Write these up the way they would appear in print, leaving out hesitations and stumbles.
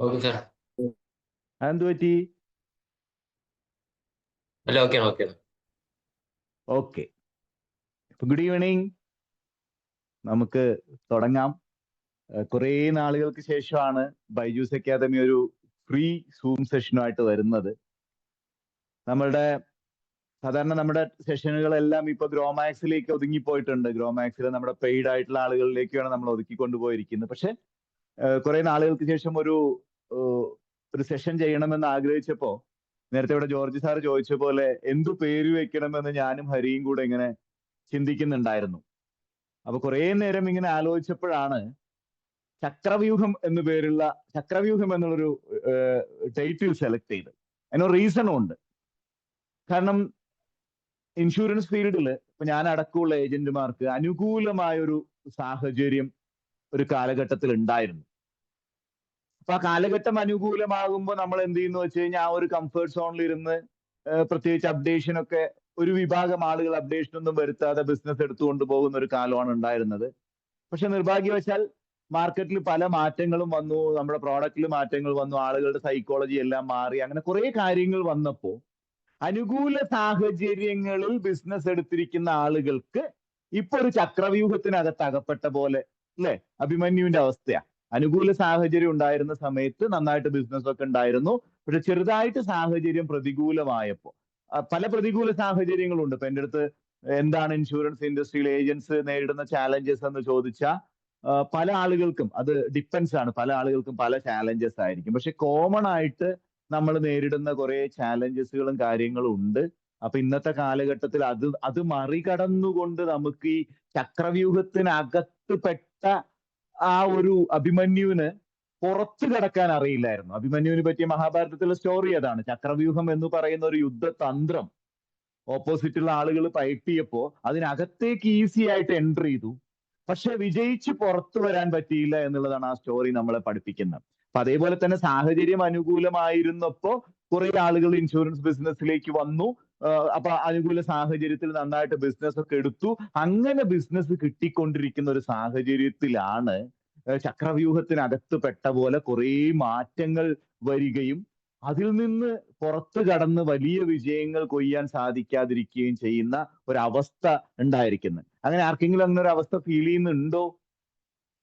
Okay sir. അതെന്ത് പറ്റി? അല്ല, ഓക്കെയാണ് ഓക്കെയാണ്. Okay, good evening. നമുക്ക് തുടങ്ങാം. കുറേ നാളുകൾക്ക് ശേഷമാണ് ബൈജൂസ് അക്കാദമി ഒരു ഫ്രീ സൂം സെഷനുമായിട്ട് വരുന്നത്. നമ്മളുടെ സാധാരണ നമ്മുടെ സെഷനുകളെല്ലാം ഇപ്പൊ ഗ്രോമാക്സിലേക്ക് ഒതുങ്ങിപ്പോയിട്ടുണ്ട്. ഗ്രോമാക്സിൽ നമ്മുടെ പെയ്ഡ് ആയിട്ടുള്ള ആളുകളിലേക്കാണ് നമ്മൾ ഒതുക്കിക്കൊണ്ടുപോയിരിക്കുന്നത്. പക്ഷെ കുറെ നാളുകൾക്ക് ശേഷം ഒരു സെഷൻ ചെയ്യണമെന്ന് ആഗ്രഹിച്ചപ്പോ നേരത്തെ ഇവിടെ ജോർജ് സാർ ചോദിച്ച പോലെ എന്തു പേര് വെക്കണമെന്ന് ഞാനും ഹരിയും കൂടെ ഇങ്ങനെ ചിന്തിക്കുന്നുണ്ടായിരുന്നു. അപ്പൊ കുറെ നേരം ഇങ്ങനെ ആലോചിച്ചപ്പോഴാണ് ചക്രവ്യൂഹം എന്നു പേരുള്ള ചക്രവ്യൂഹം എന്നുള്ളൊരു ടൈറ്റിൽ സെലക്ട് ചെയ്ത്. അതിനൊരു റീസണും ഉണ്ട്. കാരണം ഇൻഷുറൻസ് ഫീൽഡിൽ ഇപ്പൊ ഞാൻ അടക്കമുള്ള ഏജന്റുമാർക്ക് അനുകൂലമായ ഒരു സാഹചര്യം ഒരു കാലഘട്ടത്തിൽ ഉണ്ടായിരുന്നു. അപ്പൊ ആ കാലഘട്ടം അനുകൂലമാകുമ്പോൾ നമ്മൾ എന്ത് ചെയ്യുന്നു വെച്ച് കഴിഞ്ഞാൽ ആ ഒരു കംഫർട്ട് സോണിൽ ഇരുന്ന് പ്രത്യേകിച്ച് അപ്ഡേഷൻ ഒക്കെ ഒരു വിഭാഗം ആളുകൾ അപ്ഡേഷൻ ഒന്നും വരുത്താതെ ബിസിനസ് എടുത്തുകൊണ്ട് പോകുന്ന ഒരു കാലമാണ് ഉണ്ടായിരുന്നത്. പക്ഷെ നിർഭാഗ്യവശാൽ മാർക്കറ്റിൽ പല മാറ്റങ്ങളും വന്നു, നമ്മുടെ പ്രോഡക്റ്റിൽ മാറ്റങ്ങൾ വന്നു, ആളുകളുടെ സൈക്കോളജി എല്ലാം മാറി, അങ്ങനെ കുറെ കാര്യങ്ങൾ വന്നപ്പോ അനുകൂല സാഹചര്യങ്ങളിൽ ബിസിനസ് എടുത്തിരിക്കുന്ന ആളുകൾക്ക് ഇപ്പൊ ഒരു ചക്രവ്യൂഹത്തിനകത്ത് അകപ്പെട്ട പോലെ അല്ലെ അഭിമന്യുവിന്റെ അവസ്ഥയാ. അനുകൂല സാഹചര്യം ഉണ്ടായിരുന്ന സമയത്ത് നന്നായിട്ട് ബിസിനസ് ഒക്കെ ഉണ്ടായിരുന്നു. പക്ഷെ ചെറുതായിട്ട് സാഹചര്യം പ്രതികൂലമായപ്പോ പല പ്രതികൂല സാഹചര്യങ്ങളുണ്ട്. ഇപ്പൊ എൻ്റെ അടുത്ത് എന്താണ് ഇൻഷുറൻസ് ഇൻഡസ്ട്രിയിൽ ഏജൻസ് നേരിടുന്ന ചാലഞ്ചസ് എന്ന് ചോദിച്ചാൽ പല ആളുകൾക്കും അത് ഡിപ്പെൻസ് ആണ്. പല ആളുകൾക്കും പല ചാലഞ്ചസ് ആയിരിക്കും. പക്ഷെ കോമൺ ആയിട്ട് നമ്മൾ നേരിടുന്ന കുറെ ചാലഞ്ചസുകളും കാര്യങ്ങളും ഉണ്ട്. അപ്പൊ ഇന്നത്തെ കാലഘട്ടത്തിൽ അത് മറികടന്നുകൊണ്ട് നമുക്ക് ഈ ചക്രവ്യൂഹത്തിനകത്ത് പെട്ട ആ ഒരു അഭിമന്യുവിന് പുറത്തു കടക്കാൻ അറിയില്ലായിരുന്നു. അഭിമന്യുവിന് പറ്റിയ മഹാഭാരതത്തിലെ സ്റ്റോറി അതാണ്. ചക്രവ്യൂഹം എന്ന് പറയുന്ന ഒരു യുദ്ധതന്ത്രം ഓപ്പോസിറ്റുള്ള ആളുകൾ പയറ്റിയപ്പോ അതിനകത്തേക്ക് ഈസി ആയിട്ട് എൻട്രി ചെയ്തു. പക്ഷെ വിജയിച്ച് പുറത്തു വരാൻ പറ്റിയില്ല എന്നുള്ളതാണ് ആ സ്റ്റോറി നമ്മളെ പഠിപ്പിക്കുന്നത്. അപ്പൊ അതേപോലെ തന്നെ സാഹചര്യം അനുകൂലമായിരുന്നപ്പോ കുറെ ആളുകൾ ഇൻഷുറൻസ് ബിസിനസ്സിലേക്ക് വന്നു. അപ്പൊ അനുകൂല സാഹചര്യത്തിൽ നന്നായിട്ട് ബിസിനസ് ഒക്കെ എടുത്തു. അങ്ങനെ ബിസിനസ് കിട്ടിക്കൊണ്ടിരിക്കുന്ന ഒരു സാഹചര്യത്തിലാണ് ചക്രവ്യൂഹത്തിനകത്ത് പെട്ട പോലെ കുറെ മാറ്റങ്ങൾ വരികയും അതിൽ നിന്ന് പുറത്തു കടന്ന് വലിയ വിജയങ്ങൾ കൊയ്യാൻ സാധിക്കാതിരിക്കുകയും ചെയ്യുന്ന ഒരവസ്ഥ ഉണ്ടായിരിക്കുന്നത്. അങ്ങനെ ആർക്കെങ്കിലും അങ്ങനെ ഒരു അവസ്ഥ ഫീൽ ചെയ്യുന്നുണ്ടോ?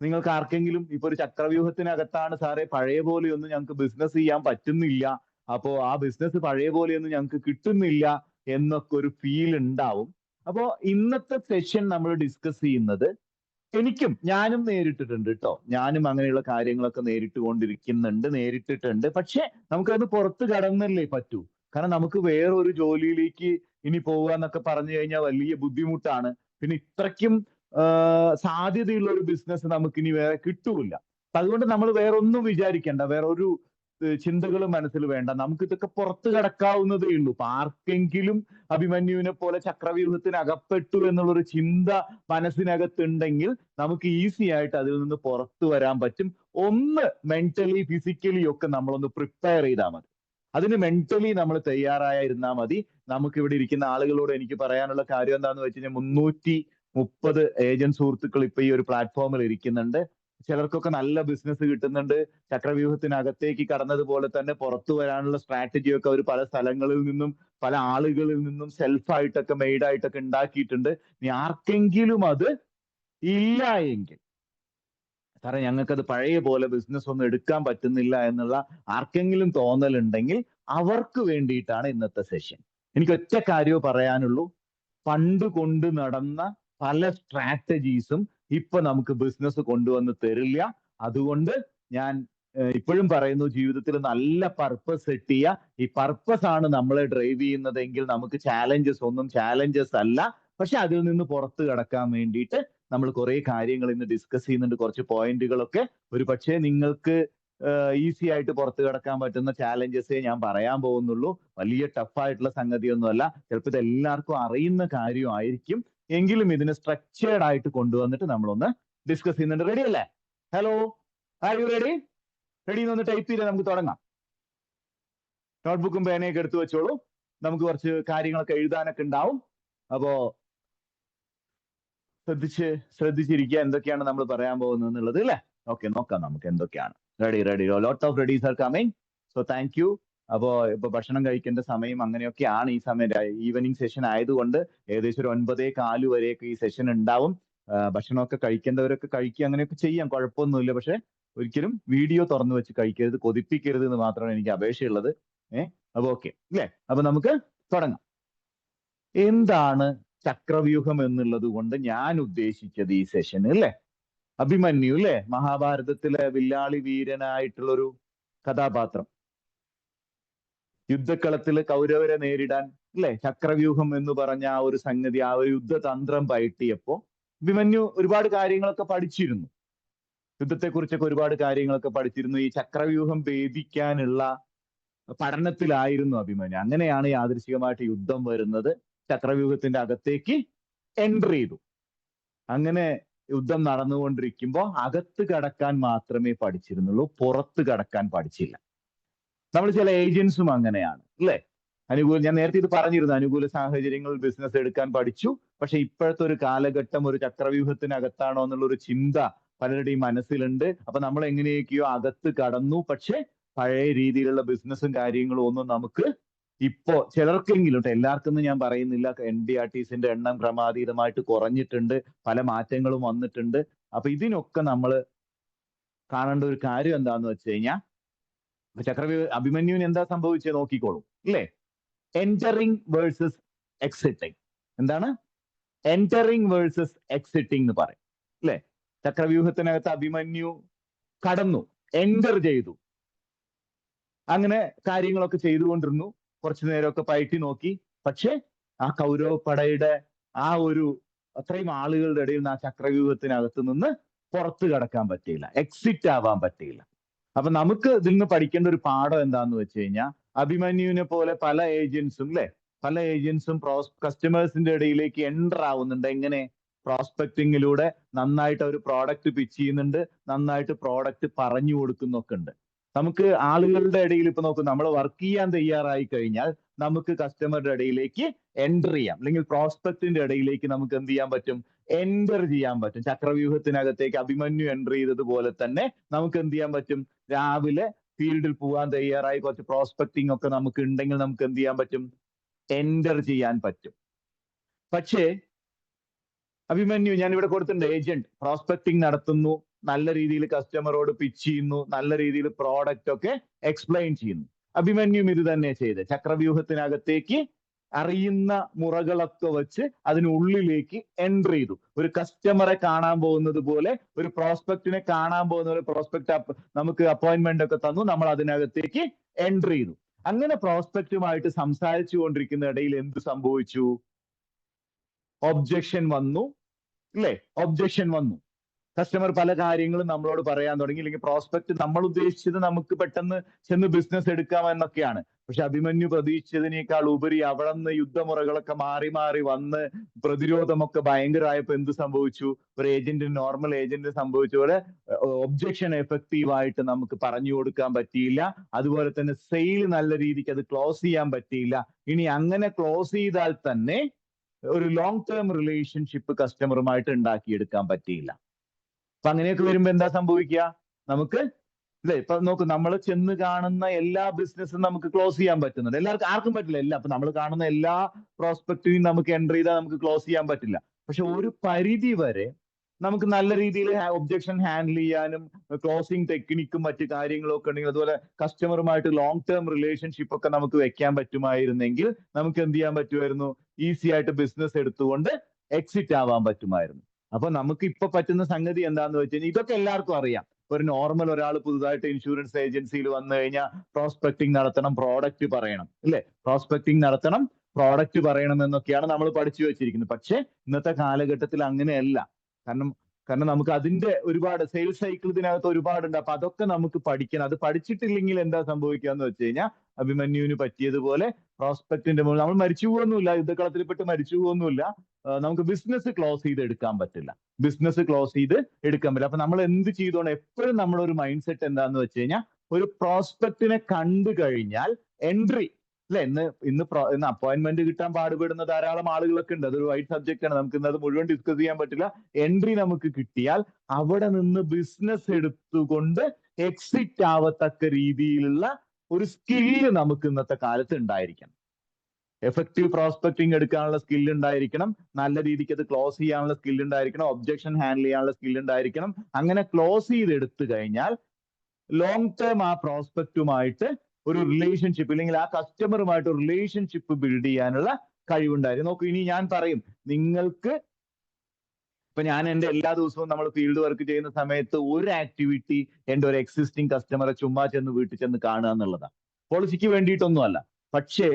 നിങ്ങൾക്ക് ആർക്കെങ്കിലും ഇപ്പൊ ഒരു ചക്രവ്യൂഹത്തിനകത്താണ് സാറേ, പഴയ പോലെയൊന്നും ഞങ്ങൾക്ക് ബിസിനസ് ചെയ്യാൻ പറ്റുന്നില്ല, അപ്പോ ആ ബിസിനസ് പഴയ പോലെയൊന്നും ഞങ്ങൾക്ക് കിട്ടുന്നില്ല എന്നൊക്കെ ഒരു ഫീൽ ഉണ്ടാവും. അപ്പോ ഇന്നത്തെ സെഷൻ നമ്മൾ ഡിസ്കസ് ചെയ്യുന്നത് ഞാനും നേരിട്ടിട്ടുണ്ട് കേട്ടോ. ഞാനും അങ്ങനെയുള്ള കാര്യങ്ങളൊക്കെ നേരിട്ടിട്ടുണ്ട്. പക്ഷെ നമുക്കത് പുറത്ത് കടന്നല്ലേ പറ്റൂ. കാരണം നമുക്ക് വേറൊരു ജോലിയിലേക്ക് ഇനി പോവുക എന്നൊക്കെ പറഞ്ഞു കഴിഞ്ഞാൽ വലിയ ബുദ്ധിമുട്ടാണ്. പിന്നെ ഇത്രയ്ക്കും സാധ്യതയുള്ള ഒരു ബിസിനസ് നമുക്കിനി വേറെ കിട്ടൂല. അതുകൊണ്ട് നമ്മൾ വേറെ ഒന്നും വിചാരിക്കേണ്ട, വേറെ ഒരു ചിന്തകളും മനസ്സിൽ വേണ്ട. നമുക്ക് ഇതൊക്കെ പുറത്ത് കടക്കാവുന്നതേ ഉള്ളൂ. ഇപ്പൊ ആർക്കെങ്കിലും അഭിമന്യുവിനെ പോലെ ചക്രവ്യൂഹത്തിന് അകപ്പെട്ടു എന്നുള്ളൊരു ചിന്ത മനസ്സിനകത്തുണ്ടെങ്കിൽ നമുക്ക് ഈസി ആയിട്ട് അതിൽ നിന്ന് പുറത്തു വരാൻ പറ്റും. ഒന്ന് മെന്റലി ഫിസിക്കലി ഒക്കെ നമ്മളൊന്ന് പ്രിപ്പയർ ചെയ്താൽ മതി. അതിന് മെന്റലി നമ്മൾ തയ്യാറായിരുന്നാൽ മതി. നമുക്ക് ഇവിടെ ഇരിക്കുന്ന ആളുകളോട് എനിക്ക് പറയാനുള്ള കാര്യം എന്താണെന്ന് വെച്ച് കഴിഞ്ഞാൽ 330 ഏജന്റ് സുഹൃത്തുക്കൾ ഇപ്പൊ ഈ ഒരു പ്ലാറ്റ്ഫോമിൽ ഇരിക്കുന്നുണ്ട്. ചിലർക്കൊക്കെ നല്ല ബിസിനസ് കിട്ടുന്നുണ്ട്. ചക്രവ്യൂഹത്തിനകത്തേക്ക് കടന്നതുപോലെ തന്നെ പുറത്തു വരാനുള്ള സ്ട്രാറ്റജിയൊക്കെ അവർ പല സ്ഥലങ്ങളിൽ നിന്നും പല ആളുകളിൽ നിന്നും സെൽഫായിട്ടൊക്കെ മെയ്ഡായിട്ടൊക്കെ ഉണ്ടാക്കിയിട്ടുണ്ട്. ഇനി ആർക്കെങ്കിലും അത് ഇല്ല എങ്കിൽ, കാരണം ഞങ്ങൾക്കത് പഴയ പോലെ ബിസിനസ് ഒന്നും എടുക്കാൻ പറ്റുന്നില്ല എന്നുള്ള ആർക്കെങ്കിലും തോന്നലുണ്ടെങ്കിൽ അവർക്ക് വേണ്ടിയിട്ടാണ് ഇന്നത്തെ സെഷൻ. എനിക്ക് ഒറ്റ കാര്യമേ പറയാനുള്ളൂ. പണ്ട് കൊണ്ട് നടന്ന പല സ്ട്രാറ്റജീസും ഇപ്പൊ നമുക്ക് ബിസിനസ് കൊണ്ടുവന്ന് തരില്ല. അതുകൊണ്ട് ഞാൻ ഇപ്പോഴും പറയുന്നു, ജീവിതത്തിൽ നല്ല പർപ്പസ് സെറ്റ് ചെയ്യുക. ഈ പർപ്പസ് ആണ് നമ്മളെ ഡ്രൈവ് ചെയ്യുന്നതെങ്കിൽ നമുക്ക് ചാലഞ്ചസ് അല്ല. പക്ഷെ അതിൽ നിന്ന് പുറത്ത് കടക്കാൻ വേണ്ടിയിട്ട് നമ്മൾ കുറെ കാര്യങ്ങൾ ഇന്ന് ഡിസ്കസ് ചെയ്യുന്നുണ്ട്. കുറച്ച് പോയിന്റുകളൊക്കെ ഒരു പക്ഷേ നിങ്ങൾക്ക് ഈസി ആയിട്ട് പുറത്ത് കടക്കാൻ പറ്റുന്ന ചാലഞ്ചസേ ഞാൻ പറയാൻ പോകുന്നുള്ളൂ. വലിയ ടഫായിട്ടുള്ള സംഗതിയൊന്നുമല്ല. ചിലപ്പോൾ ഇത് എല്ലാവർക്കും അറിയുന്ന കാര്യമായിരിക്കും. എങ്കിലും ഇതിനെ സ്ട്രക്ചേർഡ് ആയിട്ട് കൊണ്ടുവന്നിട്ട് നമ്മളൊന്ന് ഡിസ്കസ് ചെയ്യുന്നുണ്ട്. റെഡി അല്ലേ? Hello, are you ready? Ready എന്നൊന്ന് ടൈപ്പ് ചെയ്ത് നമുക്ക് തുടങ്ങാം. നോട്ട്ബുക്കും പേനയൊക്കെ എടുത്തു വെച്ചോളൂ. നമുക്ക് കുറച്ച് കാര്യങ്ങളൊക്കെ എഴുതാനൊക്കെ ഉണ്ടാവും. അപ്പോ ശ്രദ്ധിച്ചിരിക്കുക എന്തൊക്കെയാണ് നമ്മൾ പറയാൻ പോകുന്നത് എന്നുള്ളത് അല്ലേ. ഓക്കെ, നോക്കാം നമുക്ക് എന്തൊക്കെയാണ്. Ready lot of Reddy's are coming. So thank you. അപ്പോ ഇപ്പൊ ഭക്ഷണം കഴിക്കേണ്ട സമയം അങ്ങനെയൊക്കെയാണ്. ഈ സമയം ഈവനിങ് സെഷൻ ആയതുകൊണ്ട് ഏകദേശം ഒരു 9:15 വരെയൊക്കെ ഈ സെഷൻ ഉണ്ടാവും. ഭക്ഷണമൊക്കെ കഴിക്കേണ്ടവരൊക്കെ കഴിക്കുക, അങ്ങനെയൊക്കെ ചെയ്യാം, കുഴപ്പമൊന്നുമില്ല. പക്ഷെ ഒരിക്കലും വീഡിയോ തുറന്നു വെച്ച് കഴിക്കരുത്, കൊതിപ്പിക്കരുത് എന്ന് മാത്രമാണ് എനിക്ക് അപേക്ഷയുള്ളത്. അപ്പൊ ഓക്കെ അല്ലേ. അപ്പൊ നമുക്ക് തുടങ്ങാം. എന്താണ് ചക്രവ്യൂഹം എന്നുള്ളത് കൊണ്ട് ഞാൻ ഉദ്ദേശിച്ചത് ഈ സെഷൻ അല്ലേ. അഭിമന്യു അല്ലേ, മഹാഭാരതത്തിലെ വില്ലാളി വീരനായിട്ടുള്ളൊരു കഥാപാത്രം, യുദ്ധക്കളത്തിൽ കൗരവരെ നേരിടാൻ അല്ലെ ചക്രവ്യൂഹം എന്ന് പറഞ്ഞ ആ ഒരു സംഗതി, ആ ഒരു യുദ്ധതന്ത്രം പയറ്റിയപ്പോ അഭിമന്യു ഒരുപാട് കാര്യങ്ങളൊക്കെ പഠിച്ചിരുന്നു. യുദ്ധത്തെക്കുറിച്ചൊക്കെ ഒരുപാട് കാര്യങ്ങളൊക്കെ പഠിച്ചിരുന്നു. ഈ ചക്രവ്യൂഹം ഭേദിക്കാനുള്ള പഠനത്തിലായിരുന്നു അഭിമന്യു. അങ്ങനെയാണ് യാദൃശികമായിട്ട് യുദ്ധം വരുന്നത്. ചക്രവ്യൂഹത്തിന്റെ അകത്തേക്ക് എൻട്രി ചെയ്തു. അങ്ങനെ യുദ്ധം നടന്നുകൊണ്ടിരിക്കുമ്പോൾ അകത്ത് കടക്കാൻ മാത്രമേ പഠിച്ചിരുന്നുള്ളൂ, പുറത്ത് കടക്കാൻ പഠിച്ചില്ല. നമ്മൾ ചില ഏജൻസും അങ്ങനെയാണ് അല്ലെ. ഞാൻ നേരത്തെ ഇത് പറഞ്ഞിരുന്നു, അനുകൂല സാഹചര്യങ്ങളിൽ ബിസിനസ് എടുക്കാൻ പഠിച്ചു. പക്ഷെ ഇപ്പോഴത്തെ ഒരു കാലഘട്ടം ഒരു ചക്രവ്യൂഹത്തിനകത്താണോ എന്നുള്ള ഒരു ചിന്ത പലരുടെയും മനസ്സിലുണ്ട്. അപ്പൊ നമ്മൾ എങ്ങനെയൊക്കെയോ അകത്ത് കടന്നു. പക്ഷെ പഴയ രീതിയിലുള്ള ബിസിനസ്സും കാര്യങ്ങളും ഒന്നും നമുക്ക് ഇപ്പോ ചിലർക്കെങ്കിലും, എല്ലാവർക്കും ഞാൻ പറയുന്നില്ല, NDRTസിന്റെ എണ്ണം ക്രമാതീതമായിട്ട് കുറഞ്ഞിട്ടുണ്ട്, പല മാറ്റങ്ങളും വന്നിട്ടുണ്ട്. അപ്പൊ ഇതിനൊക്കെ നമ്മൾ കാണേണ്ട ഒരു കാര്യം എന്താന്ന് വെച്ച് കഴിഞ്ഞാൽ, അഭിമന്യുവിന് എന്താ സംഭവിച്ചത് നോക്കിക്കോളൂ ഇല്ലേ. Entering versus exiting. എന്താണ് എൻറ്ററിങ് വേഴ്സസ് എക്സിറ്റിംഗ് എന്ന് പറയും അല്ലെ. ചക്രവ്യൂഹത്തിനകത്ത് അഭിമന്യു കടന്നു, എൻറ്റർ ചെയ്തു. അങ്ങനെ കാര്യങ്ങളൊക്കെ ചെയ്തുകൊണ്ടിരുന്നു. കുറച്ചു നേരമൊക്കെ പയറ്റി നോക്കി. പക്ഷെ ആ കൗരവ പടയുടെ ആ ഒരു അത്രയും ആളുകളുടെ ഇടയിൽ നിന്ന് ആ ചക്രവ്യൂഹത്തിനകത്ത് നിന്ന് പുറത്തു കടക്കാൻ പറ്റിയില്ല, എക്സിറ്റ് ആവാൻ പറ്റിയില്ല. അപ്പൊ നമുക്ക് ഇതിൽ നിന്ന് പഠിക്കേണ്ട ഒരു പാഠം എന്താന്ന് വെച്ച് കഴിഞ്ഞാൽ, അഭിമന്യുവിനെ പോലെ പല ഏജൻസും അല്ലെ, പല ഏജൻസും കസ്റ്റമേഴ്സിന്റെ ഇടയിലേക്ക് എൻ്റർ ആവുന്നുണ്ട്. എങ്ങനെ? പ്രോസ്പെക്ടിങ്ങിലൂടെ നന്നായിട്ട് അവർ പ്രോഡക്റ്റ് പിച്ച് ചെയ്യുന്നുണ്ട്, നന്നായിട്ട് പ്രോഡക്റ്റ് പറഞ്ഞു കൊടുക്കുന്നൊക്കെ ഉണ്ട്. നമുക്ക് ആളുകളുടെ ഇടയിൽ ഇപ്പൊ നോക്കും, നമ്മൾ വർക്ക് ചെയ്യാൻ തയ്യാറായി കഴിഞ്ഞാൽ നമുക്ക് കസ്റ്റമറുടെ ഇടയിലേക്ക് എൻ്റർ ചെയ്യാം, അല്ലെങ്കിൽ പ്രോസ്പെക്റ്റിന്റെ ഇടയിലേക്ക് നമുക്ക് എന്ത് ചെയ്യാൻ പറ്റും? എൻ്റർ ചെയ്യാൻ പറ്റും. ചക്രവ്യൂഹത്തിനകത്തേക്ക് അഭിമന്യു എൻ്റർ ചെയ്തതുപോലെ തന്നെ നമുക്ക് എന്ത് ചെയ്യാൻ പറ്റും? രാവിലെ ഫീൽഡിൽ പോകാൻ തയ്യാറായി കുറച്ച് പ്രോസ്പെക്ടിങ് ഒക്കെ നമുക്ക് ഉണ്ടെങ്കിൽ നമുക്ക് എന്ത് ചെയ്യാൻ പറ്റും? എൻ്റർ ചെയ്യാൻ പറ്റും. പക്ഷേ അഭിമന്യു, ഞാൻ ഇവിടെ കൊടുത്തിട്ടുണ്ട്, ഏജന്റ് പ്രോസ്പെക്ടിങ് നടത്തുന്നു, നല്ല രീതിയിൽ കസ്റ്റമറോട് പിച്ച് ചെയ്യുന്നു, നല്ല രീതിയിൽ പ്രോഡക്റ്റ് ഒക്കെ എക്സ്പ്ലെയിൻ ചെയ്യുന്നു. അഭിമന്യും ഇത് തന്നെ ചെയ്ത് ചക്രവ്യൂഹത്തിനകത്തേക്ക് അറിയുന്ന മുറകളൊക്കെ വെച്ച് അതിനുള്ളിലേക്ക് എൻ്റർ ചെയ്തു. ഒരു കസ്റ്റമറെ കാണാൻ പോകുന്നത് പോലെ, ഒരു പ്രോസ്പെക്റ്റിനെ കാണാൻ പോകുന്ന ഒരു പ്രോസ്പെക്ട് നമുക്ക് അപ്പോയിന്റ്മെന്റ് ഒക്കെ തന്നു, നമ്മൾ അതിനകത്തേക്ക് എൻ്റർ ചെയ്തു. അങ്ങനെ പ്രോസ്പെക്റ്റുമായിട്ട് സംസാരിച്ചു കൊണ്ടിരിക്കുന്ന ഇടയിൽ എന്ത് സംഭവിച്ചു? ഒബ്ജക്ഷൻ വന്നു ഇല്ലേ. ഒബ്ജക്ഷൻ വന്നു. കസ്റ്റമർ പല കാര്യങ്ങളും നമ്മളോട് പറയാൻ തുടങ്ങി. അല്ലെങ്കിൽ പ്രോസ്പെക്ട് നമ്മൾ ഉദ്ദേശിച്ചത് നമുക്ക് പെട്ടെന്ന് ചെന്ന് ബിസിനസ് എടുക്കാമെന്നൊക്കെയാണ്. പക്ഷെ അഭിമന്യു പ്രതീക്ഷിച്ചതിനേക്കാൾ ഉപരി അവിടെ നിന്ന് യുദ്ധമുറകളൊക്കെ മാറി മാറി വന്ന് പ്രതിരോധമൊക്കെ ഭയങ്കരമായപ്പോ എന്ത് സംഭവിച്ചു? ഒരു ഏജന്റിന്, നോർമൽ ഏജന്റിന് സംഭവിച്ച പോലെ ഒബ്ജക്ഷൻ എഫക്റ്റീവായിട്ട് നമുക്ക് പറഞ്ഞു കൊടുക്കാൻ പറ്റിയില്ല. അതുപോലെ തന്നെ സെയിൽ നല്ല രീതിക്ക് അത് ക്ലോസ് ചെയ്യാൻ പറ്റിയില്ല. ഇനി അങ്ങനെ ക്ലോസ് ചെയ്താൽ തന്നെ ഒരു ലോങ് ടേം റിലേഷൻഷിപ്പ് കസ്റ്റമറുമായിട്ട് ഉണ്ടാക്കിയെടുക്കാൻ പറ്റിയില്ല. അപ്പൊ അങ്ങനെയൊക്കെ വരുമ്പോ എന്താ സംഭവിക്കുക? നമുക്ക് അല്ലെ, ഇപ്പൊ നോക്ക്, നമ്മൾ ചെന്ന് കാണുന്ന എല്ലാ ബിസിനസ്സും നമുക്ക് ക്ലോസ് ചെയ്യാൻ പറ്റുന്നുണ്ട്. എല്ലാവർക്കും, ആർക്കും പറ്റില്ല. അപ്പൊ നമ്മൾ കാണുന്ന എല്ലാ പ്രോസ്പെക്റ്റിനും നമുക്ക് എൻ്റർ ചെയ്താൽ നമുക്ക് ക്ലോസ് ചെയ്യാൻ പറ്റില്ല. പക്ഷെ ഒരു പരിധി വരെ നമുക്ക് നല്ല രീതിയിൽ ഒബ്ജക്ഷൻ ഹാൻഡിൽ ചെയ്യാനും ക്ലോസിംഗ് ടെക്നിക്കും മറ്റു കാര്യങ്ങളും ഒക്കെ ഉണ്ടെങ്കിൽ, അതുപോലെ കസ്റ്റമറുമായിട്ട് ലോങ് ടേം റിലേഷൻഷിപ്പ് ഒക്കെ നമുക്ക് വെക്കാൻ പറ്റുമായിരുന്നെങ്കിൽ നമുക്ക് എന്ത് ചെയ്യാൻ പറ്റുമായിരുന്നു? ഈസി ആയിട്ട് ബിസിനസ് എടുത്തുകൊണ്ട് എക്സിറ്റ് ആവാൻ പറ്റുമായിരുന്നു. അപ്പൊ നമുക്ക് ഇപ്പൊ പറ്റുന്ന സംഗതി എന്താന്ന് വെച്ച് കഴിഞ്ഞാൽ, ഇതൊക്കെ എല്ലാവർക്കും അറിയാം. ഒരു നോർമൽ ഒരാൾ പുതുതായിട്ട് ഇൻഷുറൻസ് ഏജൻസിയിൽ വന്നു കഴിഞ്ഞാൽ പ്രോസ്പെക്ടിങ് നടത്തണം, പ്രോഡക്റ്റ് പറയണം അല്ലെ. പ്രോസ്പെക്ടിങ് നടത്തണം, പ്രോഡക്റ്റ് പറയണം എന്നൊക്കെയാണ് നമ്മൾ പഠിച്ചു വെച്ചിരിക്കുന്നത്. പക്ഷെ ഇന്നത്തെ കാലഘട്ടത്തിൽ അങ്ങനെയല്ല. കാരണം നമുക്ക് അതിന്റെ ഒരുപാട് സെയിൽസ് സൈക്കിൾ ഇതിനകത്ത് ഒരുപാടുണ്ട്. അപ്പൊ അതൊക്കെ നമുക്ക് പഠിക്കണം. അത് പഠിച്ചിട്ടില്ലെങ്കിൽ എന്താ സംഭവിക്കുക എന്ന് വെച്ച് കഴിഞ്ഞാൽ, അഭിമന്യുവിന് പറ്റിയതുപോലെ പ്രോസ്പെക്ടിന്റെ മുകളിൽ നമ്മൾ മരിച്ചു പോകുന്നില്ല, യുദ്ധക്കളത്തിൽപ്പെട്ട് മരിച്ചു പോകുന്നില്ല. നമുക്ക് ബിസിനസ് ക്ലോസ് ചെയ്ത് എടുക്കാൻ പറ്റില്ല. ബിസിനസ് ക്ലോസ് ചെയ്ത് എടുക്കാൻ പറ്റില്ല. അപ്പൊ നമ്മൾ എന്ത് ചെയ്തോണ്ട് എപ്പോഴും നമ്മളൊരു മൈൻഡ് സെറ്റ് എന്താന്ന് വെച്ച് കഴിഞ്ഞാൽ, ഒരു പ്രോസ്പെക്റ്റിനെ കണ്ടു കഴിഞ്ഞാൽ എൻട്രി അല്ലെ? ഇന്ന് അപ്പോയിന്റ്മെന്റ് കിട്ടാൻ പാടുപെടുന്ന ധാരാളം ആളുകളൊക്കെ ഉണ്ട്. അതൊരു വൈഡ് സബ്ജക്റ്റ് ആണ്, നമുക്ക് ഇന്ന് അത് മുഴുവൻ ഡിസ്കസ് ചെയ്യാൻ പറ്റില്ല. എൻട്രി നമുക്ക് കിട്ടിയാൽ അവിടെ നിന്ന് ബിസിനസ് എടുത്തുകൊണ്ട് എക്സിറ്റ് ആവത്തക്ക രീതിയിലുള്ള ഒരു സ്കില്ല് നമുക്ക് ഇന്നത്തെ കാലത്ത് ഉണ്ടായിരിക്കണം. എഫക്റ്റീവ് പ്രോസ്പെക്ടിങ് എടുക്കാനുള്ള സ്കിൽ ഉണ്ടായിരിക്കണം, നല്ല രീതിക്ക് അത് ക്ലോസ് ചെയ്യാനുള്ള സ്കിൽ ഉണ്ടായിരിക്കണം, ഒബ്ജക്ഷൻ ഹാൻഡിൽ ചെയ്യാനുള്ള സ്കിൽ ഉണ്ടായിരിക്കണം. അങ്ങനെ ക്ലോസ് ചെയ്തെടുത്തു കഴിഞ്ഞാൽ ലോങ് ടേം ആ പ്രോസ്പെക്റ്റുമായിട്ട് ഒരു റിലേഷൻഷിപ്പ്, ഇല്ലെങ്കിൽ ആ കസ്റ്റമറുമായിട്ട് ഒരു റിലേഷൻഷിപ്പ് ബിൽഡ് ചെയ്യാനുള്ള കഴിവുണ്ടായിരുന്നു. നോക്കൂ, ഇനി ഞാൻ പറയും നിങ്ങൾക്ക്, ഇപ്പൊ ഞാൻ എന്റെ എല്ലാ ദിവസവും നമ്മൾ ഫീൽഡ് വർക്ക് ചെയ്യുന്ന സമയത്ത് ഒരു ആക്ടിവിറ്റി എന്റെ ഒരു എക്സിസ്റ്റിംഗ് കസ്റ്റമറെ ചുമ്മാ ചെന്ന് വീട്ടിൽ ചെന്ന് കാണുക എന്നുള്ളതാണ്. പോളിസിക്ക് വേണ്ടിയിട്ടൊന്നുമല്ല. പക്ഷേ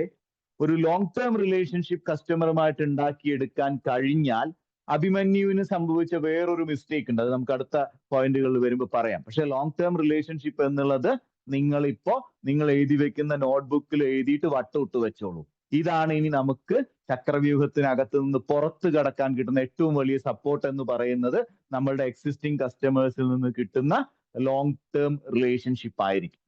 ഒരു ലോങ് ടേം റിലേഷൻഷിപ്പ് കസ്റ്റമറുമായിട്ട് ഉണ്ടാക്കിയെടുക്കാൻ കഴിഞ്ഞാൽ അഭിമന്യുവിന് സംഭവിച്ച വേറൊരു മിസ്റ്റേക്ക് ഉണ്ട്. അത് നമുക്ക് അടുത്ത പോയിന്റുകളിൽ വരുമ്പോൾ പറയാം. പക്ഷെ ലോങ് ടേം റിലേഷൻഷിപ്പ് എന്നുള്ളത് നിങ്ങൾ എഴുതി വെക്കുന്ന നോട്ട്ബുക്കിൽ എഴുതിയിട്ട് വട്ടമിട്ട് വെച്ചോളൂ. ഇതാണ് ഇനി നമുക്ക് ചക്രവ്യൂഹത്തിനകത്ത് നിന്ന് പുറത്ത് കടക്കാൻ കിട്ടുന്ന ഏറ്റവും വലിയ സപ്പോർട്ട് എന്ന് പറയുന്നത് നമ്മളുടെ എക്സിസ്റ്റിംഗ് കസ്റ്റമേഴ്സിൽ നിന്ന് കിട്ടുന്ന ലോങ് ടേം റിലേഷൻഷിപ്പ് ആയിരിക്കും.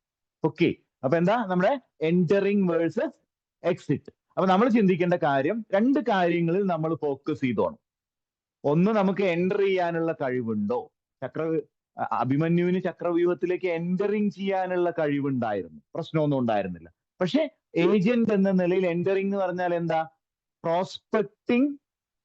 ഓക്കെ, അപ്പൊ എന്താ നമ്മുടെ എൻറ്ററിങ് വേഴ്സസ് എക്സിറ്റ്. അപ്പൊ നമ്മൾ ചിന്തിക്കേണ്ട കാര്യം, രണ്ട് കാര്യങ്ങളിൽ നമ്മൾ ഫോക്കസ് ചെയ്തോണം. ഒന്ന്, നമുക്ക് എൻ്റർ ചെയ്യാനുള്ള കഴിവുണ്ടോ? അഭിമന്യുവിന് ചക്രവ്യൂഹത്തിലേക്ക് എൻ്ററിങ് ചെയ്യാനുള്ള കഴിവുണ്ടായിരുന്നു, പ്രശ്നമൊന്നും ഉണ്ടായിരുന്നില്ല. പക്ഷെ ഏജന്റ് എന്ന നിലയിൽ എൻ്ററിങ് എന്ന് പറഞ്ഞാൽ എന്താ? പ്രോസ്പെക്ടിങ്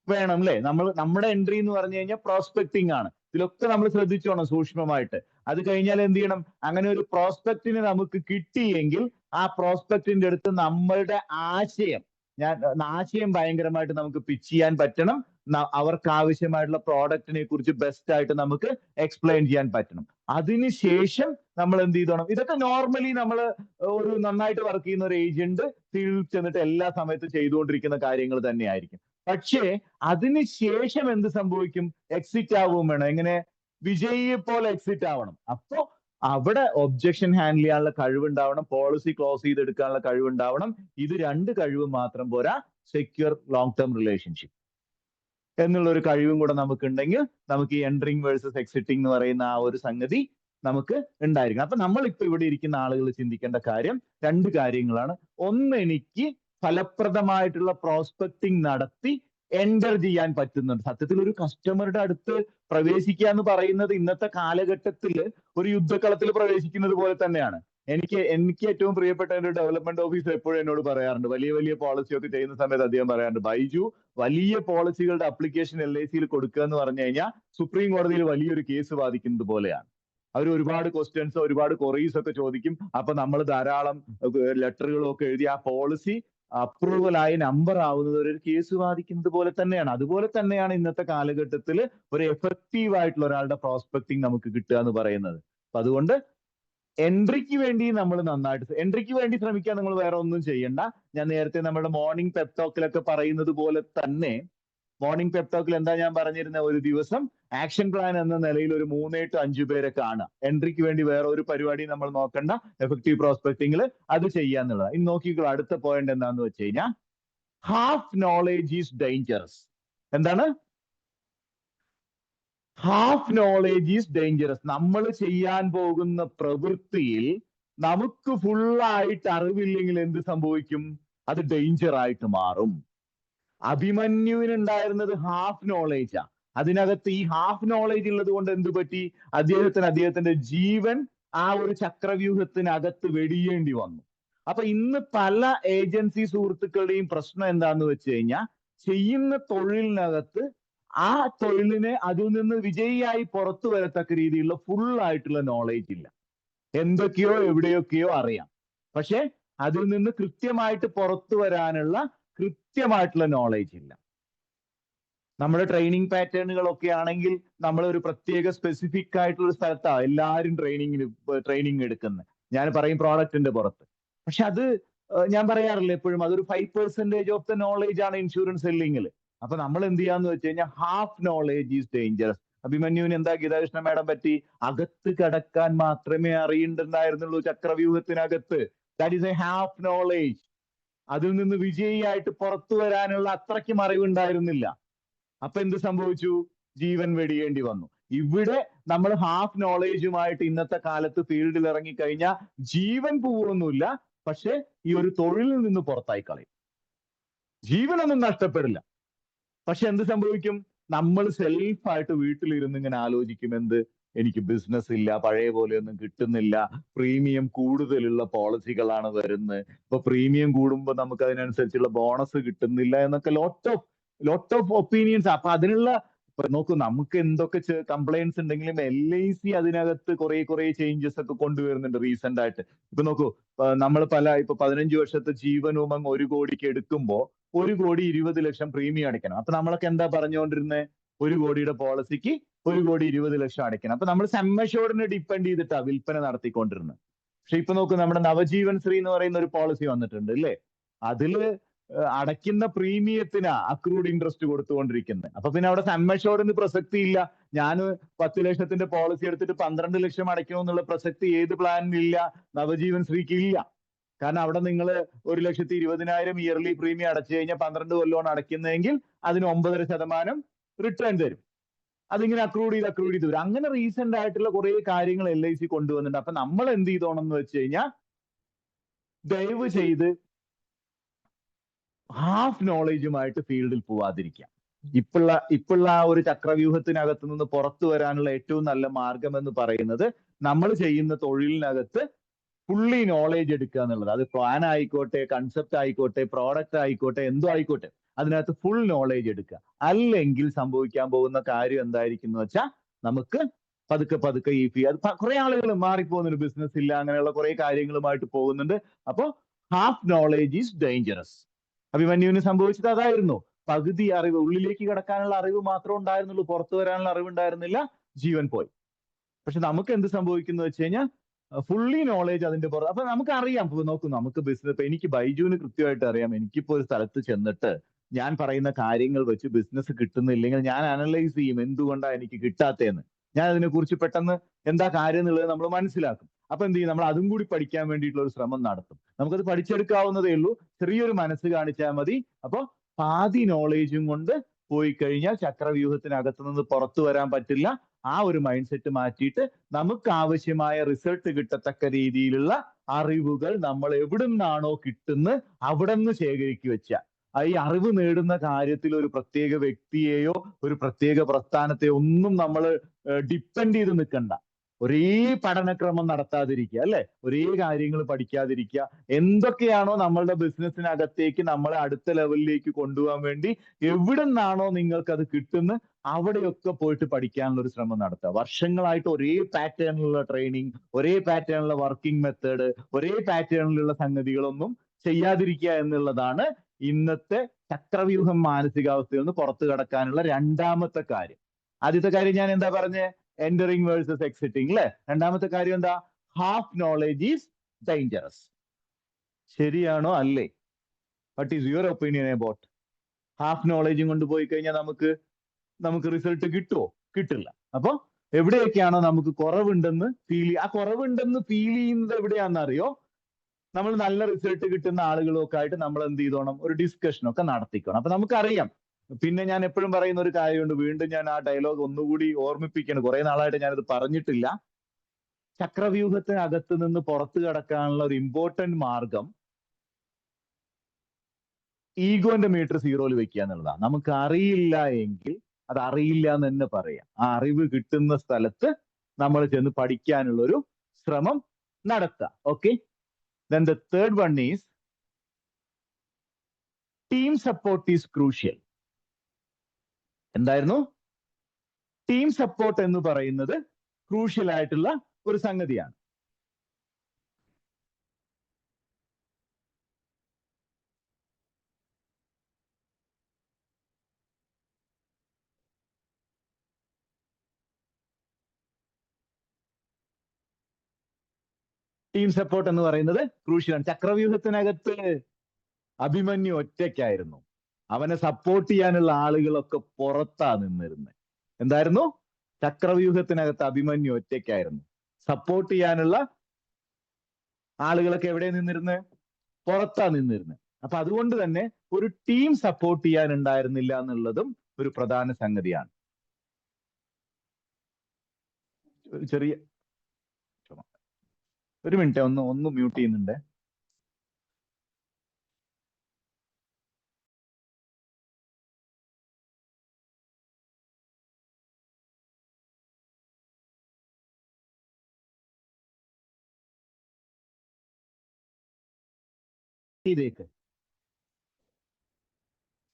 വേണം, അല്ലേ? നമ്മുടെ എൻട്രി എന്ന് പറഞ്ഞു കഴിഞ്ഞാൽ പ്രോസ്പെക്ടിങ് ആണ്. ഇതിലൊക്കെ നമ്മൾ ശ്രദ്ധിച്ചോണം സൂക്ഷ്മമായിട്ട്. അത് കഴിഞ്ഞാൽ എന്ത് ചെയ്യണം? അങ്ങനെ ഒരു പ്രോസ്പെക്റ്റിന് നമുക്ക് കിട്ടിയെങ്കിൽ ആ പ്രോസ്പെക്റ്റിന്റെ അടുത്ത് നമ്മളുടെ ആശയം ഭയങ്കരമായിട്ട് നമുക്ക് പിച്ച് ചെയ്യാൻ പറ്റണം. അവർക്ക് ആവശ്യമായിട്ടുള്ള പ്രോഡക്റ്റിനെ കുറിച്ച് ബെസ്റ്റ് ആയിട്ട് നമുക്ക് എക്സ്പ്ലെയിൻ ചെയ്യാൻ പറ്റണം. അതിനുശേഷം നമ്മൾ എന്ത് ചെയ്തോണം? ഇതൊക്കെ നോർമലി നമ്മൾ ഒരു നന്നായിട്ട് വർക്ക് ചെയ്യുന്ന ഒരു ഏജന്റ് ഫീൽഡിൽ ചെന്നിട്ട് എല്ലാ സമയത്തും ചെയ്തുകൊണ്ടിരിക്കുന്ന കാര്യങ്ങൾ തന്നെയായിരിക്കും. പക്ഷേ അതിനുശേഷം എന്ത് സംഭവിക്കും? എക്സിറ്റ് ആവുകയും വേണം. എങ്ങനെ? വിജയിയെ പോലെ എക്സിറ്റ് ആവണം. അപ്പോ അവിടെ ഒബ്ജക്ഷൻ ഹാൻഡിൽ ചെയ്യാനുള്ള കഴിവുണ്ടാവണം, പോളിസി ക്ലോസ് ചെയ്തെടുക്കാനുള്ള കഴിവുണ്ടാവണം. ഇത് രണ്ട് കഴിവ് മാത്രം പോരാ, സെക്യൂർ ലോങ് ടേം റിലേഷൻഷിപ്പ് എന്നുള്ള ഒരു കഴിവും കൂടെ നമുക്ക് ഉണ്ടെങ്കിൽ നമുക്ക് ഈ എൻട്രിങ് വേഴ്സസ് എക്സിറ്റിംഗ് എന്ന് പറയുന്ന ആ ഒരു സംഗതി നമുക്ക് ഉണ്ടായിരിക്കണം. അപ്പൊ നമ്മളിപ്പോ ഇവിടെ ഇരിക്കുന്ന ആളുകൾ ചിന്തിക്കേണ്ട കാര്യം രണ്ട് കാര്യങ്ങളാണ്. ഒന്ന്, എനിക്ക് ഫലപ്രദമായിട്ടുള്ള പ്രോസ്പെക്ടിങ് നടത്തി എൻ്റർ ചെയ്യാൻ പറ്റുന്നുണ്ട്. സത്യത്തിൽ ഒരു കസ്റ്റമറുടെ അടുത്ത് പ്രവേശിക്കുക എന്ന് പറയുന്നത് ഇന്നത്തെ കാലഘട്ടത്തിൽ ഒരു യുദ്ധക്കളത്തിൽ പ്രവേശിക്കുന്നത് പോലെ തന്നെയാണ്. എനിക്ക് ഏറ്റവും പ്രിയപ്പെട്ട ഒരു ഡെവലപ്മെന്റ് ഓഫീസർ എപ്പോഴും എന്നോട് പറയാറുണ്ട്, വലിയ വലിയ പോളിസി ഒക്കെ ചെയ്യുന്ന സമയത്ത് അദ്ദേഹം പറയാറുണ്ട്, ബൈജു, വലിയ പോളിസികളുടെ അപ്ലിക്കേഷൻ LIC കൊടുക്കുക എന്ന് പറഞ്ഞു കഴിഞ്ഞാൽ സുപ്രീം കോടതിയിൽ വലിയൊരു കേസ് വാദിക്കുന്നത് പോലെയാണ്. അവർ ഒരുപാട് ക്വസ്റ്റ്യൻസ്, ഒരുപാട് ക്വറീസ് ഒക്കെ ചോദിക്കും. അപ്പൊ നമ്മൾ ധാരാളം ലെറ്ററുകളൊക്കെ എഴുതി ആ പോളിസി അപ്രൂവൽ ആയി നമ്പർ ആവുന്നത് ഒരു കേസ് വാദിക്കുന്നത് പോലെ തന്നെയാണ്. അതുപോലെ തന്നെയാണ് ഇന്നത്തെ കാലഘട്ടത്തിൽ ഒരു എഫക്റ്റീവ് ആയിട്ടുള്ള ഒരാളുടെ പ്രോസ്പെക്ടിങ് നമുക്ക് കിട്ടുക എന്ന് പറയുന്നത്. അപ്പൊ അതുകൊണ്ട് എൻട്രിക്ക് വേണ്ടി നമ്മൾ എൻട്രിക്ക് വേണ്ടി ശ്രമിക്കാൻ നിങ്ങൾ വേറെ ഒന്നും ചെയ്യണ്ട. ഞാൻ നേരത്തെ നമ്മുടെ മോർണിംഗ് പെപ് ടോക്കിലൊക്കെ പറയുന്നത് പോലെ തന്നെ, മോർണിംഗ് പെപ് ടോക്കിൽ എന്താ ഞാൻ പറഞ്ഞിരുന്ന, ഒരു ദിവസം ആക്ഷൻ പ്ലാൻ എന്ന നിലയിൽ ഒരു 3 to 5 പേരെ കാണുക. എൻട്രിക്ക് വേണ്ടി വേറെ ഒരു പരിപാടി നമ്മൾ നോക്കണ്ട, എഫക്റ്റീവ് പ്രോസ്പെക്ടിങ്ങിൽ അത് ചെയ്യാന്നുള്ളത്. ഇനി നോക്കിക്കോ, അടുത്ത പോയിന്റ് എന്താന്ന് വെച്ച് കഴിഞ്ഞാൽ, ഹാഫ് നോളേജ് ഈസ് ഡേഞ്ചറസ്. എന്താണ്? Half knowledge is dangerous. നമ്മൾ ചെയ്യാൻ പോകുന്ന പ്രവൃത്തിയിൽ നമുക്ക് ഫുള്ളായിട്ട് അറിവില്ലെങ്കിൽ എന്ത് സംഭവിക്കും? അത് ഡേഞ്ചർ ആയിട്ട് മാറും. അഭിമന്യുവിനുണ്ടായിരുന്നത് ഹാഫ് നോളേജാ. അതിനകത്ത് ഈ ഹാഫ് നോളേജ് ഉള്ളത് കൊണ്ട് എന്ത് പറ്റി? അദ്ദേഹത്തിന്റെ ജീവൻ ആ ഒരു ചക്രവ്യൂഹത്തിനകത്ത് വെടിയേണ്ടി വന്നു. അപ്പൊ ഇന്ന് പല ഏജൻസി സുഹൃത്തുക്കളുടെയും പ്രശ്നം എന്താന്ന് വെച്ച് കഴിഞ്ഞാൽ, ചെയ്യുന്ന തൊഴിലിനകത്ത് ആ തൊഴിലിനെ അതിൽ നിന്ന് വിജയിയായി പുറത്തു വരത്തക്ക രീതിയിലുള്ള ഫുൾ ആയിട്ടുള്ള നോളേജ് ഇല്ല. എന്തൊക്കെയോ എവിടെയൊക്കെയോ അറിയാം, പക്ഷെ അതിൽ നിന്ന് കൃത്യമായിട്ട് പുറത്തു വരാനുള്ള കൃത്യമായിട്ടുള്ള നോളേജ് ഇല്ല. നമ്മുടെ ട്രെയിനിങ് പാറ്റേണുകളൊക്കെ ആണെങ്കിൽ നമ്മൾ ഒരു പ്രത്യേക സ്പെസിഫിക് ആയിട്ടുള്ള സ്ഥലത്താണ് എല്ലാവരും ട്രെയിനിങ് എടുക്കുന്നത്. ഞാൻ പറയും പ്രോഡക്റ്റിന്റെ പുറത്ത്. പക്ഷെ അത് ഞാൻ പറയാറില്ല എപ്പോഴും, അതൊരു 5% ഓഫ് ദ നോളേജ് ആണ് ഇൻഷുറൻസ് സെല്ലിങ്ങിൽ. അപ്പൊ നമ്മൾ എന്ത് ചെയ്യാന്ന് വെച്ച് കഴിഞ്ഞാൽ, ഹാഫ് നോളേജ് ഈസ് ഡേഞ്ചറസ്. അഭിമന്യുവിന് എന്താ ഗീതാകൃഷ്ണ മാഡം പറ്റി? അകത്ത് കടക്കാൻ മാത്രമേ അറിയണ്ടായിരുന്നുള്ളൂ ചക്രവ്യൂഹത്തിനകത്ത്. That is a half knowledge. അതിൽ നിന്ന് വിജയിയായിട്ട് പുറത്തു വരാനുള്ള അത്രയ്ക്കും അറിവുണ്ടായിരുന്നില്ല. അപ്പൊ എന്ത് സംഭവിച്ചു? ജീവൻ വെടിയേണ്ടി വന്നു. ഇവിടെ നമ്മൾ ഹാഫ് നോളേജുമായിട്ട് ഇന്നത്തെ കാലത്ത് ഫീൽഡിൽ ഇറങ്ങിക്കഴിഞ്ഞാൽ ജീവൻ പോവൊന്നുമില്ല, പക്ഷെ ഈ ഒരു തൊഴിലിൽ നിന്ന് പുറത്തായി കളയും. ജീവനൊന്നും നഷ്ടപ്പെടില്ല. പക്ഷെ എന്ത് സംഭവിക്കും? നമ്മൾ സെൽഫായിട്ട് വീട്ടിലിരുന്ന് ഇങ്ങനെ ആലോചിക്കും, എന്ത്, എനിക്ക് ബിസിനസ് ഇല്ല, പഴയ പോലെയൊന്നും കിട്ടുന്നില്ല, പ്രീമിയം കൂടുതലുള്ള പോളിസികളാണ് വരുന്നത്, ഇപ്പൊ പ്രീമിയം കൂടുമ്പോൾ നമുക്ക് അതിനനുസരിച്ചുള്ള ബോണസ് കിട്ടുന്നില്ല എന്നൊക്കെ ലോട്ട് ഓഫ് ഒപ്പീനിയൻസ്. അപ്പൊ അതിനുള്ള, ഇപ്പൊ നോക്കൂ, നമുക്ക് എന്തൊക്കെ കംപ്ലൈൻസ് ഉണ്ടെങ്കിലും LIC അതിനകത്ത് കുറെ ചേഞ്ചസ് ഒക്കെ കൊണ്ടുവരുന്നുണ്ട് റീസെന്റ് ആയിട്ട്. ഇപ്പൊ നോക്കൂ, നമ്മൾ ഇപ്പൊ 15 വർഷത്തെ ജീവൻ ഉമംഗ് 1 കോടിക്ക് എടുക്കുമ്പോൾ 1,20,00,000 പ്രീമിയം അടയ്ക്കണം. അപ്പൊ നമ്മളൊക്കെ എന്താ പറഞ്ഞുകൊണ്ടിരുന്നത്? 1 കോടിയുടെ പോളിസിക്ക് 1,20,00,000 അടയ്ക്കണം. അപ്പൊ നമ്മൾ സം അഷ്യൂർഡിനെ ഡിപ്പെൻഡ് ചെയ്തിട്ടാ വിൽപ്പന നടത്തിക്കൊണ്ടിരുന്നത്. പക്ഷെ ഇപ്പൊ നോക്കൂ, നമ്മുടെ നവജീവൻ ശ്രീ എന്ന് പറയുന്ന ഒരു പോളിസി വന്നിട്ടുണ്ട് അല്ലേ? അതില് അടയ്ക്കുന്ന പ്രീമിയത്തിനാ അക്രൂഡ് ഇൻട്രസ്റ്റ് കൊടുത്തുകൊണ്ടിരിക്കുന്നത്. അപ്പൊ പിന്നെ അവിടെ സം അഷ്യൂർഡിന് പ്രസക്തി ഇല്ല. ഞാൻ 10 ലക്ഷത്തിന്റെ പോളിസി എടുത്തിട്ട് 12 ലക്ഷം അടയ്ക്കണമെന്നുള്ള പ്രസക്തി ഏത് പ്ലാനിനില്ല? നവജീവൻ ശ്രീക്ക് ഇല്ല. കാരണം അവിടെ നിങ്ങൾ 1,20,000 ഇയർലി പ്രീമിയം അടച്ചു കഴിഞ്ഞാൽ 12 കൊല്ലമാണ് അടയ്ക്കുന്നതെങ്കിൽ അതിന് 9.5% റിട്ടേൺ തരും. അതിങ്ങനെ അക്രൂഡ് ചെയ്ത് വരും. അങ്ങനെ റീസെന്റ് ആയിട്ടുള്ള കുറെ കാര്യങ്ങൾ LIC കൊണ്ടുവന്നിട്ടുണ്ട്. അപ്പൊ നമ്മൾ എന്ത് ചെയ്തോണം എന്ന് വെച്ച് കഴിഞ്ഞാൽ, ദയവ് ചെയ്ത് ഹാഫ് നോളേജുമായിട്ട് ഫീൽഡിൽ പോവാതിരിക്കാം. ഇപ്പോഴുള്ള ആ ഒരു ചക്രവ്യൂഹത്തിനകത്ത് നിന്ന് പുറത്തു വരാനുള്ള ഏറ്റവും നല്ല മാർഗം എന്ന് പറയുന്നത്, നമ്മൾ ചെയ്യുന്ന തൊഴിലിനകത്ത് ഫുള്ളി നോളേജ് എടുക്കുക എന്നുള്ളത്. അത് പ്ലാൻ ആയിക്കോട്ടെ, കൺസെപ്റ്റ് ആയിക്കോട്ടെ, പ്രോഡക്റ്റ് ആയിക്കോട്ടെ, എന്തോ ആയിക്കോട്ടെ, അതിനകത്ത് ഫുൾ നോളേജ് എടുക്കുക. അല്ലെങ്കിൽ സംഭവിക്കാൻ പോകുന്ന കാര്യം എന്തായിരിക്കും എന്ന് വെച്ചാൽ, നമുക്ക് പതുക്കെ അത് കുറെ ആളുകൾ മാറിപ്പോകുന്നുണ്ട്, ബിസിനസ് ഇല്ല, അങ്ങനെയുള്ള കുറെ കാര്യങ്ങളുമായിട്ട് പോകുന്നുണ്ട്. അപ്പോൾ ഹാഫ് നോളേജ് ഈസ് ഡേഞ്ചറസ്. അഭിമന്യുവിന് സംഭവിച്ചത് അതായിരുന്നു. പകുതി അറിവ്, ഉള്ളിലേക്ക് കിടക്കാനുള്ള അറിവ് മാത്രം ഉണ്ടായിരുന്നുള്ളൂ, പുറത്തു വരാനുള്ള അറിവ് ഉണ്ടായിരുന്നില്ല, ജീവൻ പോയി. പക്ഷെ നമുക്ക് എന്ത് സംഭവിക്കുന്നു വെച്ച് കഴിഞ്ഞാൽ, ഫുള്ളി നോളേജ് അതിന്റെ പുറത്ത്. അപ്പൊ നമുക്കറിയാം, നോക്കൂ, നമുക്ക് ബിസിനസ്, ഇപ്പൊ എനിക്ക് ബൈജുവിന് കൃത്യമായിട്ട് അറിയാം, എനിക്കിപ്പോ ഒരു സ്ഥലത്ത് ചെന്നിട്ട് ഞാൻ പറയുന്ന കാര്യങ്ങൾ വെച്ച് ബിസിനസ് കിട്ടുന്നില്ലെങ്കിൽ ഞാൻ അനലൈസ് ചെയ്യും, എന്തുകൊണ്ടാണ് എനിക്ക് കിട്ടാത്തതെന്ന്. ഞാൻ അതിനെക്കുറിച്ച് പെട്ടെന്ന് എന്താ കാര്യം എന്നുള്ളത് നമ്മൾ മനസ്സിലാക്കും. അപ്പൊ എന്ത് ചെയ്യും? നമ്മൾ അതും കൂടി പഠിക്കാൻ വേണ്ടിയിട്ടുള്ള ഒരു ശ്രമം നടത്തും. നമുക്കത് പഠിച്ചെടുക്കാവുന്നതേ ഉള്ളൂ, ചെറിയൊരു മനസ്സ് കാണിച്ചാൽ മതി. അപ്പൊ പാതി നോളേജും കൊണ്ട് പോയി കഴിഞ്ഞാൽ ചക്രവ്യൂഹത്തിനകത്ത് നിന്ന് പുറത്തു വരാൻ പറ്റില്ല. ആ ഒരു മൈൻഡ് സെറ്റ് മാറ്റിയിട്ട് നമുക്ക് ആവശ്യമായ റിസൾട്ട് കിട്ടത്തക്ക രീതിയിലുള്ള അറിവുകൾ നമ്മൾ എവിടുന്നാണോ കിട്ടുന്നത് അവിടെ നിന്ന് ശേഖരിച്ചു വെച്ച, ഈ അറിവ് നേടുന്ന കാര്യത്തിൽ ഒരു പ്രത്യേക വ്യക്തിയെയോ ഒരു പ്രത്യേക പ്രസ്ഥാനത്തെയോ ഒന്നും നമ്മൾ ഡിപ്പെൻഡ് ചെയ്ത് നിൽക്കണ്ട. ഒരേ പഠനക്രമം നടത്താതിരിക്കുക, അല്ലെ? ഒരേ കാര്യങ്ങൾ പഠിക്കാതിരിക്കുക. എന്തൊക്കെയാണോ നമ്മളുടെ ബിസിനസ്സിനകത്തേക്ക് നമ്മളെ അടുത്ത ലെവലിലേക്ക് കൊണ്ടുപോകാൻ വേണ്ടി എവിടെ നിന്നാണോ നിങ്ങൾക്ക് അത് കിട്ടുന്നത് അവിടെയൊക്കെ പോയിട്ട് പഠിക്കാനുള്ള ഒരു ശ്രമം നടത്തുക. വർഷങ്ങളായിട്ട് ഒരേ പാറ്റേണിലുള്ള ട്രെയിനിങ്, ഒരേ പാറ്റേണിലുള്ള വർക്കിംഗ് മെത്തേഡ്, ഒരേ പാറ്റേണിലുള്ള സംഗതികളൊന്നും ചെയ്യാതിരിക്കുക എന്നുള്ളതാണ് ഇന്നത്തെ ചക്രവ്യൂഹം മാനസികാവസ്ഥയിൽ നിന്ന് പുറത്തു കടക്കാനുള്ള രണ്ടാമത്തെ കാര്യം. ആദ്യത്തെ കാര്യം ഞാൻ എന്താ പറഞ്ഞത്? എൻറ്ററിങ് വേഴ്സസ് എക്സിറ്റിംഗ്, അല്ലെ? രണ്ടാമത്തെ കാര്യം എന്താ? Half knowledge is dangerous. ശരിയാണോ അല്ലേ? What is your opinion about? Half നോളേജും കൊണ്ട് പോയി കഴിഞ്ഞാൽ നമുക്ക് റിസൾട്ട് കിട്ടുമോ? കിട്ടില്ല. അപ്പൊ എവിടെയൊക്കെയാണോ നമുക്ക് കുറവുണ്ടെന്ന് ആ കുറവുണ്ടെന്ന് ഫീൽ ചെയ്യുന്നത് എവിടെയാണെന്നറിയോ? നമ്മൾ നല്ല റിസൾട്ട് കിട്ടുന്ന ആളുകളൊക്കെ ആയിട്ട് നമ്മൾ എന്ത് ചെയ്തോണം? ഒരു ഡിസ്കഷനൊക്കെ നടത്തിക്കണം. അപ്പൊ നമുക്കറിയാം. പിന്നെ ഞാൻ എപ്പോഴും പറയുന്ന ഒരു കാര്യമുണ്ട്, വീണ്ടും ഞാൻ ആ ഡയലോഗ് ഒന്നുകൂടി ഓർമ്മിപ്പിക്കണം, കുറെ നാളായിട്ട് ഞാനത് പറഞ്ഞിട്ടില്ല. ചക്രവ്യൂഹത്തിനകത്ത് നിന്ന് പുറത്തു കടക്കാനുള്ള ഒരു ഇമ്പോർട്ടന്റ് മാർഗം ഈഗോന്റെ മീറ്റർ സീറോയിൽ വെക്കുക എന്നുള്ളതാണ്. നമുക്ക് അറിയില്ല എങ്കിൽ അത് അറിയില്ല എന്ന് തന്നെ പറയാം. ആ അറിവ് കിട്ടുന്ന സ്ഥലത്ത് നമ്മൾ ചെന്ന് പഠിക്കാനുള്ള ഒരു ശ്രമം നടത്തുക. Okay. Then the third one is team support is crucial. എന്തായിരുന്നു? ടീം സപ്പോർട്ട് എന്ന് പറയുന്നത് ക്രൂഷ്യൽ ആയിട്ടുള്ള ഒരു സംഗതിയാണ്. ടീം സപ്പോർട്ട് എന്ന് പറയുന്നത് ക്രൂഷ്യലാണ്. ചക്രവ്യൂഹത്തിനകത്ത് അഭിമന്യു ഒറ്റയ്ക്കായിരുന്നു. അവനെ സപ്പോർട്ട് ചെയ്യാനുള്ള ആളുകളൊക്കെ പുറത്താ നിന്നിരുന്നത്. എന്തായിരുന്നു? ചക്രവ്യൂഹത്തിനകത്ത് അഭിമന്യു ഒറ്റയ്ക്കായിരുന്നു. സപ്പോർട്ട് ചെയ്യാനുള്ള ആളുകളൊക്കെ എവിടെ നിന്നിരുന്നത്? പുറത്താ നിന്നിരുന്നത്. അപ്പൊ അതുകൊണ്ട് തന്നെ ഒരു ടീം സപ്പോർട്ട് ചെയ്യാൻ ഉണ്ടായിരുന്നില്ല എന്നുള്ളതും ഒരു പ്രധാന സംഗതിയാണ്. ചെറിയ ഒരു മിനിറ്റ്, ഒന്ന് മ്യൂട്ട് ചെയ്യുന്നുണ്ട്. ചെയ്തേക്ക്.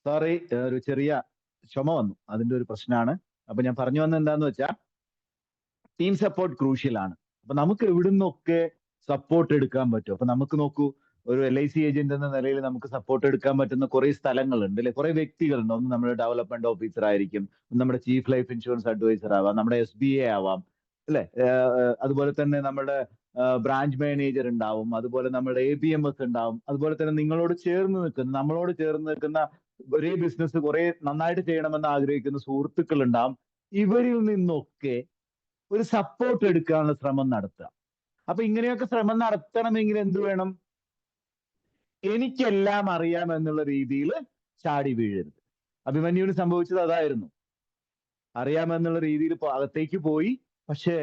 സോറി, ഒരു ചെറിയ ചുമ വന്നു, അതിന്റെ ഒരു പ്രശ്നമാണ്. അപ്പൊ ഞാൻ പറഞ്ഞു വന്നത് എന്താന്ന് വെച്ചാൽ ടീം സപ്പോർട്ട് ക്രൂഷ്യൽ ആണ്. അപ്പൊ നമുക്ക് എവിടുന്നൊക്കെ സപ്പോർട്ട് എടുക്കാൻ പറ്റും. അപ്പൊ നമുക്ക് നോക്കൂ, ഒരു LIC ഏജന്റ് എന്ന നിലയിൽ നമുക്ക് സപ്പോർട്ട് എടുക്കാൻ പറ്റുന്ന കുറെ സ്ഥലങ്ങളുണ്ട് അല്ലെ, കുറെ വ്യക്തികളുണ്ട്. ഒന്ന് നമ്മുടെ ഡെവലപ്മെന്റ് ഓഫീസർ ആയിരിക്കും, ഒന്ന് നമ്മുടെ ചീഫ് ലൈഫ് ഇൻഷുറൻസ് അഡ്വൈസർ ആവാം, നമ്മുടെ SBA ആവാം അല്ലെ, അതുപോലെ തന്നെ നമ്മുടെ ബ്രാഞ്ച് മാനേജർ ഉണ്ടാവും, അതുപോലെ നമ്മുടെ ABMS ഉണ്ടാവും, അതുപോലെ തന്നെ നിങ്ങളോട് ചേർന്ന് നിൽക്കുന്ന, നമ്മളോട് ചേർന്ന് നിൽക്കുന്ന ഒരേ ബിസിനസ് കുറെ നന്നായിട്ട് ചെയ്യണമെന്ന് ആഗ്രഹിക്കുന്ന സുഹൃത്തുക്കൾ ഉണ്ടാവും. ഇവരിൽ നിന്നൊക്കെ ഒരു സപ്പോർട്ട് എടുക്കാനുള്ള ശ്രമം നടത്തുക. അപ്പൊ ഇങ്ങനെയൊക്കെ ശ്രമം നടത്തണമെങ്കിൽ എന്ത് വേണം? എനിക്കെല്ലാം അറിയാം എന്നുള്ള രീതിയിൽ ചാടി വീഴരുത്. അഭിമന്യുവിന് സംഭവിച്ചത് അതായിരുന്നു. അറിയാമെന്നുള്ള രീതിയിൽ അകത്തേക്ക് പോയി, പക്ഷെ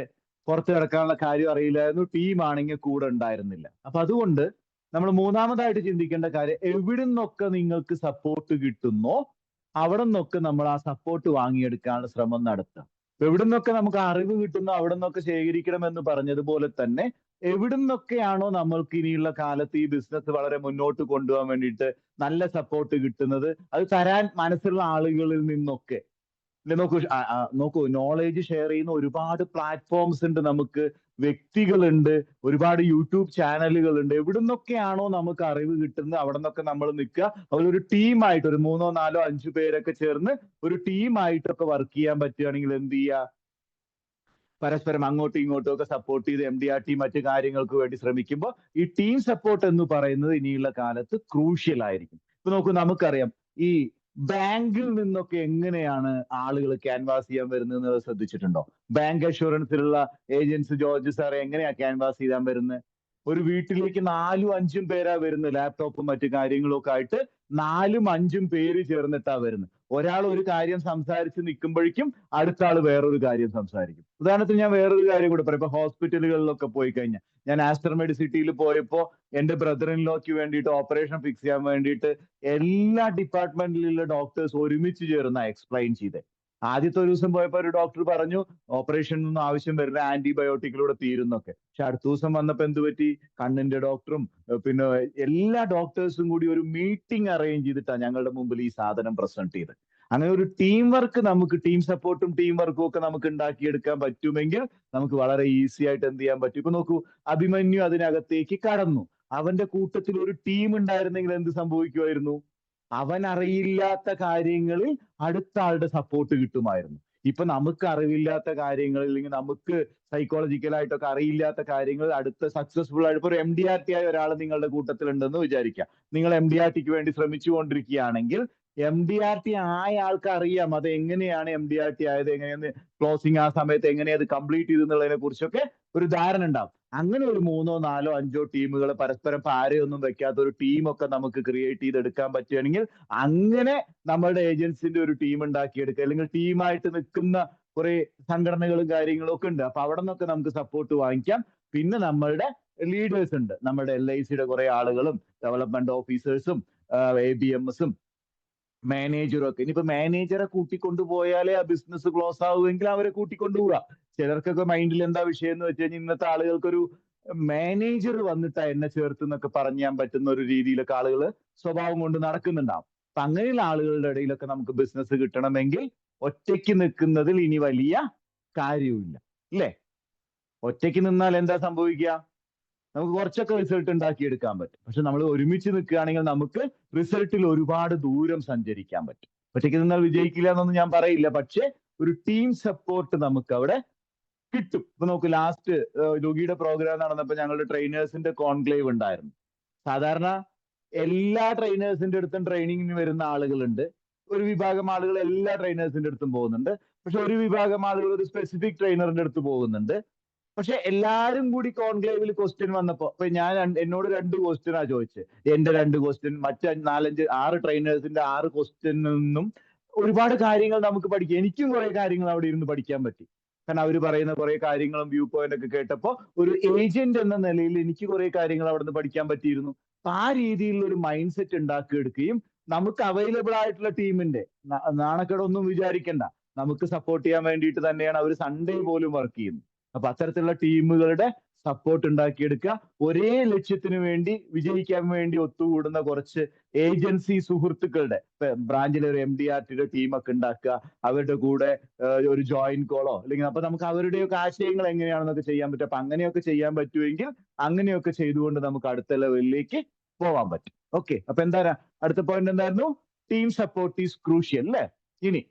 പുറത്ത് കിടക്കാനുള്ള കാര്യം അറിയില്ലായിരുന്നു. ടീമാണെങ്കിൽ കൂടെ ഉണ്ടായിരുന്നില്ല. അപ്പൊ അതുകൊണ്ട് നമ്മൾ മൂന്നാമതായിട്ട് ചിന്തിക്കേണ്ട കാര്യം, എവിടുന്നൊക്കെ നിങ്ങൾക്ക് സപ്പോർട്ട് കിട്ടുന്നോ അവിടെ നിന്നൊക്കെ നമ്മൾ ആ സപ്പോർട്ട് വാങ്ങിയെടുക്കാനുള്ള ശ്രമം നടത്തുക. എവിടുന്നൊക്കെ നമുക്ക് അറിവ് കിട്ടുന്നോ അവിടെ നിന്നൊക്കെ ശേഖരിക്കണം എന്ന് പറഞ്ഞതുപോലെ തന്നെ, എവിടുന്നൊക്കെയാണോ നമ്മൾക്ക് ഇനിയുള്ള കാലത്ത് ഈ ബിസിനസ് വളരെ മുന്നോട്ട് കൊണ്ടുപോകാൻ വേണ്ടിയിട്ട് നല്ല സപ്പോർട്ട് കിട്ടുന്നത്, അത് തരാൻ മനസ്സുള്ള ആളുകളിൽ നിന്നൊക്കെ നോക്കൂ, നോളേജ് ഷെയർ ചെയ്യുന്ന ഒരുപാട് പ്ലാറ്റ്ഫോംസ് ഉണ്ട്, നമുക്ക് വ്യക്തികളുണ്ട്, ഒരുപാട് യൂട്യൂബ് ചാനലുകളുണ്ട്. എവിടുന്നൊക്കെയാണോ നമുക്ക് അറിവ് കിട്ടുന്നത് അവിടെ നിന്നൊക്കെ നമ്മൾ നിൽക്കുക. അവരൊരു ടീമായിട്ട് ഒരു 3, 4, 5 പേരൊക്കെ ചേർന്ന് ഒരു ടീമായിട്ടൊക്കെ വർക്ക് ചെയ്യാൻ പറ്റുകയാണെങ്കിൽ എന്ത് ചെയ്യുക? പരസ്പരം അങ്ങോട്ടും ഇങ്ങോട്ടും ഒക്കെ സപ്പോർട്ട് ചെയ്ത് MDRT മറ്റു കാര്യങ്ങൾക്ക് വേണ്ടി ശ്രമിക്കുമ്പോൾ ഈ ടീം സപ്പോർട്ട് എന്ന് പറയുന്നത് ഇനിയുള്ള കാലത്ത് ക്രൂഷ്യൽ ആയിരിക്കും. ഇപ്പൊ നോക്കൂ, നമുക്കറിയാം ഈ ബാങ്കിൽ നിന്നൊക്കെ എങ്ങനെയാണ് ആളുകൾ ക്യാൻവാസ് ചെയ്യാൻ വരുന്നത് എന്നുള്ളത് ശ്രദ്ധിച്ചിട്ടുണ്ടോ? ബാങ്ക് അഷുറൻസിലുള്ള ഏജൻസ് ജോർജ് സാറെ എങ്ങനെയാ ക്യാൻവാസ് ചെയ്യാൻ വരുന്നത്? ഒരു വീട്ടിലേക്ക് 4ഉം 5ഉം പേരാ വരുന്നത്, ലാപ്ടോപ്പും മറ്റു കാര്യങ്ങളും ഒക്കെ ആയിട്ട് 4ഉം 5ഉം പേര് ചേർന്നിട്ടാ വരുന്നത്. ഒരാൾ ഒരു കാര്യം സംസാരിച്ച് നിൽക്കുമ്പോഴേക്കും അടുത്ത ആൾ വേറൊരു കാര്യം സംസാരിക്കും. ഉദാഹരണത്തിന് ഞാൻ വേറൊരു കാര്യം കൂടെ പറയാം. ഇപ്പൊ ഹോസ്പിറ്റലുകളിലൊക്കെ പോയി കഴിഞ്ഞാൽ, ഞാൻ ആസ്റ്റർ മെഡിസിറ്റിയിൽ പോയപ്പോൾ എന്റെ ബ്രദർ ഇൻ ലോക്ക് വേണ്ടിയിട്ട് ഓപ്പറേഷൻ ഫിക്സ് ചെയ്യാൻ വേണ്ടിയിട്ട് എല്ലാ ഡിപ്പാർട്ട്മെന്റിലുള്ള ഡോക്ടേഴ്സ് ഒരുമിച്ച് ചേർന്ന എക്സ്പ്ലെയിൻ ചെയ്തത്. ആദ്യത്തെ ഒരു ദിവസം പോയപ്പോൾ ഒരു ഡോക്ടർ പറഞ്ഞു ഓപ്പറേഷൻ ഒന്നും ആവശ്യം വരില്ല, ആന്റിബയോട്ടിക്കിലൂടെ തീരുന്നൊക്കെ. പക്ഷെ അടുത്ത ദിവസം വന്നപ്പോൾ എന്ത് പറ്റി? കണ്ണിന്റെ ഡോക്ടറും പിന്നെ എല്ലാ ഡോക്ടേഴ്സും കൂടി ഒരു മീറ്റിംഗ് അറേഞ്ച് ചെയ്തിട്ടാണ് ഞങ്ങളുടെ മുമ്പിൽ ഈ സാധനം പ്രസന്റ് ചെയ്തത്. അങ്ങനെ ഒരു ടീം വർക്ക്, നമുക്ക് ടീം സപ്പോർട്ടും ടീം വർക്കും ഒക്കെ നമുക്ക് ഉണ്ടാക്കിയെടുക്കാൻ പറ്റുമെങ്കിൽ നമുക്ക് വളരെ ഈസി ആയിട്ട് എന്ത് ചെയ്യാൻ പറ്റും? ഇപ്പൊ നോക്കൂ, അഭിമന്യു അതിനകത്തേക്ക് കടന്നു. അവന്റെ കൂട്ടത്തിൽ ഒരു ടീം ഉണ്ടായിരുന്നെങ്കിൽ എന്ത് സംഭവിക്കുമായിരുന്നു? അവൻ അറിയില്ലാത്ത കാര്യങ്ങളിൽ അടുത്ത ആളുടെ സപ്പോർട്ട് കിട്ടുമായിരുന്നു. ഇപ്പൊ നമുക്ക് അറിവില്ലാത്ത കാര്യങ്ങൾ, അല്ലെങ്കിൽ നമുക്ക് സൈക്കോളജിക്കലായിട്ടൊക്കെ അറിയില്ലാത്ത കാര്യങ്ങൾ അടുത്ത സക്സസ്ഫുൾ ആയിട്ട്, ഇപ്പൊ ഒരു MDRT ആയ ഒരാൾ നിങ്ങളുടെ കൂട്ടത്തിലുണ്ടെന്ന് വിചാരിക്കാം. നിങ്ങൾ MDRTക്ക് വേണ്ടി ശ്രമിച്ചുകൊണ്ടിരിക്കുകയാണെങ്കിൽ MDRT ആയ ആൾക്ക് അറിയാം അത് എങ്ങനെയാണ് MDRT ആയത്, എങ്ങനെയാണ് ക്ലോസിങ് ആ സമയത്ത് എങ്ങനെയാണ് അത് കംപ്ലീറ്റ് ചെയ്തെന്നുള്ളതിനെ കുറിച്ചൊക്കെ ഒരു ധാരണ ഉണ്ടാവും. അങ്ങനെ ഒരു 3, 4, 5 ടീമുകൾ, പരസ്പരം പാരയൊന്നും വെക്കാത്ത ഒരു ടീമൊക്കെ നമുക്ക് ക്രിയേറ്റ് ചെയ്തെടുക്കാൻ പറ്റുകയാണെങ്കിൽ അങ്ങനെ നമ്മളുടെ ഏജൻസിന്റെ ഒരു ടീം ഉണ്ടാക്കിയെടുക്കുക. അല്ലെങ്കിൽ ടീമായിട്ട് നിൽക്കുന്ന കുറെ സംഘടനകളും കാര്യങ്ങളും ഒക്കെ ഉണ്ട്. അപ്പൊ അവിടെ നിന്നൊക്കെ നമുക്ക് സപ്പോർട്ട് വാങ്ങിക്കാം. പിന്നെ നമ്മളുടെ ലീഡേഴ്സ് ഉണ്ട്, നമ്മുടെ LICയുടെ കുറെ ആളുകളും ഡെവലപ്മെന്റ് ഓഫീസേഴ്സും ABMSും മാനേജറും ഒക്കെ. ഇനിയിപ്പോ മാനേജറെ കൂട്ടിക്കൊണ്ടുപോയാലേ ആ ബിസിനസ് ക്ലോസ് ആവുമെങ്കിൽ അവരെ കൂട്ടിക്കൊണ്ടുപോവുക. ചിലർക്കൊക്കെ മൈൻഡിൽ എന്താ വിഷയം എന്ന് വെച്ച് കഴിഞ്ഞാൽ, ഇന്നത്തെ ആളുകൾക്കൊരു മാനേജർ വന്നിട്ടാ എന്നെ ചേർത്ത് എന്നൊക്കെ പറയാൻ പറ്റുന്ന ഒരു രീതിയിലൊക്കെ ആളുകൾ സ്വഭാവം കൊണ്ട് നടക്കുന്നുണ്ടാവും. അപ്പൊ അങ്ങനെയുള്ള ആളുകളുടെ ഇടയിലൊക്കെ നമുക്ക് ബിസിനസ് കിട്ടണമെങ്കിൽ ഒറ്റയ്ക്ക് നിൽക്കുന്നതിൽ ഇനി വലിയ കാര്യമില്ല, ഇല്ലേ? ഒറ്റയ്ക്ക് നിന്നാൽ എന്താ സംഭവിക്കുക? നമുക്ക് കുറച്ചൊക്കെ റിസൾട്ട് ഉണ്ടാക്കിയെടുക്കാൻ പറ്റും. പക്ഷെ നമ്മൾ ഒരുമിച്ച് നിൽക്കുകയാണെങ്കിൽ നമുക്ക് റിസൾട്ടിൽ ഒരുപാട് ദൂരം സഞ്ചരിക്കാൻ പറ്റും. ഒറ്റയ്ക്ക് നിന്നാൽ വിജയിക്കില്ല എന്നൊന്നും ഞാൻ പറയില്ല, പക്ഷെ ഒരു ടീം സപ്പോർട്ട് നമുക്ക് അവിടെ കിട്ടും. ഇപ്പൊ നോക്കൂ, ലാസ്റ്റ് രോഗിയുടെ പ്രോഗ്രാം നടന്നപ്പോൾ ഞങ്ങളുടെ ട്രെയിനേഴ്സിന്റെ കോൺക്ലേവ് ഉണ്ടായിരുന്നു. സാധാരണ എല്ലാ ട്രെയിനേഴ്സിന്റെ അടുത്തും ട്രെയിനിങ്ങിന് വരുന്ന ആളുകളുണ്ട്. ഒരു വിഭാഗം ആളുകൾ എല്ലാ ട്രെയിനേഴ്സിന്റെ അടുത്തും പോകുന്നുണ്ട്. പക്ഷെ ഒരു വിഭാഗം ആളുകൾ ഒരു സ്പെസിഫിക് ട്രെയിനറിന്റെ അടുത്ത് പോകുന്നുണ്ട്. പക്ഷെ എല്ലാരും കൂടി കോൺക്ലേവിൽ ക്വസ്റ്റ്യൻ വന്നപ്പോ ഇപ്പൊ എന്നോട് 2 ക്വസ്റ്റ്യനാ ചോദിച്ചത്. എന്റെ 2 ക്വസ്റ്റ്യൻ, മറ്റ് 4, 5, 6 ട്രെയിനേഴ്സിന്റെ 6 ക്വസ്റ്റ്യനിൽ നിന്നും ഒരുപാട് കാര്യങ്ങൾ നമുക്ക് പഠിക്കാം. എനിക്കും കുറെ കാര്യങ്ങൾ അവിടെ ഇരുന്ന് പഠിക്കാൻ പറ്റി. കാരണം അവർ പറയുന്ന കുറെ കാര്യങ്ങളും വ്യൂ പോയിന്റ് ഒക്കെ കേട്ടപ്പോൾ ഒരു ഏജന്റ് എന്ന നിലയിൽ എനിക്ക് കുറെ കാര്യങ്ങൾ അവിടെ നിന്ന് പഠിക്കാൻ പറ്റിയിരുന്നു. അപ്പൊ ആ രീതിയിലുള്ള ഒരു മൈൻഡ് സെറ്റ് ഉണ്ടാക്കിയെടുക്കുകയും നമുക്ക് അവൈലബിൾ ആയിട്ടുള്ള ടീമിന്റെ നാണക്കേടൊന്നും വിചാരിക്കണ്ട, നമുക്ക് സപ്പോർട്ട് ചെയ്യാൻ വേണ്ടിയിട്ട് തന്നെയാണ് അവർ സൺഡേ പോലും വർക്ക് ചെയ്യുന്നത്. അപ്പൊ അത്തരത്തിലുള്ള ടീമുകളുടെ സപ്പോർട്ട് ഉണ്ടാക്കിയെടുക്കുക. ഒരേ ലക്ഷ്യത്തിന് വേണ്ടി വിജയിക്കാൻ വേണ്ടി ഒത്തുകൂടുന്ന കുറച്ച് ഏജൻസി സുഹൃത്തുക്കളുടെ ബ്രാഞ്ചിലെ ഒരു MDRTയുടെ ടീമൊക്കെ ഉണ്ടാക്കുക. അവരുടെ കൂടെ ഒരു ജോയിന്റ് കോളോ അല്ലെങ്കിൽ അപ്പൊ നമുക്ക് അവരുടെയൊക്കെ ആശയങ്ങൾ എങ്ങനെയാണെന്നൊക്കെ ചെയ്യാൻ പറ്റും. അപ്പൊ അങ്ങനെയൊക്കെ ചെയ്യാൻ പറ്റുമെങ്കിൽ അങ്ങനെയൊക്കെ ചെയ്തുകൊണ്ട് നമുക്ക് അടുത്ത ലെവലിലേക്ക് പോവാൻ പറ്റും. ഓക്കെ, അപ്പൊ എന്താ അടുത്ത പോയിന്റ് എന്തായിരുന്നു? ടീം സപ്പോർട്ട് ഈസ് ക്രൂഷ്യൽ അല്ലേ? ഇനി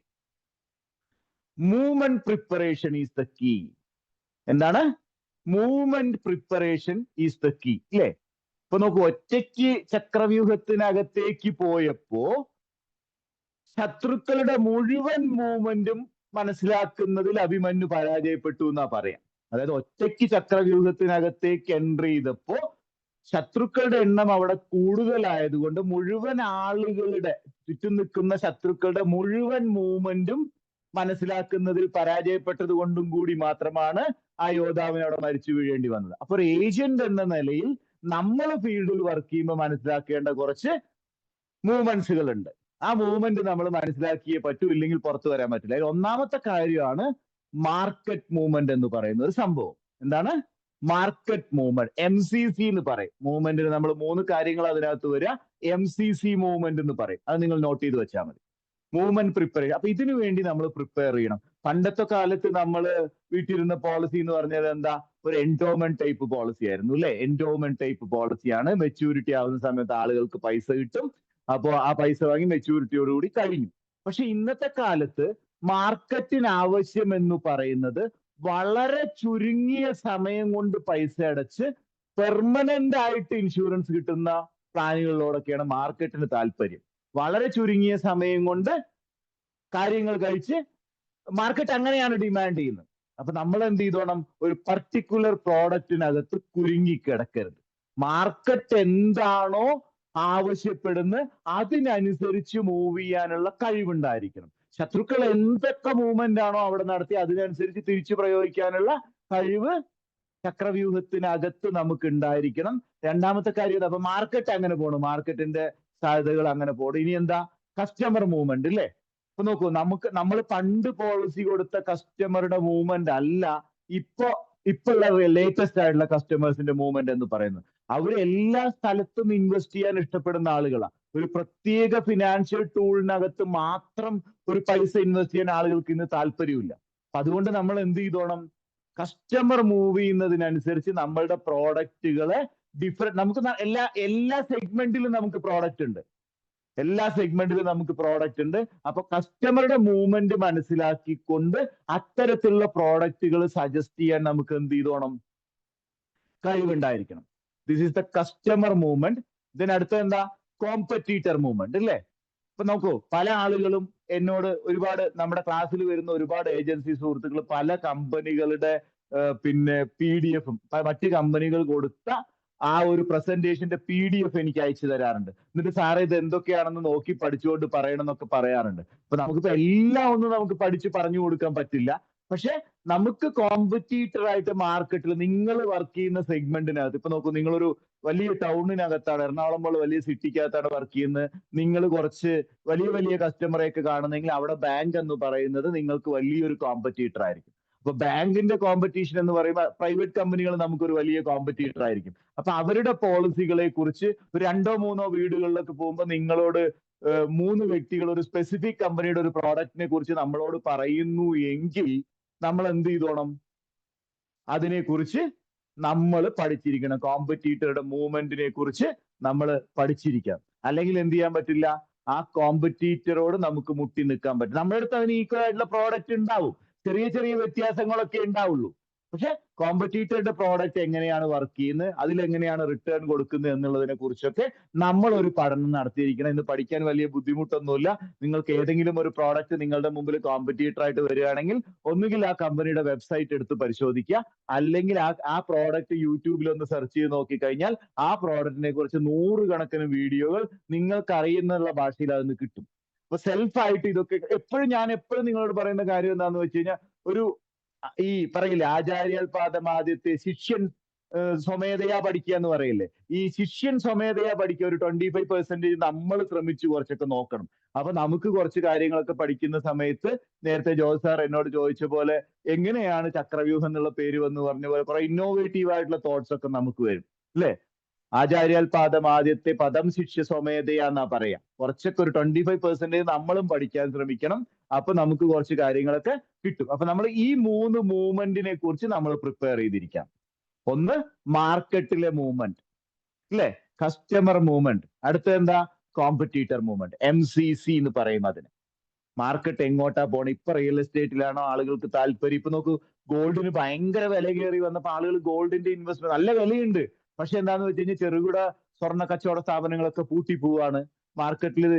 movement preparation is the key. എന്താണ്? Movement preparation is the key അല്ലേ? ഇപ്പൊ നോക്കൂ, ഒറ്റയ്ക്ക് ചക്രവ്യൂഹത്തിനകത്തേക്ക് പോയപ്പോ ശത്രുക്കളുടെ മുഴുവൻ മൂവ്മെന്റും മനസ്സിലാക്കുന്നതിൽ അഭിമന്യു പരാജയപ്പെട്ടു എന്നാ പറയാം. അതായത് ഒറ്റയ്ക്ക് ചക്രവ്യൂഹത്തിനകത്തേക്ക് എൻട്രി ചെയ്തപ്പോ ശത്രുക്കളുടെ എണ്ണം അവിടെ കൂടുതലായതുകൊണ്ട് മുഴുവൻ ആളുകളുടെ ചുറ്റും നിൽക്കുന്ന ശത്രുക്കളുടെ മുഴുവൻ മൂവ്മെന്റും മനസ്സിലാക്കുന്നതിൽ പരാജയപ്പെട്ടത് കൊണ്ടും കൂടി മാത്രമാണ് ആ യോദ്ധാവിന് അവിടെ മരിച്ചു വീഴേണ്ടി വന്നത്. അപ്പൊ ഒരു ഏജന്റ് എന്ന നിലയിൽ നമ്മൾ ഫീൽഡിൽ വർക്ക് ചെയ്യുമ്പോൾ മനസ്സിലാക്കേണ്ട കുറച്ച് മൂവ്മെന്റ്സുകൾ ഉണ്ട്. ആ മൂവ്മെന്റ് നമ്മൾ മനസ്സിലാക്കിയേ പറ്റൂ, ഇല്ലെങ്കിൽ പുറത്തു വരാൻ പറ്റില്ല. അതിൽ ഒന്നാമത്തെ കാര്യമാണ് മാർക്കറ്റ് മൂവ്മെന്റ് എന്ന് പറയുന്ന ഒരു സംഭവം. എന്താണ് മാർക്കറ്റ് മൂവ്മെന്റ്? MCC എന്ന് പറയും. മൂവ്മെന്റിന് നമ്മൾ 3 കാര്യങ്ങൾ അതിനകത്ത് വരിക. MCC മൂവ്മെന്റ് എന്ന് പറയും. അത് നിങ്ങൾ നോട്ട് ചെയ്ത് വെച്ചാൽ മതി. Movement preparation. അപ്പൊ ഇതിനു വേണ്ടി നമ്മൾ പ്രിപ്പയർ ചെയ്യണം. പണ്ടത്തെ കാലത്ത് നമ്മൾ വീട്ടിലിരുന്ന പോളിസി എന്ന് പറഞ്ഞാൽ എന്താ? ഒരു എൻഡോമെന്റ് ടൈപ്പ് പോളിസി ആയിരുന്നു അല്ലെ? Endowment type പോളിസിയാണ്. മെച്യൂരിറ്റി ആവുന്ന സമയത്ത് ആളുകൾക്ക് പൈസ കിട്ടും. അപ്പോൾ ആ പൈസ വാങ്ങി മെച്യൂരിറ്റിയോടുകൂടി കഴിഞ്ഞു. പക്ഷെ ഇന്നത്തെ കാലത്ത് മാർക്കറ്റിന് ആവശ്യം എന്ന് പറയുന്നത് വളരെ ചുരുങ്ങിയ സമയം കൊണ്ട് പൈസ അടച്ച് പെർമനന്റ് ആയിട്ട് ഇൻഷുറൻസ് കിട്ടുന്ന പ്ലാനുകളിലോടൊക്കെയാണ് മാർക്കറ്റിന് താല്പര്യം. വളരെ ചുരുങ്ങിയ സമയം കൊണ്ട് കാര്യങ്ങൾ കഴിച്ച് മാർക്കറ്റ് അങ്ങനെയാണ് ഡിമാൻഡ് ചെയ്യുന്നത്. അപ്പൊ നമ്മൾ എന്ത് ചെയ്തോണം? ഒരു പർട്ടിക്കുലർ പ്രോഡക്റ്റിനകത്ത് കുരുങ്ങിക്കിടക്കരുത്. മാർക്കറ്റ് എന്താണോ ആവശ്യപ്പെടുന്നത് അതിനനുസരിച്ച് മൂവ് ചെയ്യാനുള്ള കഴിവുണ്ടായിരിക്കണം. ശത്രുക്കൾ എന്തൊക്കെ മൂവ്മെന്റ് ആണോ അവിടെ നടത്തി അതിനനുസരിച്ച് തിരിച്ചു പ്രയോഗിക്കാനുള്ള കഴിവ് ചക്രവ്യൂഹത്തിനകത്ത് നമുക്ക് ഉണ്ടായിരിക്കണം. രണ്ടാമത്തെ കാര്യം അപ്പൊ മാർക്കറ്റ് അങ്ങനെ പോകണം, മാർക്കറ്റിന്റെ സാധ്യതകൾ അങ്ങനെ പോകണം. ഇനി എന്താ? കസ്റ്റമർ മൂവ്മെന്റ് അല്ലേ? ഇപ്പൊ നോക്കൂ, നമ്മൾ പണ്ട് പോളിസി കൊടുത്ത കസ്റ്റമറുടെ മൂവ്മെന്റ് അല്ല ഇപ്പൊ ലേറ്റസ്റ്റ് ആയിട്ടുള്ള കസ്റ്റമേഴ്സിന്റെ മൂവ്മെന്റ് എന്ന് പറയുന്നത്. അവർ എല്ലാ സ്ഥലത്തും ഇൻവെസ്റ്റ് ചെയ്യാൻ ഇഷ്ടപ്പെടുന്ന ആളുകളാണ്. ഒരു പ്രത്യേക ഫിനാൻഷ്യൽ ടൂളിനകത്ത് മാത്രം ഒരു പൈസ ഇൻവെസ്റ്റ് ചെയ്യാൻ ആളുകൾക്ക് ഇന്ന് താല്പര്യമില്ല. അപ്പൊ അതുകൊണ്ട് നമ്മൾ എന്ത് ചെയ്തോണം? കസ്റ്റമർ മൂവ് ചെയ്യുന്നതിനനുസരിച്ച് നമ്മളുടെ പ്രോഡക്റ്റുകളെ നമുക്ക് എല്ലാ സെഗ്മെന്റിലും നമുക്ക് പ്രോഡക്റ്റ് ഉണ്ട്. എല്ലാ സെഗ്മെന്റിലും നമുക്ക് പ്രോഡക്റ്റ് ഉണ്ട്. അപ്പൊ കസ്റ്റമറുടെ മൂവ്മെന്റ് മനസ്സിലാക്കിക്കൊണ്ട് അത്തരത്തിലുള്ള പ്രോഡക്റ്റുകൾ സജസ്റ്റ് ചെയ്യാൻ നമുക്ക് എന്ത് ചെയ്തോണം? കഴിവുണ്ടായിരിക്കണം. This is the customer movement. ഇതിനടുത്ത എന്താ? കോമ്പറ്റീറ്റർ മൂവ്മെന്റ് അല്ലേ? ഇപ്പൊ നോക്കൂ, പല ആളുകളും എന്നോട് ഒരുപാട്, നമ്മുടെ ക്ലാസ്സിൽ വരുന്ന ഒരുപാട് ഏജൻസി സുഹൃത്തുക്കൾ പല കമ്പനികളുടെ പിന്നെ PDF മറ്റ് കമ്പനികൾ കൊടുത്ത ആ ഒരു പ്രസന്റേഷന്റെ PDF എനിക്ക് അയച്ചു തരാറുണ്ട്. എന്നിട്ട് സാറേ ഇത് എന്തൊക്കെയാണെന്ന് നോക്കി പഠിച്ചുകൊണ്ട് പറയണം എന്നൊക്കെ പറയാറുണ്ട്. അപ്പൊ നമുക്കിപ്പോ എല്ലാം ഒന്നും നമുക്ക് പഠിച്ച് പറഞ്ഞു കൊടുക്കാൻ പറ്റില്ല. പക്ഷെ നമുക്ക് കോമ്പറ്റീറ്റർ ആയിട്ട് മാർക്കറ്റിൽ നിങ്ങൾ വർക്ക് ചെയ്യുന്ന സെഗ്മെന്റിനകത്ത്, ഇപ്പൊ നോക്കൂ, നിങ്ങളൊരു വലിയ ടൗണിനകത്താണ്, എറണാകുളം പോലെ വലിയ സിറ്റിക്കകത്താണ് വർക്ക് ചെയ്യുന്നത്. നിങ്ങൾ കുറച്ച് വലിയ വലിയ കസ്റ്റമറെയൊക്കെ കാണുന്നെങ്കിൽ അവിടെ ബാങ്ക് എന്ന് പറയുന്നത് നിങ്ങൾക്ക് വലിയൊരു കോമ്പറ്റീറ്റർ ആയിരിക്കും. അപ്പൊ ബാങ്കിന്റെ കോമ്പറ്റീഷൻ എന്ന് പറയുമ്പോൾ പ്രൈവറ്റ് കമ്പനികൾ നമുക്കൊരു വലിയ കോമ്പറ്റീറ്റർ ആയിരിക്കും. അപ്പൊ അവരുടെ പോളിസികളെ കുറിച്ച് ഒരു 2-3 വീടുകളിലൊക്കെ പോകുമ്പോൾ നിങ്ങളോട് 3 വ്യക്തികൾ ഒരു സ്പെസിഫിക് കമ്പനിയുടെ ഒരു പ്രോഡക്റ്റിനെ കുറിച്ച് നമ്മളോട് പറയുന്നു എങ്കിൽ നമ്മൾ എന്ത് ചെയ്തോണം? അതിനെക്കുറിച്ച് നമ്മൾ പഠിച്ചിരിക്കണം. കോമ്പറ്റീറ്ററുടെ മൂവ്മെന്റിനെ കുറിച്ച് നമ്മൾ പഠിച്ചിരിക്കാം. അല്ലെങ്കിൽ എന്ത് ചെയ്യാൻ പറ്റില്ല? ആ കോമ്പറ്റീറ്ററോട് നമുക്ക് മുട്ടി നിൽക്കാൻ പറ്റും. നമ്മുടെ അടുത്ത് അതിന് ഈക്വൽ ആയിട്ടുള്ള പ്രോഡക്റ്റ് ഉണ്ടാവും, ചെറിയ ചെറിയ വ്യത്യാസങ്ങളൊക്കെ ഉണ്ടാവുള്ളൂ. പക്ഷെ കോമ്പറ്റീറ്ററുടെ പ്രോഡക്റ്റ് എങ്ങനെയാണ് വർക്ക് ചെയ്യുന്നത്, അതിലെങ്ങനെയാണ് റിട്ടേൺ കൊടുക്കുന്നത് എന്നുള്ളതിനെ കുറിച്ചൊക്കെ നമ്മൾ ഒരു പഠനം നടത്തിയിരിക്കണം. ഇന്ന് പഠിക്കാൻ വലിയ ബുദ്ധിമുട്ടൊന്നുമില്ല. നിങ്ങൾക്ക് ഏതെങ്കിലും ഒരു പ്രോഡക്റ്റ് നിങ്ങളുടെ മുമ്പിൽ കോമ്പറ്റീറ്റർ ആയിട്ട് വരികയാണെങ്കിൽ ഒന്നുകിൽ ആ കമ്പനിയുടെ വെബ്സൈറ്റ് എടുത്ത് പരിശോധിക്കുക, അല്ലെങ്കിൽ ആ പ്രോഡക്റ്റ് യൂട്യൂബിൽ ഒന്ന് സെർച്ച് ചെയ്ത് നോക്കിക്കഴിഞ്ഞാൽ ആ പ്രോഡക്റ്റിനെ കുറിച്ച് 100 കണക്കിന് വീഡിയോകൾ നിങ്ങൾക്ക് അറിയുന്നുള്ള ഭാഷയിൽ അതിന് കിട്ടും. അപ്പൊ സെൽഫായിട്ട് ഇതൊക്കെ ഞാൻ എപ്പോഴും നിങ്ങളോട് പറയുന്ന കാര്യം എന്താണെന്ന് വെച്ച് കഴിഞ്ഞാൽ, ഈ പറയില്ലേ, ആചാര്യാൽ പാദം ആദ്യത്തെ ശിഷ്യൻ സ്വമേധയാ പഠിക്കുക എന്ന് പറയില്ലേ, ഈ ശിഷ്യൻ സ്വമേധയാ പഠിക്കുക. ഒരു 25% നമ്മൾ ശ്രമിച്ചു കുറച്ചൊക്കെ നോക്കണം. അപ്പൊ നമുക്ക് കുറച്ച് കാര്യങ്ങളൊക്കെ പഠിക്കുന്ന സമയത്ത് നേരത്തെ ജോസ് സാർ എന്നോട് ചോദിച്ച പോലെ എങ്ങനെയാണ് ചക്രവ്യൂഹം എന്നുള്ള പേര് വന്ന് പറഞ്ഞ പോലെ കുറെ ഇന്നോവേറ്റീവ് ആയിട്ടുള്ള തോട്ട്സ് ഒക്കെ നമുക്ക് വരും അല്ലെ. ആചാര്യാൽ പാദം ആദ്യത്തെ പദം ശിഷ്യ സ്വമേധയാ എന്നാ പറയാ. കുറച്ചൊക്കെ ഒരു 25% നമ്മളും പഠിക്കാൻ ശ്രമിക്കണം. അപ്പൊ നമുക്ക് കുറച്ച് കാര്യങ്ങളൊക്കെ കിട്ടും. അപ്പൊ നമ്മൾ ഈ 3 മൂവ്മെന്റിനെ കുറിച്ച് നമ്മൾ പ്രിപ്പയർ ചെയ്തിരിക്കാം. ഒന്ന് മാർക്കറ്റിലെ മൂവ്മെന്റ് അല്ലെ, കസ്റ്റമർ മൂവ്മെന്റ്. അടുത്ത എന്താ, കോമ്പറ്റീറ്റർ മൂവ്മെന്റ്, MCC എന്ന് പറയും അതിന്. മാർക്കറ്റ് എങ്ങോട്ടാ പോണേ, ഇപ്പൊ റിയൽ എസ്റ്റേറ്റിലാണോ ആളുകൾക്ക് താല്പര്യം? ഇപ്പൊ നോക്കൂ, ഗോൾഡിന് ഭയങ്കര വില കയറി വന്നപ്പോ ആളുകൾ ഗോൾഡിന്റെ ഇൻവെസ്റ്റ്മെന്റ്, നല്ല വിലയുണ്ട്, പക്ഷെ എന്താന്ന് വെച്ച് കഴിഞ്ഞാൽ ചെറുകിട സ്വർണ്ണ കച്ചവട സ്ഥാപനങ്ങളൊക്കെ പൂട്ടി പോവാണ്. മാർക്കറ്റിൽ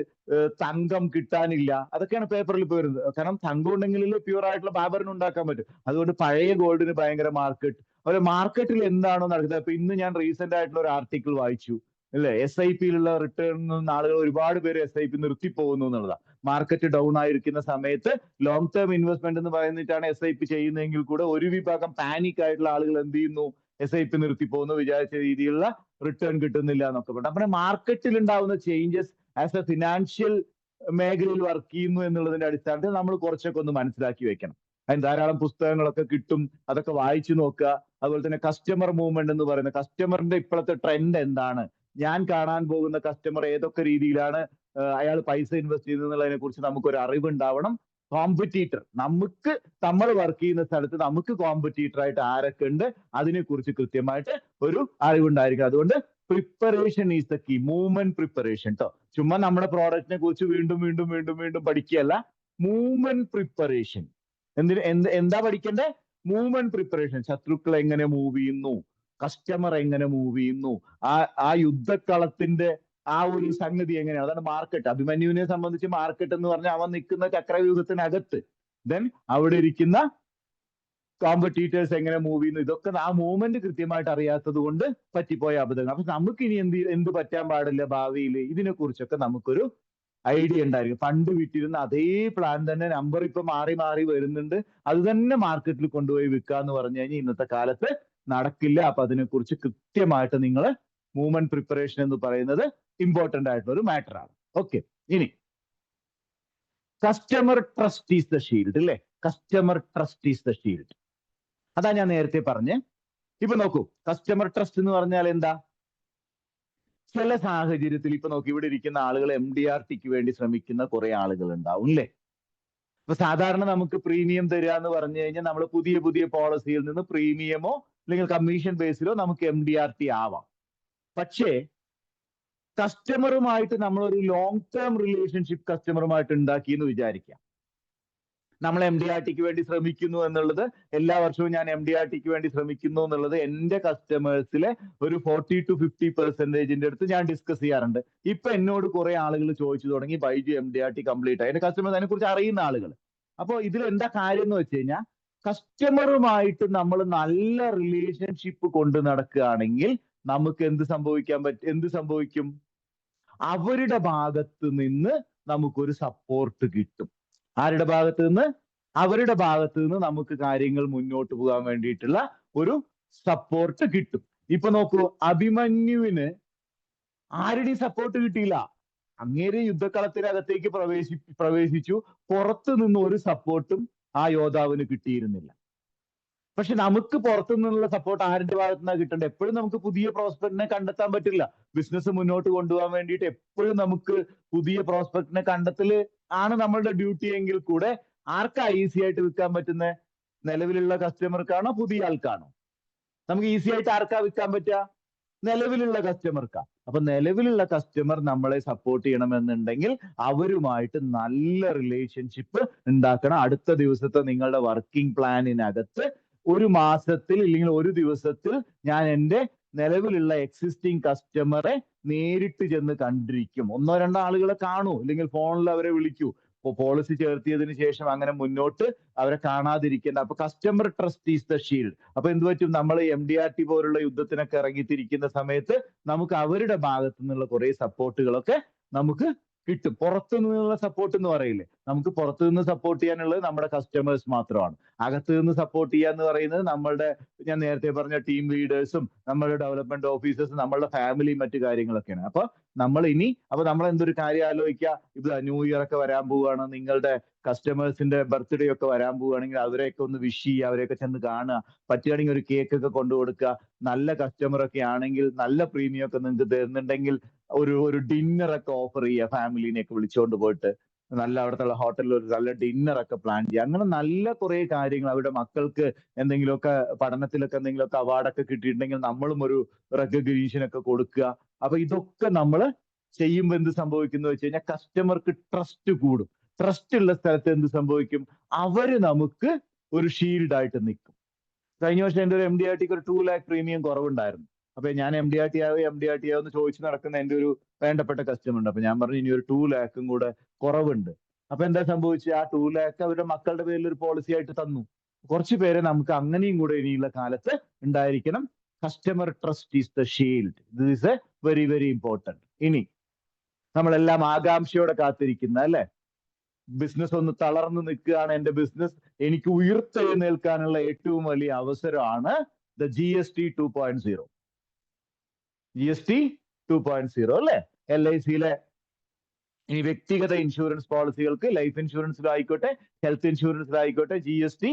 തങ്കം കിട്ടാനില്ല. അതൊക്കെയാണ് പേപ്പറിൽ ഇപ്പോൾ വരുന്നത്. കാരണം തങ്കം ഉണ്ടെങ്കിലേ പ്യൂർ ആയിട്ടുള്ള ആഭരണം ഉണ്ടാക്കാൻ പറ്റും. അതുകൊണ്ട് പഴയ ഗോൾഡിന് ഭയങ്കര മാർക്കറ്റ്. അതുപോലെ മാർക്കറ്റിൽ എന്താണോ നടക്കുന്നത്, ഇപ്പൊ ഇന്ന് ഞാൻ റീസെന്റ് ആയിട്ടുള്ള ഒരു ആർട്ടിക്കിൾ വായിച്ചു അല്ലെ, SIP-യിലുള്ള റിട്ടേണിൽ നിന്ന് ആളുകൾ ഒരുപാട് പേര് SIP നിർത്തിപ്പോകുന്നു എന്നുള്ളതാണ്. മാർക്കറ്റ് ഡൗൺ ആയിരിക്കുന്ന സമയത്ത് ലോങ് ടേം ഇൻവെസ്റ്റ്മെന്റ് എന്ന് പറയുന്നിട്ടാണ് SIP ചെയ്യുന്നതെങ്കിൽ കൂടെ ഒരു വിഭാഗം പാനിക് ആയിട്ടുള്ള ആളുകൾ എന്ത് ചെയ്യുന്നു, SIP നിർത്തിപ്പോകുന്നു, വിചാരിച്ച രീതിയിലുള്ള റിട്ടേൺ കിട്ടുന്നില്ല എന്നൊക്കെ പറഞ്ഞു. അപ്പൊ മാർക്കറ്റിൽ ഉണ്ടാവുന്ന ചേഞ്ചസ് ആസ് എ ഫിനാൻഷ്യൽ മേഖലയിൽ വർക്ക് ചെയ്യുന്നു എന്നുള്ളതിന്റെ അടിസ്ഥാനത്തിൽ നമ്മൾ കുറച്ചൊക്കെ ഒന്ന് മനസ്സിലാക്കി വെക്കണം. അതിന് ധാരാളം പുസ്തകങ്ങളൊക്കെ കിട്ടും, അതൊക്കെ വായിച്ചു നോക്കുക. അതുപോലെ തന്നെ കസ്റ്റമർ മൂവ്മെന്റ് എന്ന് പറയുന്നത്, കസ്റ്റമറിന്റെ ഇപ്പോഴത്തെ ട്രെൻഡ് എന്താണ്, ഞാൻ കാണാൻ പോകുന്ന കസ്റ്റമർ ഏതൊക്കെ രീതിയിലാണ് അയാൾ പൈസ ഇൻവെസ്റ്റ് ചെയ്യുന്നതിനെ കുറിച്ച് നമുക്കൊരു അറിവുണ്ടാവണം. കോമ്പറ്റീറ്റർ, നമ്മൾ വർക്ക് ചെയ്യുന്ന സ്ഥലത്ത് നമുക്ക് കോമ്പറ്റീറ്റർ ആയിട്ട് ആരൊക്കെ ഉണ്ട് അതിനെക്കുറിച്ച് കൃത്യമായിട്ട് ഒരു അറിവുണ്ടായിരിക്കും. അതുകൊണ്ട് preparation is the key, movement preparation കേട്ടോ. ചുമ്മാ നമ്മുടെ പ്രോഡക്റ്റിനെ കുറിച്ച് വീണ്ടും വീണ്ടും വീണ്ടും വീണ്ടും പഠിക്കുകയല്ല, മൂവ്മെന്റ് പ്രിപ്പറേഷൻ. എന്താ പഠിക്കണ്ടേ? Movement preparation. ശത്രുക്കൾ എങ്ങനെ മൂവ് ചെയ്യുന്നു, കസ്റ്റമർ എങ്ങനെ മൂവ് ചെയ്യുന്നു, ആ യുദ്ധക്കളത്തിന്റെ ആ ഒരു സംഗതി എങ്ങനെയാണ്, അതാണ് മാർക്കറ്റ്. അഭിമന്യുവിനെ സംബന്ധിച്ച് മാർക്കറ്റ് എന്ന് പറഞ്ഞാൽ അവൻ നിൽക്കുന്ന ചക്രവ്യൂഹത്തിനകത്ത്, ദെൻ അവിടെ ഇരിക്കുന്ന കോമ്പറ്റീറ്റേഴ്സ് എങ്ങനെ മൂവ് ചെയ്യുന്നു, ഇതൊക്കെ ആ മൂവ്മെന്റ് കൃത്യമായിട്ട് അറിയാത്തത് കൊണ്ട് പറ്റിപ്പോയ അബദ്ധങ്ങൾ. അപ്പൊ നമുക്ക് ഇനി എന്ത് പറ്റാൻ പാടില്ല ഭാവിയിൽ, ഇതിനെ കുറിച്ചൊക്കെ നമുക്കൊരു ഐഡിയ ഉണ്ടായിരിക്കും. പണ്ട് വിട്ടിരുന്ന അതേ പ്ലാൻ തന്നെ, നമ്പർ ഇപ്പൊ മാറി മാറി വരുന്നുണ്ട്, അത് തന്നെ മാർക്കറ്റിൽ കൊണ്ടുപോയി വിൽക്കുക എന്ന് പറഞ്ഞു കഴിഞ്ഞാൽ ഇന്നത്തെ കാലത്ത് നടക്കില്ല. അപ്പൊ അതിനെക്കുറിച്ച് കൃത്യമായിട്ട് നിങ്ങൾ മൂവ്മെന്റ് പ്രിപ്പറേഷൻ എന്ന് പറയുന്നത് ഇമ്പോർട്ടന്റ് ആയിട്ടുള്ള ഒരു മാറ്റർ ആണ്. ഓക്കെ, ഇനി customer trust is the shield അല്ലെ. Customer trust is the shield, അതാ ഞാൻ നേരത്തെ പറഞ്ഞ്. ഇപ്പൊ നോക്കൂ, കസ്റ്റമർ ട്രസ്റ്റ് എന്ന് പറഞ്ഞാൽ എന്താ? ചില സാഹചര്യത്തിൽ ഇപ്പൊ നോക്കി, ഇവിടെ ഇരിക്കുന്ന ആളുകൾ MDRTക്ക് വേണ്ടി ശ്രമിക്കുന്ന കുറെ ആളുകൾ ഉണ്ടാവും അല്ലേ. ഇപ്പൊ സാധാരണ നമുക്ക് പ്രീമിയം തരിക എന്ന് പറഞ്ഞു കഴിഞ്ഞാൽ നമ്മൾ പുതിയ പുതിയ പോളിസിയിൽ നിന്ന് പ്രീമിയമോ അല്ലെങ്കിൽ കമ്മീഷൻ ബേസിലോ നമുക്ക് MDRT ആവാം. പക്ഷേ കസ്റ്റമറുമായിട്ട് നമ്മളൊരു ലോങ് ടേം റിലേഷൻഷിപ്പ് കസ്റ്റമറുമായിട്ട് ഉണ്ടാക്കി എന്ന് വിചാരിക്കാം. നമ്മൾ MDRTക്ക് വേണ്ടി ശ്രമിക്കുന്നു എന്നുള്ളത്, എല്ലാ വർഷവും ഞാൻ MDRTക്ക് വേണ്ടി ശ്രമിക്കുന്നു എന്നുള്ളത് എന്റെ കസ്റ്റമേഴ്സിലെ ഒരു 40 to 50% അടുത്ത് ഞാൻ ഡിസ്കസ് ചെയ്യാറുണ്ട്. ഇപ്പൊ എന്നോട് കുറെ ആളുകൾ ചോദിച്ചു തുടങ്ങി, ബൈജു MDRT കംപ്ലീറ്റ് ആയി. എന്റെ കസ്റ്റമേഴ്സ് അതിനെ കുറിച്ച് അറിയുന്ന ആളുകൾ. അപ്പോൾ ഇതിൽ എന്താ കാര്യം എന്ന് വെച്ച് കഴിഞ്ഞാൽ, കസ്റ്റമറുമായിട്ട് നമ്മൾ നല്ല റിലേഷൻഷിപ്പ് കൊണ്ട് നടക്കുകയാണെങ്കിൽ നമുക്ക് എന്ത് സംഭവിക്കും? അവരുടെ ഭാഗത്ത് നിന്ന് നമുക്കൊരു സപ്പോർട്ട് കിട്ടും. ആരുടെ ഭാഗത്ത് നിന്ന്? അവരുടെ ഭാഗത്ത് നിന്ന് നമുക്ക് കാര്യങ്ങൾ മുന്നോട്ട് പോകാൻ വേണ്ടിയിട്ടുള്ള ഒരു സപ്പോർട്ട് കിട്ടും. ഇപ്പൊ നോക്കൂ, അഭിമന്യുവിന് ആരുടെയും സപ്പോർട്ട് കിട്ടിയില്ല. അങ്ങേരെ യുദ്ധക്കളത്തിനകത്തേക്ക് പ്രവേശിച്ചു, പുറത്തു നിന്ന് ഒരു സപ്പോർട്ടും ആ യോദ്ധാവിന് കിട്ടിയിരുന്നില്ല. പക്ഷെ നമുക്ക് പുറത്തു നിന്നുള്ള സപ്പോർട്ട് ആരുടെ ഭാഗത്തു നിന്നാണ് കിട്ടേണ്ടത്? എപ്പോഴും നമുക്ക് പുതിയ പ്രോസ്പെക്റ്റിനെ കണ്ടെത്താൻ പറ്റില്ല. ബിസിനസ് മുന്നോട്ട് കൊണ്ടുപോകാൻ വേണ്ടിയിട്ട് എപ്പോഴും നമുക്ക് പുതിയ പ്രോസ്പെക്റ്റിനെ കണ്ടെത്തല് ആണ് നമ്മളുടെ ഡ്യൂട്ടി എങ്കിൽ കൂടെ ആർക്കാ ഈസി ആയിട്ട് വിൽക്കാൻ പറ്റുന്നത്? നിലവിലുള്ള കസ്റ്റമർക്കാണോ പുതിയ ആൾക്കാണോ? നമുക്ക് ഈസി ആയിട്ട് ആർക്കാ വിൽക്കാൻ പറ്റുക? നിലവിലുള്ള കസ്റ്റമർക്കാ. അപ്പൊ നിലവിലുള്ള കസ്റ്റമർ നമ്മളെ സപ്പോർട്ട് ചെയ്യണമെന്നുണ്ടെങ്കിൽ അവരുമായിട്ട് നല്ല റിലേഷൻഷിപ്പ് ഉണ്ടാക്കണം. അടുത്ത ദിവസത്തെ നിങ്ങളുടെ വർക്കിംഗ് പ്ലാനിനകത്ത് ഒരു മാസത്തിൽ അല്ലെങ്കിൽ ഒരു ദിവസത്തിൽ ഞാൻ എൻ്റെ നിലവിലുള്ള എക്സിസ്റ്റിംഗ് കസ്റ്റമറെ നേരിട്ട് ചെന്ന് കണ്ടിരിക്കും. 1-2 ആളുകളെ കാണൂ, അല്ലെങ്കിൽ ഫോണിൽ അവരെ വിളിക്കൂ. പോളിസി ചേർത്തിയതിനു ശേഷം അങ്ങനെ മുന്നോട്ട് അവരെ കാണാതിരിക്കേണ്ട. അപ്പൊ customer trust is the shield. അപ്പൊ എന്ത് പറ്റും? നമ്മൾ MDRT പോലുള്ള യുദ്ധത്തിനൊക്കെ ഇറങ്ങിത്തിരിക്കുന്ന സമയത്ത് നമുക്ക് അവരുടെ ഭാഗത്തു നിന്നുള്ള കുറെ സപ്പോർട്ടുകളൊക്കെ നമുക്ക് കിട്ടും. പുറത്തു നിന്നുള്ള സപ്പോർട്ട് എന്ന് പറയില്ലേ, നമുക്ക് പുറത്തു നിന്ന് സപ്പോർട്ട് ചെയ്യാനുള്ളത് നമ്മുടെ കസ്റ്റമേഴ്സ് മാത്രമാണ്. അകത്ത് നിന്ന് സപ്പോർട്ട് ചെയ്യുക എന്ന് പറയുന്നത് നമ്മളുടെ, ഞാൻ നേരത്തെ പറഞ്ഞ ടീം ലീഡേഴ്സും നമ്മളുടെ ഡെവലപ്മെന്റ് ഓഫീസേഴ്സും നമ്മളുടെ ഫാമിലിയും മറ്റു കാര്യങ്ങളൊക്കെയാണ്. അപ്പൊ നമ്മൾ എന്തൊരു കാര്യം ആലോചിക്കുക, ഇത് ന്യൂ ഇയർ ഒക്കെ വരാൻ പോവുകയാണ്, നിങ്ങളുടെ കസ്റ്റമേഴ്സിന്റെ ബർത്ത്ഡേ ഒക്കെ വരാൻ പോവുകയാണെങ്കിൽ അവരെയൊക്കെ ഒന്ന് വിഷ് ചെയ്യുക, അവരെയൊക്കെ ചെന്ന് കാണുക, പറ്റുകയാണെങ്കിൽ ഒരു കേക്ക് ഒക്കെ കൊണ്ടു കൊടുക്കുക. നല്ല കസ്റ്റമർ ഒക്കെ ആണെങ്കിൽ നല്ല പ്രീമിയം ഒക്കെ നിങ്ങൾക്ക് തരുന്നുണ്ടെങ്കിൽ ഒരു ഡിന്നർ ഒക്കെ ഓഫർ ചെയ്യുക, ഫാമിലിനെയൊക്കെ വിളിച്ചുകൊണ്ട് പോയിട്ട് നല്ല അവിടുത്തെ ഹോട്ടലിൽ ഒരു നല്ല ഡിന്നർ ഒക്കെ പ്ലാൻ ചെയ്യുക. അങ്ങനെ നല്ല കുറെ കാര്യങ്ങൾ, അവരുടെ മക്കൾക്ക് എന്തെങ്കിലുമൊക്കെ പഠനത്തിലൊക്കെ എന്തെങ്കിലുമൊക്കെ അവാർഡൊക്കെ കിട്ടിയിട്ടുണ്ടെങ്കിൽ നമ്മളും ഒരു റെക്കഗ്നീഷൻ ഒക്കെ കൊടുക്കുക. അപ്പൊ ഇതൊക്കെ നമ്മൾ ചെയ്യുമ്പോൾ എന്ത് സംഭവിക്കുന്നു വെച്ച് കഴിഞ്ഞാൽ കസ്റ്റമർക്ക് ട്രസ്റ്റ് കൂടും. ട്രസ്റ്റ് ഉള്ള സ്ഥലത്ത് എന്ത് സംഭവിക്കും, അവര് നമുക്ക് ഒരു ഷീൽഡ് ആയിട്ട് നിൽക്കും. കഴിഞ്ഞ വർഷം എൻ്റെ ഒരു MDRT ഒരു 2 lakh പ്രീമിയം കുറവുണ്ടായിരുന്നു. അപ്പൊ ഞാൻ MDRT എന്ന് ചോദിച്ചു നടക്കുന്ന എൻ്റെ ഒരു വേണ്ടപ്പെട്ട കസ്റ്റമർ ഉണ്ട്. അപ്പൊ ഞാൻ പറഞ്ഞു ഇനി ഒരു 2 lakh കൂടെ കുറവുണ്ട്. അപ്പൊ എന്താ സംഭവിച്ചത്, ആ 2 lakh അവരുടെ മക്കളുടെ പേരിൽ ഒരു പോളിസി ആയിട്ട് തന്നു. കുറച്ചു പേരെ നമുക്ക് അങ്ങനെയും കൂടെ ഇനിയുള്ള കാലത്ത് ഉണ്ടായിരിക്കണം. Customer trust is the shield. This is A very very important. ഇനി നമ്മളെല്ലാം ആകാംക്ഷയോടെ കാത്തിരിക്കുന്ന, അല്ലെ, ബിസിനസ് ഒന്ന് തളർന്നു നിൽക്കുകയാണ്, എന്റെ ബിസിനസ് എനിക്ക് ഉയർത്തെഴുന്നേൽക്കാനുള്ള ഏറ്റവും വലിയ അവസരമാണ് ദ GST 2.0. GST 2.0 അല്ലെ, LICയിലെ ഇനി വ്യക്തിഗത ഇൻഷുറൻസ് പോളിസികൾക്ക്, ലൈഫ് ഇൻഷുറൻസിലായിക്കോട്ടെ ഹെൽത്ത് ഇൻഷുറൻസിലായിക്കോട്ടെ GST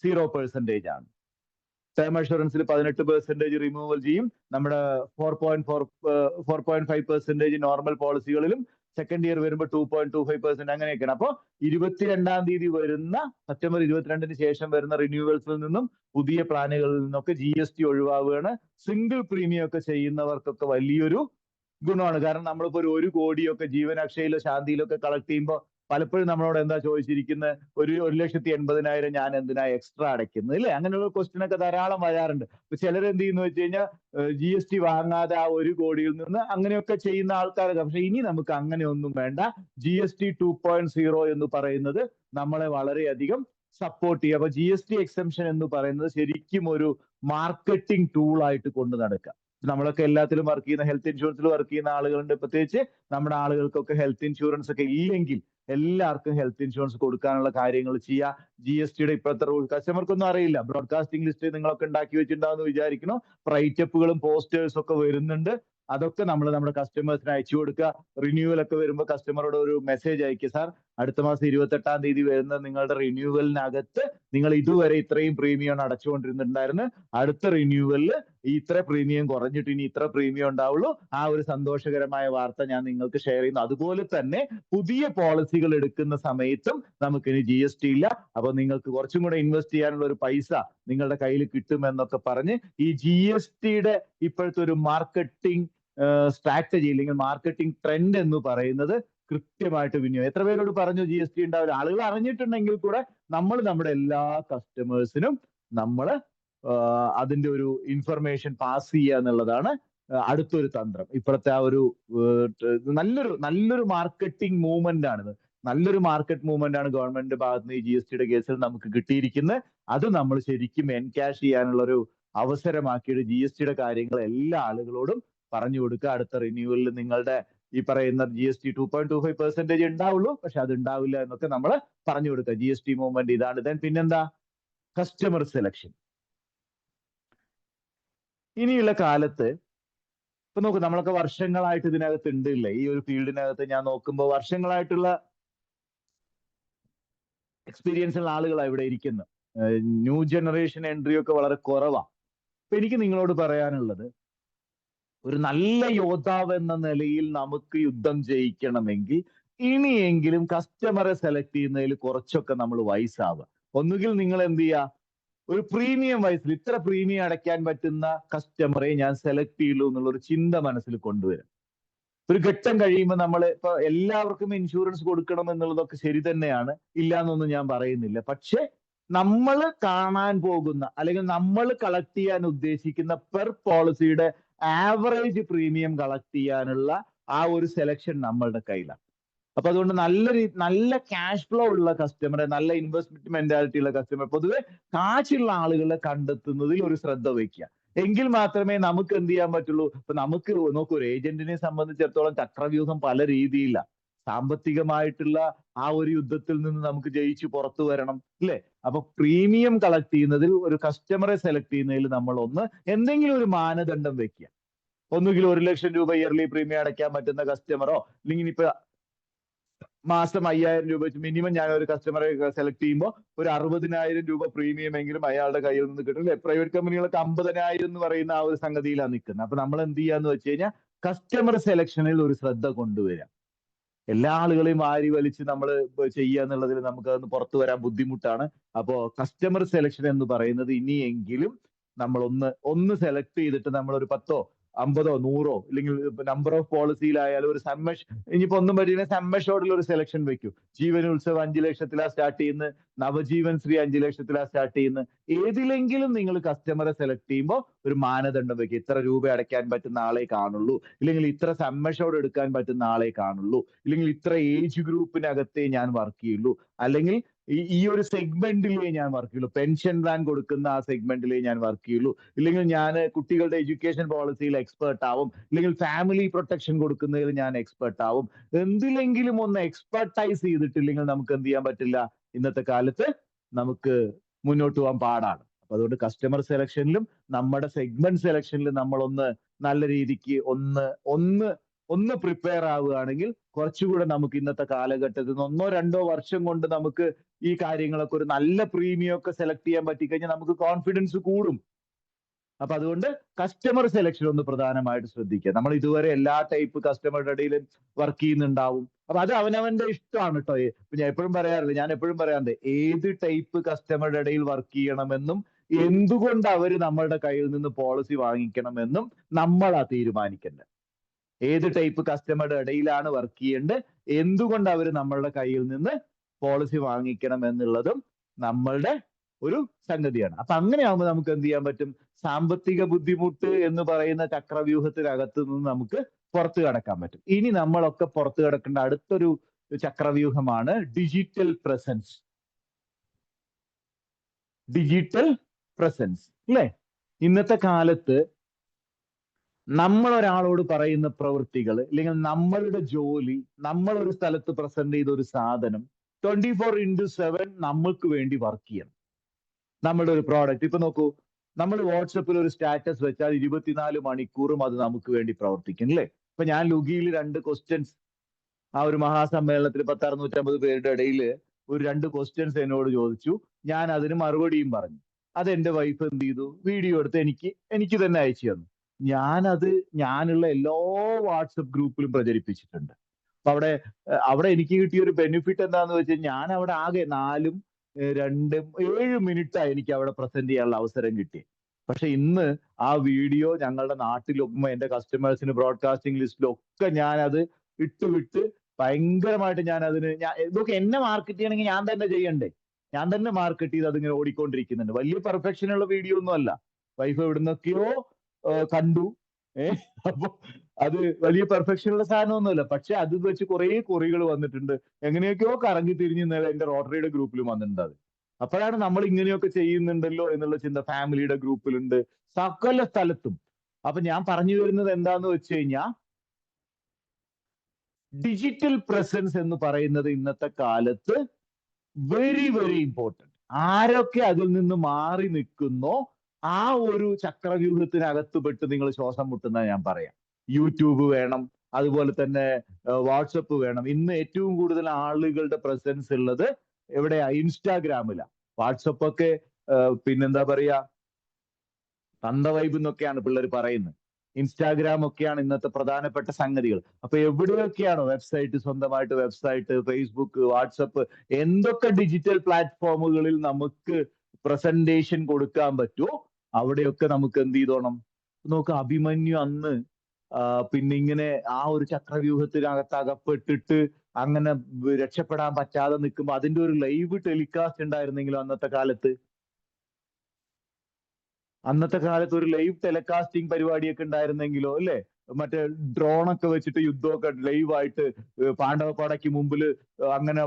0% ആണ്. ടേം അഷുറൻസിൽ 18% റിമൂവൽ ചെയ്യും. നമ്മുടെ 4.5% നോർമൽ പോളിസികളിലും സെക്കൻഡ് ഇയർ വരുമ്പോൾ 2.25% അങ്ങനെയൊക്കെയാണ്. അപ്പോൾ 22-ാം തീയതി വരുന്ന സെപ്റ്റംബർ 22-ന് ശേഷം വരുന്ന റിന്യൂവൽസിൽ നിന്നും പുതിയ പ്ലാനുകളിൽ നിന്നൊക്കെ GST ഒഴിവാവുകയാണ്. സിംഗിൾ പ്രീമിയം ഒക്കെ ചെയ്യുന്നവർക്കൊക്കെ വലിയൊരു ഗുണമാണ്. കാരണം നമ്മളിപ്പോ ഒരു 1 കോടിയൊക്കെ ജീവനാക്ഷയിലോ ശാന്തിയിലോ ഒക്കെ കളക്ട് ചെയ്യുമ്പോൾ പലപ്പോഴും നമ്മളോട് എന്താ ചോദിച്ചിരിക്കുന്നത്, ഒരു 1,80,000 ഞാൻ എന്തിനാ എക്സ്ട്രാ അടയ്ക്കുന്നത്, ഇല്ലേ? അങ്ങനെയുള്ള ക്വസ്റ്റ്യൻ ഒക്കെ ധാരാളം വരാറുണ്ട്. അപ്പൊ ചിലർ എന്ത് ചെയ്യുന്നു വെച്ച് കഴിഞ്ഞാൽ GST വാങ്ങാതെ ആ 1 കോടിയിൽ നിന്ന് അങ്ങനെയൊക്കെ ചെയ്യുന്ന ആൾക്കാരൊക്കെ. പക്ഷെ ഇനി നമുക്ക് അങ്ങനെയൊന്നും വേണ്ട. GST 2.0 എന്ന് പറയുന്നത് നമ്മളെ വളരെയധികം സപ്പോർട്ട് ചെയ്യും. അപ്പൊ GST എക്സംഷൻ എന്ന് പറയുന്നത് ശരിക്കും ഒരു മാർക്കറ്റിംഗ് ടൂൾ ആയിട്ട് കൊണ്ട് നടക്കുക. നമ്മളൊക്കെ എല്ലാത്തിലും വർക്ക് ചെയ്യുന്ന, ഹെൽത്ത് ഇൻഷുറൻസിൽ വർക്ക് ചെയ്യുന്ന ആളുകളുണ്ട്. പ്രത്യേകിച്ച് നമ്മുടെ ആളുകൾക്കൊക്കെ ഹെൽത്ത് ഇൻഷുറൻസ് ഒക്കെ ഇല്ലെങ്കിൽ എല്ലാവർക്കും ഹെൽത്ത് ഇൻഷുറൻസ് കൊടുക്കാനുള്ള കാര്യങ്ങൾ ചെയ്യുക. GSTയുടെ ഇപ്പോഴത്തെ റൂൾ കസ്റ്റമർക്കൊന്നും അറിയില്ല. ബ്രോഡ്കാസ്റ്റിംഗ് ലിസ്റ്റ് നിങ്ങളൊക്കെ ഉണ്ടാക്കി വെച്ചിട്ടുണ്ടാവുമെന്ന് വിചാരിക്കുന്നു. റൈറ്റപ്പുകളും പോസ്റ്റേഴ്സും ഒക്കെ വരുന്നുണ്ട്. അതൊക്കെ നമ്മൾ നമ്മുടെ കസ്റ്റമേഴ്സിന് അയച്ചു കൊടുക്കുക. റിന്യൂവൽ ഒക്കെ വരുമ്പോൾ കസ്റ്റമറോട് ഒരു മെസ്സേജ് അയക്കുക, സാർ അടുത്ത മാസം 28-ാം തീയതി വരുന്ന നിങ്ങളുടെ റിന്യൂവലിനകത്ത് നിങ്ങൾ ഇതുവരെ ഇത്രയും പ്രീമിയം അടച്ചുകൊണ്ടിരുന്നുണ്ടായിരുന്നു, അടുത്ത റിന്യൂവലിൽ ഇത്ര പ്രീമിയം കുറഞ്ഞിട്ട് ഇനി ഇത്ര പ്രീമിയം ഉണ്ടാവുള്ളൂ. ആ ഒരു സന്തോഷകരമായ വാർത്ത ഞാൻ നിങ്ങൾക്ക് ഷെയർ ചെയ്യുന്നു. അതുപോലെ തന്നെ പുതിയ പോളിസികൾ എടുക്കുന്ന സമയത്തും നമുക്കിനി GST ഇല്ല. അപ്പൊ നിങ്ങൾക്ക് കുറച്ചും കൂടെ ഇൻവെസ്റ്റ് ചെയ്യാനുള്ള ഒരു പൈസ നിങ്ങളുടെ കയ്യിൽ കിട്ടുമെന്നൊക്കെ പറഞ്ഞ് ഈ GSTയുടെ ഇപ്പോഴത്തെ ഒരു മാർക്കറ്റിംഗ് സ്ട്രാറ്റജി അല്ലെങ്കിൽ മാർക്കറ്റിംഗ് ട്രെൻഡ് എന്ന് പറയുന്നത് കൃത്യമായിട്ട് വിനിയോഗം. എത്ര പേരോട് പറഞ്ഞു GST ഉണ്ടാവില്ല? ആളുകൾ അറിഞ്ഞിട്ടുണ്ടെങ്കിൽ കൂടെ നമ്മുടെ എല്ലാ കസ്റ്റമേഴ്സിനും നമ്മൾ അതിന്റെ ഒരു ഇൻഫർമേഷൻ പാസ് ചെയ്യുക എന്നുള്ളതാണ് അടുത്തൊരു തന്ത്രം. ഇപ്പോഴത്തെ ആ ഒരു നല്ലൊരു മാർക്കറ്റിംഗ് മൂവ്മെന്റ് ആണിത്. നല്ലൊരു മാർക്കറ്റ് മൂവ്മെന്റ് ആണ് ഗവൺമെന്റിന്റെ ഭാഗത്ത് നിന്ന് ഈ GSTയുടെ കേസിൽ നമുക്ക് കിട്ടിയിരിക്കുന്നത്. അത് നമ്മൾ ശരിക്കും എൻകാഷ് ചെയ്യാനുള്ള ഒരു അവസരമാക്കിയിട്ട് GSTയുടെ കാര്യങ്ങൾ എല്ലാ ആളുകളോടും പറഞ്ഞു കൊടുക്കുക. അടുത്ത റിന്യൂവലിൽ നിങ്ങളുടെ ഈ പറയുന്ന GST 2.25% ഉണ്ടാവുള്ളൂ, പക്ഷെ അത് ഉണ്ടാവില്ല എന്നൊക്കെ നമ്മൾ പറഞ്ഞു കൊടുക്കുക. GST മൂവ്മെന്റ് ഇതാണ്. ദെൻ പിന്നെന്താ, കസ്റ്റമർ സെലക്ഷൻ. ഇനിയുള്ള കാലത്ത് ഇപ്പൊ നോക്കൂ, നമ്മളൊക്കെ വർഷങ്ങളായിട്ട് ഇതിനകത്ത് ഉണ്ട്, ഇല്ലേ? ഈ ഒരു ഫീൽഡിനകത്ത് ഞാൻ നോക്കുമ്പോൾ വർഷങ്ങളായിട്ടുള്ള എക്സ്പീരിയൻസ് ഉള്ള ആളുകളാണ് ഇവിടെ ഇരിക്കുന്നത്. ന്യൂ ജനറേഷൻ എൻട്രി ഒക്കെ വളരെ കുറവാണ്. അപ്പൊ എനിക്ക് നിങ്ങളോട് പറയാനുള്ളത്, ഒരു നല്ല യോദ്ധാവ് എന്ന നിലയിൽ നമുക്ക് യുദ്ധം ജയിക്കണമെങ്കിൽ ഇനിയെങ്കിലും കസ്റ്റമറെ സെലക്ട് ചെയ്യുന്നതിൽ കുറച്ചൊക്കെ നമ്മൾ വൈസാവുക. ഒന്നുകിൽ നിങ്ങൾ എന്ത് ചെയ്യുക, ഒരു പ്രീമിയം വൈസിൽ ഇത്ര പ്രീമിയം അടയ്ക്കാൻ പറ്റുന്ന കസ്റ്റമറെ ഞാൻ സെലക്ട് ചെയ്യുള്ളൂ എന്നുള്ളൊരു ചിന്ത മനസ്സിൽ കൊണ്ടുവരും. ഒരു ഘട്ടം കഴിയുമ്പോൾ നമ്മൾ ഇപ്പൊ എല്ലാവർക്കും ഇൻഷുറൻസ് കൊടുക്കണം എന്നുള്ളതൊക്കെ ശരി തന്നെയാണ്, ഇല്ല എന്നൊന്നും ഞാൻ പറയുന്നില്ല. പക്ഷെ നമ്മൾ കാണാൻ പോകുന്ന അല്ലെങ്കിൽ നമ്മൾ കളക്ട് ചെയ്യാൻ ഉദ്ദേശിക്കുന്ന പെർ പോളിസിയുടെ ആവറേജ് പ്രീമിയം കളക്ട് ചെയ്യാനുള്ള ആ ഒരു സെലക്ഷൻ നമ്മളുടെ കയ്യിലാണ്. അപ്പൊ അതുകൊണ്ട് നല്ല ക്യാഷ് ഫ്ലോ ഉള്ള കസ്റ്റമറെ, നല്ല ഇൻവെസ്റ്റ്മെന്റ് മെന്റാലിറ്റി ഉള്ള കസ്റ്റമർ, പൊതുവെ കാശുള്ള ആളുകളെ കണ്ടെത്തുന്നതിൽ ഒരു ശ്രദ്ധ വയ്ക്കുക. എങ്കിൽ മാത്രമേ നമുക്ക് എന്ത് ചെയ്യാൻ പറ്റുള്ളൂ. ഇപ്പൊ നമുക്ക് നോക്കൂ, ഒരു ഏജന്റിനെ സംബന്ധിച്ചിടത്തോളം ചക്രവ്യൂഹം പല രീതിയിലാണ്. സാമ്പത്തികമായിട്ടുള്ള ആ ഒരു യുദ്ധത്തിൽ നിന്ന് നമുക്ക് ജയിച്ചു പുറത്തു വരണം, അല്ലേ? അപ്പൊ പ്രീമിയം കളക്ട് ചെയ്യുന്നതിൽ ഒരു കസ്റ്റമറെ സെലക്ട് ചെയ്യുന്നതിൽ നമ്മൾ എന്തെങ്കിലും ഒരു മാനദണ്ഡം വെക്കുക. ഒന്നുകിൽ 1 ലക്ഷം രൂപ ഇയർലി പ്രീമിയം അടയ്ക്കാൻ പറ്റുന്ന കസ്റ്റമറോ, അല്ലെങ്കിൽ ഇപ്പൊ മാസം 5000 രൂപ വെച്ച് മിനിമം ഞാൻ ഒരു കസ്റ്റമറെ സെലക്ട് ചെയ്യുമ്പോൾ ഒരു 60,000 രൂപ പ്രീമിയം എങ്കിലും അയാളുടെ കയ്യിൽ നിന്ന് കിട്ടും, അല്ലെ? പ്രൈവറ്റ് കമ്പനികളൊക്കെ 50,000 എന്ന് പറയുന്ന ആ ഒരു സംഗതിയിലാണ് നിൽക്കുന്നത്. അപ്പൊ നമ്മൾ എന്ത് ചെയ്യാന്ന് വെച്ച് കഴിഞ്ഞാൽ കസ്റ്റമർ സെലക്ഷനിൽ ഒരു ശ്രദ്ധ കൊണ്ടുവരിക. എല്ലാ ആളുകളെയും വാരി വലിച്ച് നമ്മൾ ചെയ്യുക എന്നുള്ളതിൽ നമുക്ക് അതൊന്ന് പുറത്തു വരാൻ ബുദ്ധിമുട്ടാണ്. അപ്പോ കസ്റ്റമർ സെലക്ഷൻ എന്ന് പറയുന്നത് ഇനിയെങ്കിലും നമ്മൾ ഒന്ന് സെലക്ട് ചെയ്തിട്ട് നമ്മൾ ഒരു 10ഓ 50ഓ 100ഓ അല്ലെങ്കിൽ നമ്പർ ഓഫ് പോളിസിയിലായാലും ഒരു ഇനിയിപ്പോ ഒന്നും പറ്റിയ സമ്മഷോർഡിൽ ഒരു സെലക്ഷൻ വെക്കും. ജീവൻ ഉത്സവ് 5 ലക്ഷത്തിലാണ് സ്റ്റാർട്ട് ചെയ്യുന്നത്, നവജീവൻ ശ്രീ 5 ലക്ഷത്തിലാണ് സ്റ്റാർട്ട് ചെയ്യുന്നത്. ഏതിലെങ്കിലും നിങ്ങൾ കസ്റ്റമറെ സെലക്ട് ചെയ്യുമ്പോൾ ഒരു മാനദണ്ഡം വെക്കും. ഇത്ര രൂപ അടയ്ക്കാൻ പറ്റുന്ന ആളെ കാണുള്ളൂ, ഇല്ലെങ്കിൽ ഇത്ര സമ്മഷോർഡ് എടുക്കാൻ പറ്റുന്ന ആളെ കാണുള്ളൂ, ഇല്ലെങ്കിൽ ഇത്ര ഏജ് ഗ്രൂപ്പിനകത്തേ ഞാൻ വർക്ക് ചെയ്യുള്ളൂ, അല്ലെങ്കിൽ ഈ ഒരു സെഗ്മെന്റിലേ ഞാൻ വർക്ക് ചെയ്യുള്ളൂ, പെൻഷൻ പ്ലാൻ കൊടുക്കുന്ന ആ സെഗ്മെന്റിലേ ഞാൻ വർക്ക് ചെയ്യുള്ളൂ, ഇല്ലെങ്കിൽ ഞാൻ കുട്ടികളുടെ എഡ്യൂക്കേഷൻ പോളിസിയിൽ എക്സ്പേർട്ട് ആവും, ഇല്ലെങ്കിൽ ഫാമിലി പ്രൊട്ടക്ഷൻ കൊടുക്കുന്നതിൽ ഞാൻ എക്സ്പേർട്ട് ആവും. എന്തിലെങ്കിലും ഒന്ന് എക്സ്പെർട്ടൈസ് ചെയ്തിട്ടില്ലെങ്കിൽ നമുക്ക് എന്ത് ചെയ്യാൻ പറ്റില്ല? ഇന്നത്തെ കാലത്ത് നമുക്ക് മുന്നോട്ട് പോകാൻ പാടാണ്. അപ്പൊ അതുകൊണ്ട് കസ്റ്റമർ സെലക്ഷനിലും നമ്മുടെ സെഗ്മെന്റ് സെലക്ഷനിലും നമ്മളൊന്ന് നല്ല രീതിക്ക് ഒന്ന് പ്രിപ്പയർ ആവുകയാണെങ്കിൽ കുറച്ചുകൂടെ നമുക്ക് ഇന്നത്തെ കാലഘട്ടത്തിൽ 1-2 വർഷം കൊണ്ട് നമുക്ക് ഈ കാര്യങ്ങളൊക്കെ ഒരു നല്ല പ്രീമിയം ഒക്കെ സെലക്ട് ചെയ്യാൻ പറ്റിക്കഴിഞ്ഞാൽ നമുക്ക് കോൺഫിഡൻസ് കൂടും. അപ്പൊ അതുകൊണ്ട് കസ്റ്റമർ സെലക്ഷൻ ഒന്ന് പ്രധാനമായിട്ട് ശ്രദ്ധിക്കുക. നമ്മൾ ഇതുവരെ എല്ലാ ടൈപ്പ് കസ്റ്റമറുടെ ഇടയിലും വർക്ക് ചെയ്യുന്നുണ്ടാവും. അപ്പൊ അത് അവനവന്റെ ഇഷ്ടമാണ് കേട്ടോ. ഞാൻ എപ്പോഴും പറയാറുണ്ട് ഏത് ടൈപ്പ് കസ്റ്റമറുടെ ഇടയിൽ വർക്ക് ചെയ്യണമെന്നും എന്തുകൊണ്ട് അവര് നമ്മളുടെ കയ്യിൽ നിന്ന് പോളിസി വാങ്ങിക്കണമെന്നും നമ്മളാ തീരുമാനിക്കേണ്ടത്. ഏത് ടൈപ്പ് കസ്റ്റമറുടെ ഇടയിലാണ് വർക്ക് ചെയ്യേണ്ടത്, എന്തുകൊണ്ട് അവർ നമ്മളുടെ കയ്യിൽ നിന്ന് പോളിസി വാങ്ങിക്കണം എന്നുള്ളതും നമ്മളുടെ ഒരു സംഗതിയാണ്. അപ്പൊ അങ്ങനെയാകുമ്പോൾ നമുക്ക് എന്ത് ചെയ്യാൻ പറ്റും? സാമ്പത്തിക ബുദ്ധിമുട്ട് എന്ന് പറയുന്ന ചക്രവ്യൂഹത്തിനകത്ത് നിന്ന് നമുക്ക് പുറത്തു കടക്കാൻ പറ്റും. ഇനി നമ്മളൊക്കെ പുറത്തു കടക്കേണ്ട അടുത്തൊരു ചക്രവ്യൂഹമാണ് ഡിജിറ്റൽ പ്രസൻസ്. ഡിജിറ്റൽ പ്രസൻസ്, അല്ലേ? ഇന്നത്തെ കാലത്ത് നമ്മൾ ഒരാളോട് പറയുന്ന പ്രവൃത്തികൾ, അല്ലെങ്കിൽ നമ്മളുടെ ജോലി, നമ്മൾ ഒരു സ്ഥലത്ത് പ്രസന്റ് ചെയ്ത ഒരു സാധനം 24/7 നമ്മൾക്ക് വേണ്ടി വർക്ക് ചെയ്യണം. നമ്മുടെ ഒരു പ്രോഡക്റ്റ് ഇപ്പൊ നോക്കൂ, നമ്മൾ വാട്സപ്പിൽ ഒരു സ്റ്റാറ്റസ് വെച്ചാൽ 24 മണിക്കൂറും അത് നമുക്ക് വേണ്ടി പ്രവർത്തിക്കും, അല്ലേ? ഇപ്പൊ ഞാൻ ലുഗിയിൽ 2 ക്വസ്റ്റ്യൻസ് ആ ഒരു മഹാസമ്മേളനത്തിൽ 650 പേരുടെ ഇടയിൽ ഒരു 2 ക്വസ്റ്റ്യൻസ് എന്നോട് ചോദിച്ചു. ഞാൻ അതിന് മറുപടിയും പറഞ്ഞു. അത് എന്റെ വൈഫ് എന്ത് ചെയ്തു? വീഡിയോ എടുത്ത് എനിക്ക് തന്നെ അയച്ചു തന്നു. ഞാനുള്ള എല്ലാ വാട്സപ്പ് ഗ്രൂപ്പിലും പ്രചരിപ്പിച്ചിട്ടുണ്ട്. അപ്പൊ അവിടെ എനിക്ക് കിട്ടിയ ഒരു ബെനിഫിറ്റ് എന്താന്ന് വെച്ചാൽ ഞാൻ അവിടെ ആകെ 4 2 7 മിനിറ്റായി എനിക്ക് അവിടെ പ്രസന്റ് ചെയ്യാനുള്ള അവസരം കിട്ടി. പക്ഷെ ഇന്ന് ആ വീഡിയോ ഞങ്ങളുടെ നാട്ടിലൊക്കെ എന്റെ കസ്റ്റമേഴ്സിന് ബ്രോഡ്കാസ്റ്റിംഗ് ലിസ്റ്റിലൊക്കെ ഞാനത് വിട്ട് ഭയങ്കരമായിട്ട് ഇതൊക്കെ എന്നെ മാർക്കറ്റ് ചെയ്യണമെങ്കിൽ ഞാൻ തന്നെ ചെയ്യണ്ടേ? ഞാൻ തന്നെ മാർക്കറ്റ് ചെയ്ത് അതിങ്ങനെ ഓടിക്കൊണ്ടിരിക്കുന്നുണ്ട്. വലിയ പെർഫെക്ഷൻ ഉള്ള വീഡിയോ ഒന്നും അല്ല. വൈഫ് എവിടുന്നൊക്കെയോ കണ്ടു. അപ്പൊ അത് വലിയ പെർഫെക്ഷൻ ഉള്ള സാധനമൊന്നുമല്ല. പക്ഷെ അത് വെച്ച് കുറെ കുറികൾ വന്നിട്ടുണ്ട്. എങ്ങനെയൊക്കെയോ കറങ്ങി തിരിഞ്ഞ് ഇന്നലെ എന്റെ റോട്ടറിയുടെ ഗ്രൂപ്പിലും വന്നിട്ടുണ്ട്. അത് അപ്പോഴാണ് നമ്മൾ ഇങ്ങനെയൊക്കെ ചെയ്യുന്നുണ്ടല്ലോ എന്നുള്ള ചിന്ത ഫാമിലിയുടെ ഗ്രൂപ്പിലുണ്ട്, സകല സ്ഥലത്തും. അപ്പൊ ഞാൻ പറഞ്ഞു വരുന്നത് എന്താന്ന് വെച്ച് കഴിഞ്ഞാൽ ഡിജിറ്റൽ പ്രസൻസ് എന്ന് പറയുന്നത് ഇന്നത്തെ കാലത്ത് വെരി വെരി ഇമ്പോർട്ടന്റ്. ആരൊക്കെ അതിൽ നിന്ന് മാറി നിൽക്കുന്നോ ആ ഒരു ചക്രവ്യൂഹത്തിനകത്ത് പെട്ട് നിങ്ങൾ ശ്വാസം മുട്ടുന്ന ഞാൻ പറയാം. യൂട്യൂബ് വേണം, അതുപോലെ തന്നെ വാട്സപ്പ് വേണം. ഇന്ന് ഏറ്റവും കൂടുതൽ ആളുകളുടെ പ്രസൻസ് ഉള്ളത് എവിടെയാ? ഇൻസ്റ്റാഗ്രാമിലാണ്. വാട്സപ്പ് ഒക്കെ പിന്നെന്താ പറയാ, തന്ത വൈബ് എന്നൊക്കെയാണ് പിള്ളേർ പറയുന്നത്. ഇൻസ്റ്റാഗ്രാം ഒക്കെയാണ് ഇന്നത്തെ പ്രധാനപ്പെട്ട സംഗതികൾ. അപ്പൊ എവിടെയൊക്കെയാണോ വെബ്സൈറ്റ്, സ്വന്തമായിട്ട് വെബ്സൈറ്റ്, ഫേസ്ബുക്ക്, വാട്സപ്പ്, എന്തൊക്കെ ഡിജിറ്റൽ പ്ലാറ്റ്ഫോമുകളിൽ നമുക്ക് പ്രസന്റേഷൻ കൊടുക്കാൻ പറ്റുമോ അവിടെയൊക്കെ നമുക്ക് എന്ത് ചെയ്തോണം? നോക്ക്, അഭിമന്യു അന്ന് പിന്നെ ഇങ്ങനെ ആ ഒരു ചക്രവ്യൂഹത്തിനകത്ത് അകപ്പെട്ടിട്ട് അങ്ങനെ രക്ഷപ്പെടാൻ പറ്റാതെ നിൽക്കുമ്പോൾ അതിന്റെ ഒരു ലൈവ് ടെലികാസ്റ്റ് ഉണ്ടായിരുന്നെങ്കിലും അന്നത്തെ കാലത്ത് ഒരു ലൈവ് ടെലികാസ്റ്റിംഗ് പരിപാടിയൊക്കെ ഉണ്ടായിരുന്നെങ്കിലോ, അല്ലേ? മറ്റേ ഡ്രോണൊക്കെ വെച്ചിട്ട് യുദ്ധമൊക്കെ ലൈവായിട്ട് പാണ്ഡവപ്പടയ്ക്ക് മുമ്പിൽ അങ്ങനെ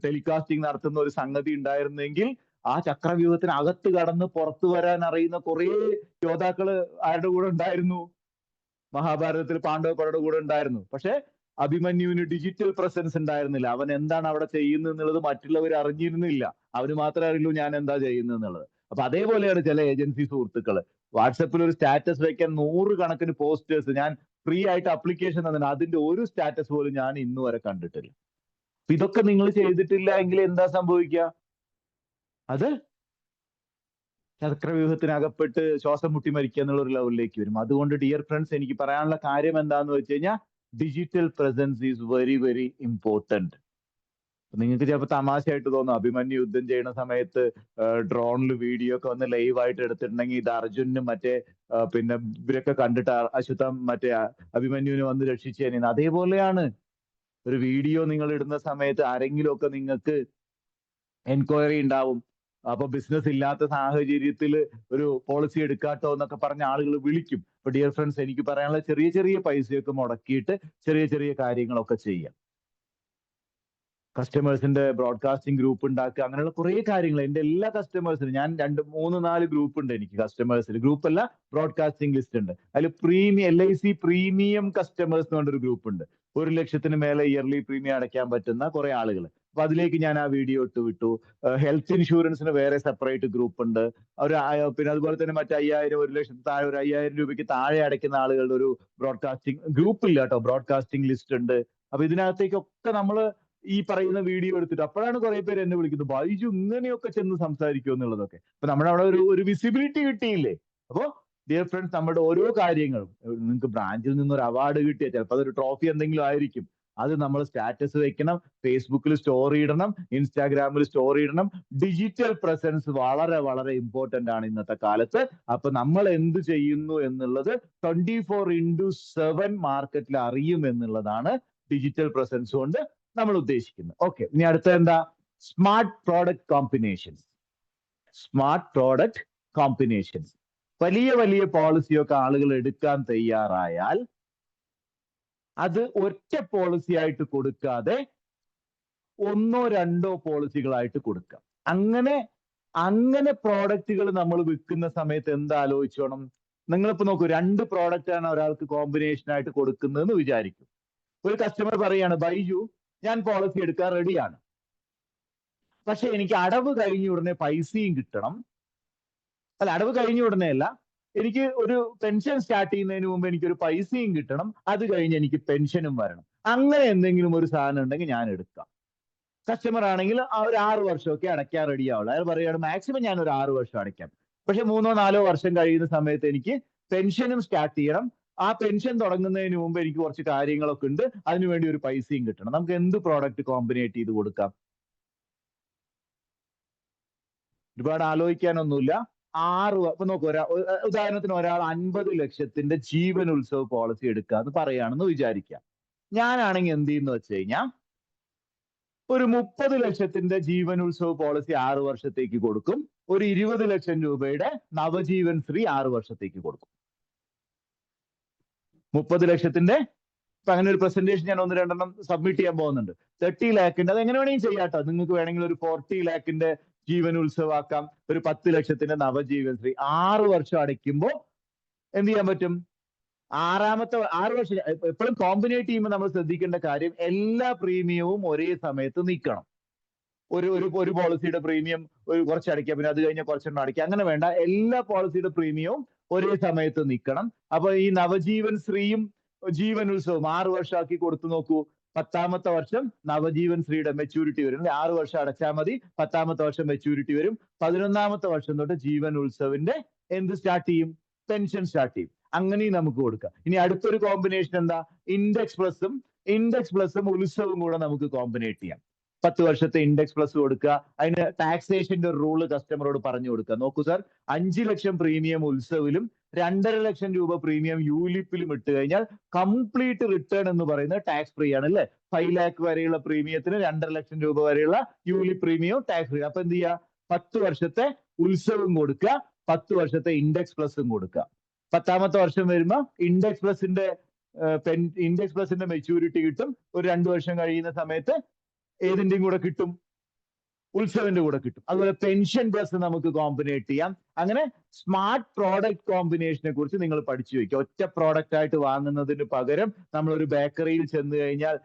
ടെലികാസ്റ്റിംഗ് നടത്തുന്ന ഒരു സംഗതി ഉണ്ടായിരുന്നെങ്കിൽ ആ ചക്രവ്യൂഹത്തിന് അകത്ത് കടന്ന് പുറത്തു വരാൻ അറിയുന്ന കുറെ യോദ്ധാക്കള് ആരുടെ കൂടെ ഉണ്ടായിരുന്നു? മഹാഭാരതത്തിൽ പാണ്ഡവപ്പടയുടെ കൂടെ ഉണ്ടായിരുന്നു. പക്ഷെ അഭിമന്യുവിന് ഡിജിറ്റൽ പ്രസൻസ് ഉണ്ടായിരുന്നില്ല. അവൻ എന്താണ് അവിടെ ചെയ്യുന്നത് എന്നുള്ളത് മറ്റുള്ളവർ അറിഞ്ഞിരുന്നില്ല. അവന് മാത്രമേ അറിയുള്ളൂ ഞാൻ എന്താ ചെയ്യുന്നത് എന്നുള്ളത്. അപ്പൊ അതേപോലെയാണ് ചില ഏജൻസി സുഹൃത്തുക്കൾ. വാട്സപ്പിൽ ഒരു സ്റ്റാറ്റസ് വെക്കാൻ 100 കണക്കിന് പോസ്റ്റേഴ്സ് ഞാൻ ഫ്രീ ആയിട്ട് അപ്ലിക്കേഷൻ തന്നെ, അതിന്റെ ഒരു സ്റ്റാറ്റസ് പോലും ഞാൻ ഇന്ന് വരെ കണ്ടിട്ടില്ല. അപ്പൊ ഇതൊക്കെ നിങ്ങൾ ചെയ്തിട്ടില്ല എങ്കിൽ എന്താ സംഭവിക്കുക? അത് ചക്രവ്യൂഹത്തിനകപ്പെട്ട് ശ്വാസം മുട്ടി മരിക്കുക എന്നുള്ള ഒരു ലെവലിലേക്ക് വരും. അതുകൊണ്ട് ഡിയർ ഫ്രണ്ട്സ്, എനിക്ക് പറയാനുള്ള കാര്യം എന്താന്ന് വെച്ച് കഴിഞ്ഞാൽ digital presence is very very important. നിങ്ങൾക്ക് ചിലപ്പോൾ തമാശയായിട്ട് തോന്നും, അഭിമന്യു യുദ്ധം ചെയ്യുന്ന സമയത്ത് ഡ്രോണിൽ വീഡിയോ ഒക്കെ വന്ന് ലൈവായിട്ട് എടുത്തിട്ടുണ്ടെങ്കിൽ ഇത് അർജുനും മറ്റേ പിന്നെ ഇവരൊക്കെ കണ്ടിട്ട് അശ്വത്ഥം മറ്റേ അഭിമന്യുവിനെ വന്ന് രക്ഷിച്ചേനെ. അതേപോലെയാണ് ഒരു വീഡിയോ നിങ്ങൾ ഇടുന്ന സമയത്ത് ആരെങ്കിലും ഒക്കെ നിങ്ങൾക്ക് എൻക്വയറി ഉണ്ടാവും. അപ്പൊ ബിസിനസ് ഇല്ലാത്ത സാഹചര്യത്തിൽ ഒരു പോളിസി എടുക്കാട്ടോ എന്നൊക്കെ പറഞ്ഞ ആളുകൾ വിളിക്കും. അപ്പൊ ഡിയർ ഫ്രണ്ട്സ്, എനിക്ക് പറയാനുള്ള ചെറിയ ചെറിയ പൈസയൊക്കെ മുടക്കിയിട്ട് ചെറിയ ചെറിയ കാര്യങ്ങളൊക്കെ ചെയ്യാം. കസ്റ്റമേഴ്സിന്റെ ബ്രോഡ്കാസ്റ്റിംഗ് ഗ്രൂപ്പ് ഉണ്ടാക്കുക, അങ്ങനെയുള്ള കുറെ കാര്യങ്ങൾ. എന്റെ എല്ലാ കസ്റ്റമേഴ്സിനും ഞാൻ 2, 3, 4 ഗ്രൂപ്പ് ഉണ്ട് എനിക്ക്. കസ്റ്റമേഴ്സിൽ ഗ്രൂപ്പ് അല്ല, ബ്രോഡ്കാസ്റ്റിംഗ് ലിസ്റ്റ് ഉണ്ട്. അതിൽ LIC പ്രീമിയം കസ്റ്റമേഴ്സ് എന്ന് പറഞ്ഞൊരു ഗ്രൂപ്പ് ഉണ്ട്. 1 ലക്ഷത്തിന് മേലെ ഇയർലി പ്രീമിയം അടയ്ക്കാൻ പറ്റുന്ന കുറെ ആളുകൾ. അപ്പൊ അതിലേക്ക് ഞാൻ ആ വീഡിയോ ഇട്ട് വിട്ടു. ഹെൽത്ത് ഇൻഷുറൻസിന് വേറെ സെപ്പറേറ്റ് ഗ്രൂപ്പ് ഉണ്ട്. പിന്നെ അതുപോലെ തന്നെ മറ്റേ 5000, 1 ലക്ഷത്തിന് താഴെ, ഒരു 5000 രൂപയ്ക്ക് താഴെ അടയ്ക്കുന്ന ആളുകളുടെ ഒരു ബ്രോഡ്കാസ്റ്റിംഗ് ഗ്രൂപ്പ് ഇല്ല കേട്ടോ, ബ്രോഡ്കാസ്റ്റിംഗ് ലിസ്റ്റ് ഉണ്ട്. അപ്പൊ ഇതിനകത്തേക്കൊക്കെ നമ്മൾ ഈ പറയുന്ന വീഡിയോ എടുത്തിട്ട്, അപ്പോഴാണ് കുറെ പേര് എന്നെ വിളിക്കുന്നത്, ബൈജു ഇങ്ങനെയൊക്കെ ചെന്ന് സംസാരിക്കും എന്നുള്ളതൊക്കെ. അപ്പൊ നമ്മുടെ അവിടെ ഒരു വിസിബിലിറ്റി കിട്ടിയില്ലേ? അപ്പോ ഡിയർ ഫ്രണ്ട്സ്, നമ്മുടെ ഓരോ കാര്യങ്ങളും, നിങ്ങൾക്ക് ബ്രാഞ്ചിൽ നിന്ന് ഒരു അവാർഡ് കിട്ടിയ, ചിലപ്പോൾ അതൊരു ട്രോഫി എന്തെങ്കിലും ആയിരിക്കും, അത് നമ്മൾ സ്റ്റാറ്റസ് വെക്കണം, ഫേസ്ബുക്കിൽ സ്റ്റോറി ഇടണം, ഇൻസ്റ്റാഗ്രാമിൽ സ്റ്റോറി ഇടണം. ഡിജിറ്റൽ പ്രസൻസ് വളരെ വളരെ ഇമ്പോർട്ടന്റ് ആണ് ഇന്നത്തെ കാലത്ത്. അപ്പൊ നമ്മൾ എന്ത് ചെയ്യുന്നു എന്നുള്ളത് 24/7 മാർക്കറ്റിൽ അറിയും എന്നുള്ളതാണ് ഡിജിറ്റൽ പ്രസൻസ് കൊണ്ട് നമ്മൾ ഉദ്ദേശിക്കുന്നത്. ഓക്കെ, ഇനി അടുത്ത എന്താ? Smart product combinations. Smart product combinations. വലിയ വലിയ പോളിസിയൊക്കെ ആളുകൾ എടുക്കാൻ തയ്യാറായാൽ അത് ഒറ്റ പോളിസി ആയിട്ട് കൊടുക്കാതെ 1, 2 പോളിസികളായിട്ട് കൊടുക്കാം. അങ്ങനെ പ്രോഡക്റ്റുകൾ നമ്മൾ വിൽക്കുന്ന സമയത്ത് എന്താ ആലോചിച്ചോണം? നിങ്ങളിപ്പോ നോക്കൂ, 2 പ്രോഡക്റ്റ് ആണ് ഒരാൾക്ക് കോമ്പിനേഷൻ ആയിട്ട് കൊടുക്കുന്നതെന്ന് വിചാരിക്കും. ഒരു കസ്റ്റമർ പറയാണ്, ബൈജു ഞാൻ പോളിസി എടുക്കാൻ റെഡിയാണ്, പക്ഷെ എനിക്ക് അടവ് കഴിഞ്ഞ ഉടനെ പൈസയും കിട്ടണം. അല്ല, അടവ് കഴിഞ്ഞ ഉടനെ അല്ല, എനിക്ക് ഒരു പെൻഷൻ സ്റ്റാർട്ട് ചെയ്യുന്നതിന് മുമ്പ് എനിക്കൊരു പൈസയും കിട്ടണം, അത് കഴിഞ്ഞ് എനിക്ക് പെൻഷനും വരണം. അങ്ങനെ എന്തെങ്കിലും ഒരു സാധനം ഉണ്ടെങ്കിൽ ഞാൻ എടുക്കാം. കസ്റ്റമർ ആണെങ്കിൽ ഒരു 6 വർഷമൊക്കെ അടയ്ക്കാൻ റെഡി ആവുള്ളൂ. അയാൾ പറയുകയാണ് മാക്സിമം ഞാൻ ഒരു 6 വർഷം അടയ്ക്കാം, പക്ഷെ 3, 4 വർഷം കഴിയുന്ന സമയത്ത് എനിക്ക് പെൻഷനും സ്റ്റാർട്ട് ചെയ്യണം. ആ പെൻഷൻ തുടങ്ങുന്നതിന് മുമ്പ് എനിക്ക് കുറച്ച് കാര്യങ്ങളൊക്കെ ഉണ്ട്, അതിനുവേണ്ടി ഒരു പൈസയും കിട്ടണം. നമുക്ക് എന്ത് പ്രോഡക്റ്റ് കോമ്പിനേറ്റ് ചെയ്ത് കൊടുക്കാം? ഒരുപാട് ആലോചിക്കാനൊന്നുമില്ല. അപ്പൊ നോക്കൂ, ഉദാഹരണത്തിന് ഒരാൾ 50 ലക്ഷത്തിന്റെ ജീവൻ ഉത്സവ പോളിസി എടുക്കുക എന്ന് പറയുകയാണെന്ന് വിചാരിക്കാം. ഞാനാണെങ്കിൽ എന്ത് ചെയ്യുന്ന വെച്ച് കഴിഞ്ഞാൽ ഒരു 30 ലക്ഷത്തിന്റെ ജീവൻ ഉത്സവ പോളിസി 6 വർഷത്തേക്ക് കൊടുക്കും. ഒരു 20 ലക്ഷം രൂപയുടെ നവജീവൻ ശ്രീ 6 വർഷത്തേക്ക് കൊടുക്കും. 30 ലക്ഷത്തിന്റെ ഇപ്പൊ അങ്ങനെ ഒരു പ്രസന്റേഷൻ ഞാൻ 1, 2 സബ്മിറ്റ് ചെയ്യാൻ പോകുന്നുണ്ട്. 30 ലാഖിന്റെ, അത് എങ്ങനെ വേണമെങ്കിൽ ചെയ്യാട്ടോ. നിങ്ങൾക്ക് വേണമെങ്കിൽ ഒരു 40 ലാഖിന്റെ ജീവൻ ഉത്സവാക്കാം, ഒരു 10 ലക്ഷത്തിന്റെ നവജീവൻ ശ്രീ. 6 വർഷം അടയ്ക്കുമ്പോൾ എന്ത് ചെയ്യാൻ പറ്റും? 6 വർഷം എപ്പോഴും കോമ്പിനേറ്റ് ചെയ്യുമ്പോൾ നമ്മൾ ശ്രദ്ധിക്കേണ്ട കാര്യം, എല്ലാ പ്രീമിയവും ഒരേ സമയത്ത് നീക്കണം. ഒരു പോളിസിയുടെ പ്രീമിയം കുറച്ച് അടയ്ക്കുക, പിന്നെ അത് കഴിഞ്ഞാൽ കുറച്ചെണ്ണം അടയ്ക്കുക, അങ്ങനെ വേണ്ട. എല്ലാ പോളിസിയുടെ പ്രീമിയവും ഒരേ സമയത്ത് നീക്കണം. അപ്പൊ ഈ നവജീവൻ ശ്രീയും ജീവൻ ഉത്സവം 6 വർഷമാക്കി കൊടുത്തു നോക്കൂ. 10ാമത്തെ വർഷം നവജീവൻ ശ്രീയുടെ മെച്യൂരിറ്റി വരും. 6 വർഷം അടച്ചാൽ മതി, 10ാമത്തെ വർഷം മെച്യൂരിറ്റി വരും. 11ാമത്തെ വർഷം തൊട്ട് ജീവൻ ഉത്സവിന്റെ എന്ത് സ്റ്റാർട്ട് ചെയ്യും? പെൻഷൻ സ്റ്റാർട്ട് ചെയ്യും. അങ്ങനെയും നമുക്ക് കൊടുക്കാം. ഇനി അടുത്തൊരു കോമ്പിനേഷൻ എന്താ? ഇൻഡെക്സ് പ്ലസും ഉത്സവവും കൂടെ നമുക്ക് കോമ്പിനേറ്റ് ചെയ്യാം. 10 വർഷത്തെ ഇൻഡെക്സ് പ്ലസ് കൊടുക്കുക. അതിന് ടാക്സേഷന്റെ ഒരു റൂള് കസ്റ്റമറോട് പറഞ്ഞു കൊടുക്കുക. നോക്കൂ സാർ, 5 ലക്ഷം പ്രീമിയം ഉത്സവിലും 2.5 ലക്ഷം രൂപ പ്രീമിയം യൂലിപ്പിലും ഇട്ട് കഴിഞ്ഞാൽ കംപ്ലീറ്റ് റിട്ടേൺ എന്ന് പറയുന്നത് ടാക്സ് ഫ്രീ ആണ്, അല്ലെ? 5 ലാഖ് വരെയുള്ള പ്രീമിയത്തിന് 2.5 ലക്ഷം രൂപ വരെയുള്ള യൂലിപ്പ് പ്രീമിയം ടാക്സ് ഫ്രീ. അപ്പൊ എന്ത് ചെയ്യുക? 10 വർഷത്തെ ഉത്സവം കൊടുക്കുക, 10 വർഷത്തെ ഇൻഡെക്സ് പ്ലസും കൊടുക്കുക. 10ാമത്തെ വർഷം വരുമ്പോ ഇൻഡെക്സ് പ്ലസിന്റെ മെച്യൂരിറ്റി കിട്ടും. ഒരു 2 വർഷം കഴിയുന്ന സമയത്ത് ഏതിന്റെയും കൂടെ കിട്ടും? ഉത്സവിന്റെ കൂടെ കിട്ടും. അതുപോലെ പെൻഷൻ പ്ലസ് നമുക്ക് കോമ്പിനേറ്റ് ചെയ്യാം. അങ്ങനെ സ്മാർട്ട് പ്രോഡക്റ്റ് കോമ്പിനേഷനെ കുറിച്ച് നിങ്ങൾ പഠിച്ചു വെക്കുക. ഒറ്റ പ്രോഡക്റ്റ് ആയിട്ട് വാങ്ങുന്നതിന് പകരം നമ്മളൊരു ബേക്കറിയിൽ ചെന്ന് കഴിഞ്ഞാൽ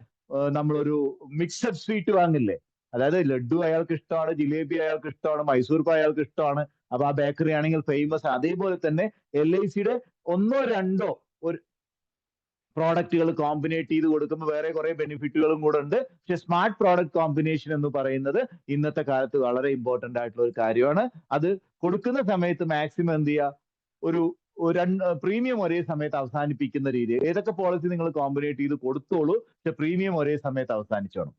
നമ്മളൊരു മിക്സഡ് സ്വീറ്റ് വാങ്ങില്ലേ? അതായത് ലഡു അയാൾക്ക് ഇഷ്ടമാണ്, ജിലേബി അയാൾക്ക് ഇഷ്ടമാണ്, മൈസൂർ പായ അയാൾക്ക് ഇഷ്ടമാണ്. അപ്പൊ ആ ബേക്കറി ആണെങ്കിൽ ഫേമസ്. അതേപോലെ തന്നെ LICയുടെ ഒന്നോ രണ്ടോ ഒരു പ്രോഡക്റ്റുകൾ കോമ്പിനേറ്റ് ചെയ്ത് കൊടുക്കുമ്പോൾ വേറെ കുറെ ബെനിഫിറ്റുകളും കൂടെ ഉണ്ട്. പക്ഷെ സ്മാർട്ട് പ്രോഡക്റ്റ് കോമ്പിനേഷൻ എന്ന് പറയുന്നത് ഇന്നത്തെ കാലത്ത് വളരെ ഇമ്പോർട്ടന്റ് ആയിട്ടുള്ള ഒരു കാര്യമാണ്. അത് കൊടുക്കുന്ന സമയത്ത് മാക്സിമം എന്ത് ചെയ്യുക, ഒരു പ്രീമിയം ഒരേ സമയത്ത് അവസാനിപ്പിക്കുന്ന രീതിയിൽ ഏതൊക്കെ പോളിസി നിങ്ങൾ കോമ്പിനേറ്റ് ചെയ്ത് കൊടുത്തോളൂ, പക്ഷെ പ്രീമിയം ഒരേ സമയത്ത് അവസാനിച്ചോണം.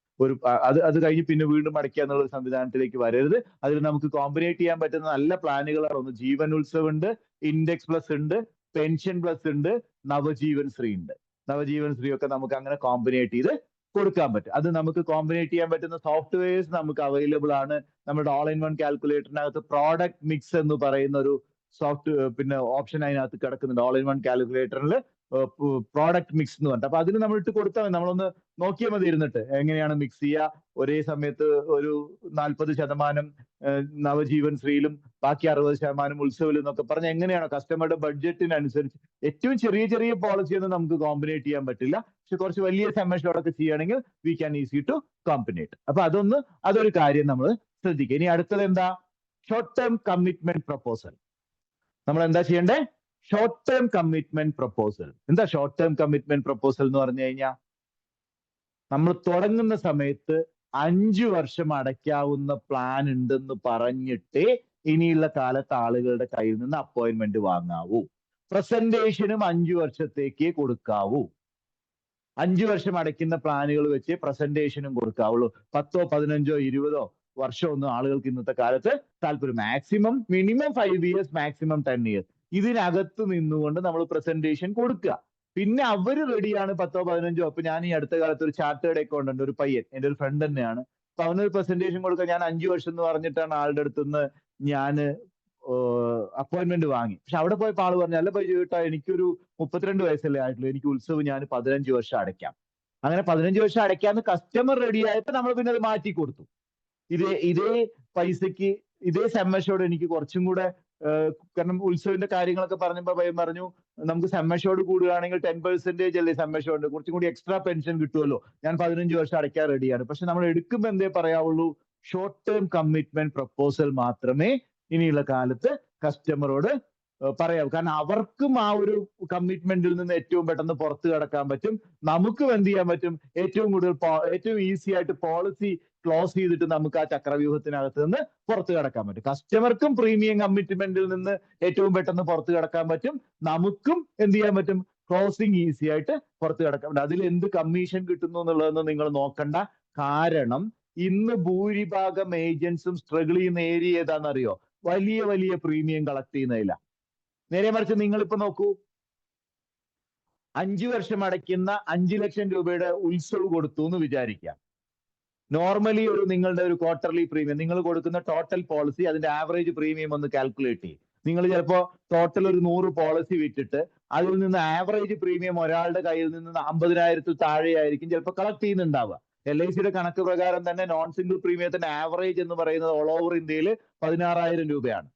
അത് കഴിഞ്ഞ് പിന്നെ വീണ്ടും അടയ്ക്കുക എന്നുള്ള ഒരു സംവിധാനത്തിലേക്ക് വരരുത്. അതിൽ നമുക്ക് കോമ്പിനേറ്റ് ചെയ്യാൻ പറ്റുന്ന നല്ല പ്ലാനുകളാണ്. ഒന്ന് ജീവൻ ഉത്സവ് ഉണ്ട്, ഇൻഡെക്സ് പ്ലസ് ഉണ്ട്, പെൻഷൻ പ്ലസ് ഉണ്ട്, നവജീവൻ ശ്രീ ഉണ്ട്. നവജീവൻ ശ്രീ ഒക്കെ നമുക്ക് അങ്ങനെ കോമ്പിനേറ്റ് ചെയ്ത് കൊടുക്കാൻ പറ്റും. അത് നമുക്ക് കോമ്പിനേറ്റ് ചെയ്യാൻ പറ്റുന്ന സോഫ്റ്റ്വെയർസ് നമുക്ക് അവൈലബിൾ ആണ്. നമ്മുടെ ഓൾ ഇൻ വൺ കാൽക്കുലേറ്ററിനകത്ത് പ്രോഡക്റ്റ് മിക്സ് എന്ന് പറയുന്ന ഒരു പിന്നെ ഓപ്ഷൻ അതിനകത്ത് കിടക്കുന്നുണ്ട്. ഓൾ ഇൻ വൺ കാൽക്കുലേറ്ററിൽ പ്രോഡക്റ്റ് മിക്സ് എന്ന് പറഞ്ഞിട്ട്. അപ്പൊ അതിന് നമ്മൾ ഇട്ട് കൊടുത്താൽ മതി. നമ്മളൊന്ന് നോക്കിയാൽ മതി ഇരുന്നിട്ട് എങ്ങനെയാണ് മിക്സ് ചെയ്യുക. ഒരേ സമയത്ത് ഒരു 40% നവജീവൻ ശ്രീയിലും ബാക്കി 60% ഉത്സവിലും എന്നൊക്കെ പറഞ്ഞ് എങ്ങനെയാണോ കസ്റ്റമറുടെ ബഡ്ജറ്റിനനുസരിച്ച്. ഏറ്റവും ചെറിയ ചെറിയ പോളിസി ഒന്നും നമുക്ക് കോമ്പിനേറ്റ് ചെയ്യാൻ പറ്റില്ല. പക്ഷെ കുറച്ച് വലിയ സമ്മേഷനോടൊക്കെ ചെയ്യുകയാണെങ്കിൽ വി ക്യാൻ ഈസി ടു കോമ്പിനേറ്റ്. അപ്പൊ അതൊരു കാര്യം നമ്മൾ ശ്രദ്ധിക്കുക. ഇനി അടുത്തത് എന്താ? Short term commitment proposal. നമ്മൾ എന്താ ചെയ്യണ്ടേ? Short term commitment proposal. എന്താ ഷോർട്ട് ടേം കമ്മിറ്റ്മെന്റ് പ്രപ്പോസൽ എന്ന് പറഞ്ഞു കഴിഞ്ഞാൽ, നമ്മൾ തുടങ്ങുന്ന സമയത്ത് 5 വർഷം അടയ്ക്കാവുന്ന പ്ലാൻ ഉണ്ടെന്ന് പറഞ്ഞിട്ടേ ഇനിയുള്ള കാലത്ത് ആളുകളുടെ കയ്യിൽ നിന്ന് അപ്പോയിന്റ്മെന്റ് വാങ്ങാവൂ. പ്രസന്റേഷനും 5 വർഷത്തേക്ക് കൊടുക്കാവൂ. 5 വർഷം അടയ്ക്കുന്ന പ്ലാനുകൾ വെച്ച് പ്രസന്റേഷനും കൊടുക്കാവുള്ളൂ. 10, 15, 20 വർഷമൊന്നും ആളുകൾക്ക് ഇന്നത്തെ കാലത്ത് താല്പര്യം. Minimum 5 years, maximum 10 years. ഇതിനകത്ത് നിന്നുകൊണ്ട് നമ്മൾ പ്രസന്റേഷൻ കൊടുക്കുക. പിന്നെ അവര് റെഡിയാണ് 10, 15. അപ്പൊ ഞാൻ ഈ അടുത്ത കാലത്ത് ഒരു ചാർട്ടേഡ് അക്കൗണ്ടന്റ്, ഒരു പയ്യൻ, എന്റെ ഒരു ഫ്രണ്ട് തന്നെയാണ്. അപ്പൊ അവനൊരു പ്രസന്റേഷൻ കൊടുക്കുക. ഞാൻ 5 വർഷം എന്ന് പറഞ്ഞിട്ടാണ് ആളുടെ അടുത്തുനിന്ന് ഞാൻ അപ്പോയിന്റ്മെന്റ് വാങ്ങി. പക്ഷെ അവിടെ പോയപ്പോൾ ആള് പറഞ്ഞു, അല്ല ബൈജു കേട്ടോ, എനിക്കൊരു 32 വയസ്സല്ലേ ആയിട്ടുള്ളൂ, എനിക്ക് ഉത്സവം ഞാൻ 15 വർഷം അടയ്ക്കാം. അങ്ങനെ 15 വർഷം അടയ്ക്കാന്ന് കസ്റ്റമർ റെഡി ആയപ്പോൾ നമ്മൾ പിന്നെ അത് മാറ്റി കൊടുത്തു. ഇതേ പൈസക്ക് ഇതേ സമ്മേഷോട് എനിക്ക് കുറച്ചും കൂടെ, കാരണം ഉത്സവിന്റെ കാര്യങ്ങളൊക്കെ പറഞ്ഞപ്പോ ഭയം പറഞ്ഞു, നമുക്ക് സമ്മേഷോട് കൂടുകയാണെങ്കിൽ 10% അല്ലേ സമ്മേഷോട്, കുറച്ചും കൂടി എക്സ്ട്രാ പെൻഷൻ കിട്ടുമല്ലോ, ഞാൻ 15 വർഷം അടയ്ക്കാൻ റെഡിയാണ്. പക്ഷെ നമ്മൾ എടുക്കുമ്പോൾ എന്തേ പറയാവുള്ളൂ? ഷോർട്ട് ടേം കമ്മിറ്റ്മെന്റ് പ്രപ്പോസൽ മാത്രമേ ഇനിയുള്ള കാലത്ത് കസ്റ്റമറോട് പറയാവൂ. കാരണം അവർക്കും ആ ഒരു കമ്മിറ്റ്മെന്റിൽ നിന്ന് ഏറ്റവും പെട്ടെന്ന് പുറത്തു കടക്കാൻ പറ്റും. നമുക്കും എന്ത് ചെയ്യാൻ പറ്റും? ഏറ്റവും ഈസി ആയിട്ട് പോളിസി ക്ലോസ് ചെയ്തിട്ട് നമുക്ക് ആ ചക്രവ്യൂഹത്തിനകത്ത് നിന്ന് പുറത്തു കടക്കാൻ പറ്റും. കസ്റ്റമർക്കും പ്രീമിയം കമ്മിറ്റ്മെന്റിൽ നിന്ന് ഏറ്റവും പെട്ടെന്ന് പുറത്തു കടക്കാൻ പറ്റും. നമുക്കും എന്ത് ചെയ്യാൻ പറ്റും? ക്ലോസിങ് ഈസി ആയിട്ട് പുറത്തു കടക്കാൻ പറ്റും. അതിൽ എന്ത് കമ്മീഷൻ കിട്ടുന്നു എന്നുള്ളതൊന്നും നിങ്ങൾ നോക്കണ്ട. കാരണം ഇന്ന് ഭൂരിഭാഗം ഏജൻസും സ്ട്രഗിൾ ചെയ്യുന്ന ഏരിയ ഏതാണെന്നറിയോ? വലിയ വലിയ പ്രീമിയം കളക്ട് ചെയ്യുന്നതില്ല. നേരെ മറിച്ച് നിങ്ങൾ ഇപ്പൊ നോക്കൂ, 5 വർഷം അടയ്ക്കുന്ന 5 ലക്ഷം രൂപയുടെ ഉത്സവ് കൊടുത്തു എന്ന് വിചാരിക്കാം. നോർമലി നിങ്ങളുടെ ഒരു ക്വാർട്ടർലി പ്രീമിയം, നിങ്ങൾ കൊടുക്കുന്ന ടോട്ടൽ പോളിസി, അതിന്റെ ആവറേജ് പ്രീമിയം ഒന്ന് കാൽക്കുലേറ്റ് ചെയ്യും. നിങ്ങൾ ചിലപ്പോൾ ടോട്ടൽ ഒരു 100 പോളിസി വിറ്റിട്ട് അതിൽ നിന്ന് ആവറേജ് പ്രീമിയം ഒരാളുടെ കയ്യിൽ നിന്ന് 50,000-ൽ താഴെയായിരിക്കും ചിലപ്പോൾ കളക്ട് ചെയ്യുന്നുണ്ടാവുക. LICയുടെ കണക്ക് പ്രകാരം തന്നെ നോൺ സിംഗിൾ പ്രീമിയത്തിന്റെ ആവറേജ് എന്ന് പറയുന്നത് ഓൾ ഓവർ ഇന്ത്യയിൽ 16,000 രൂപയാണ്.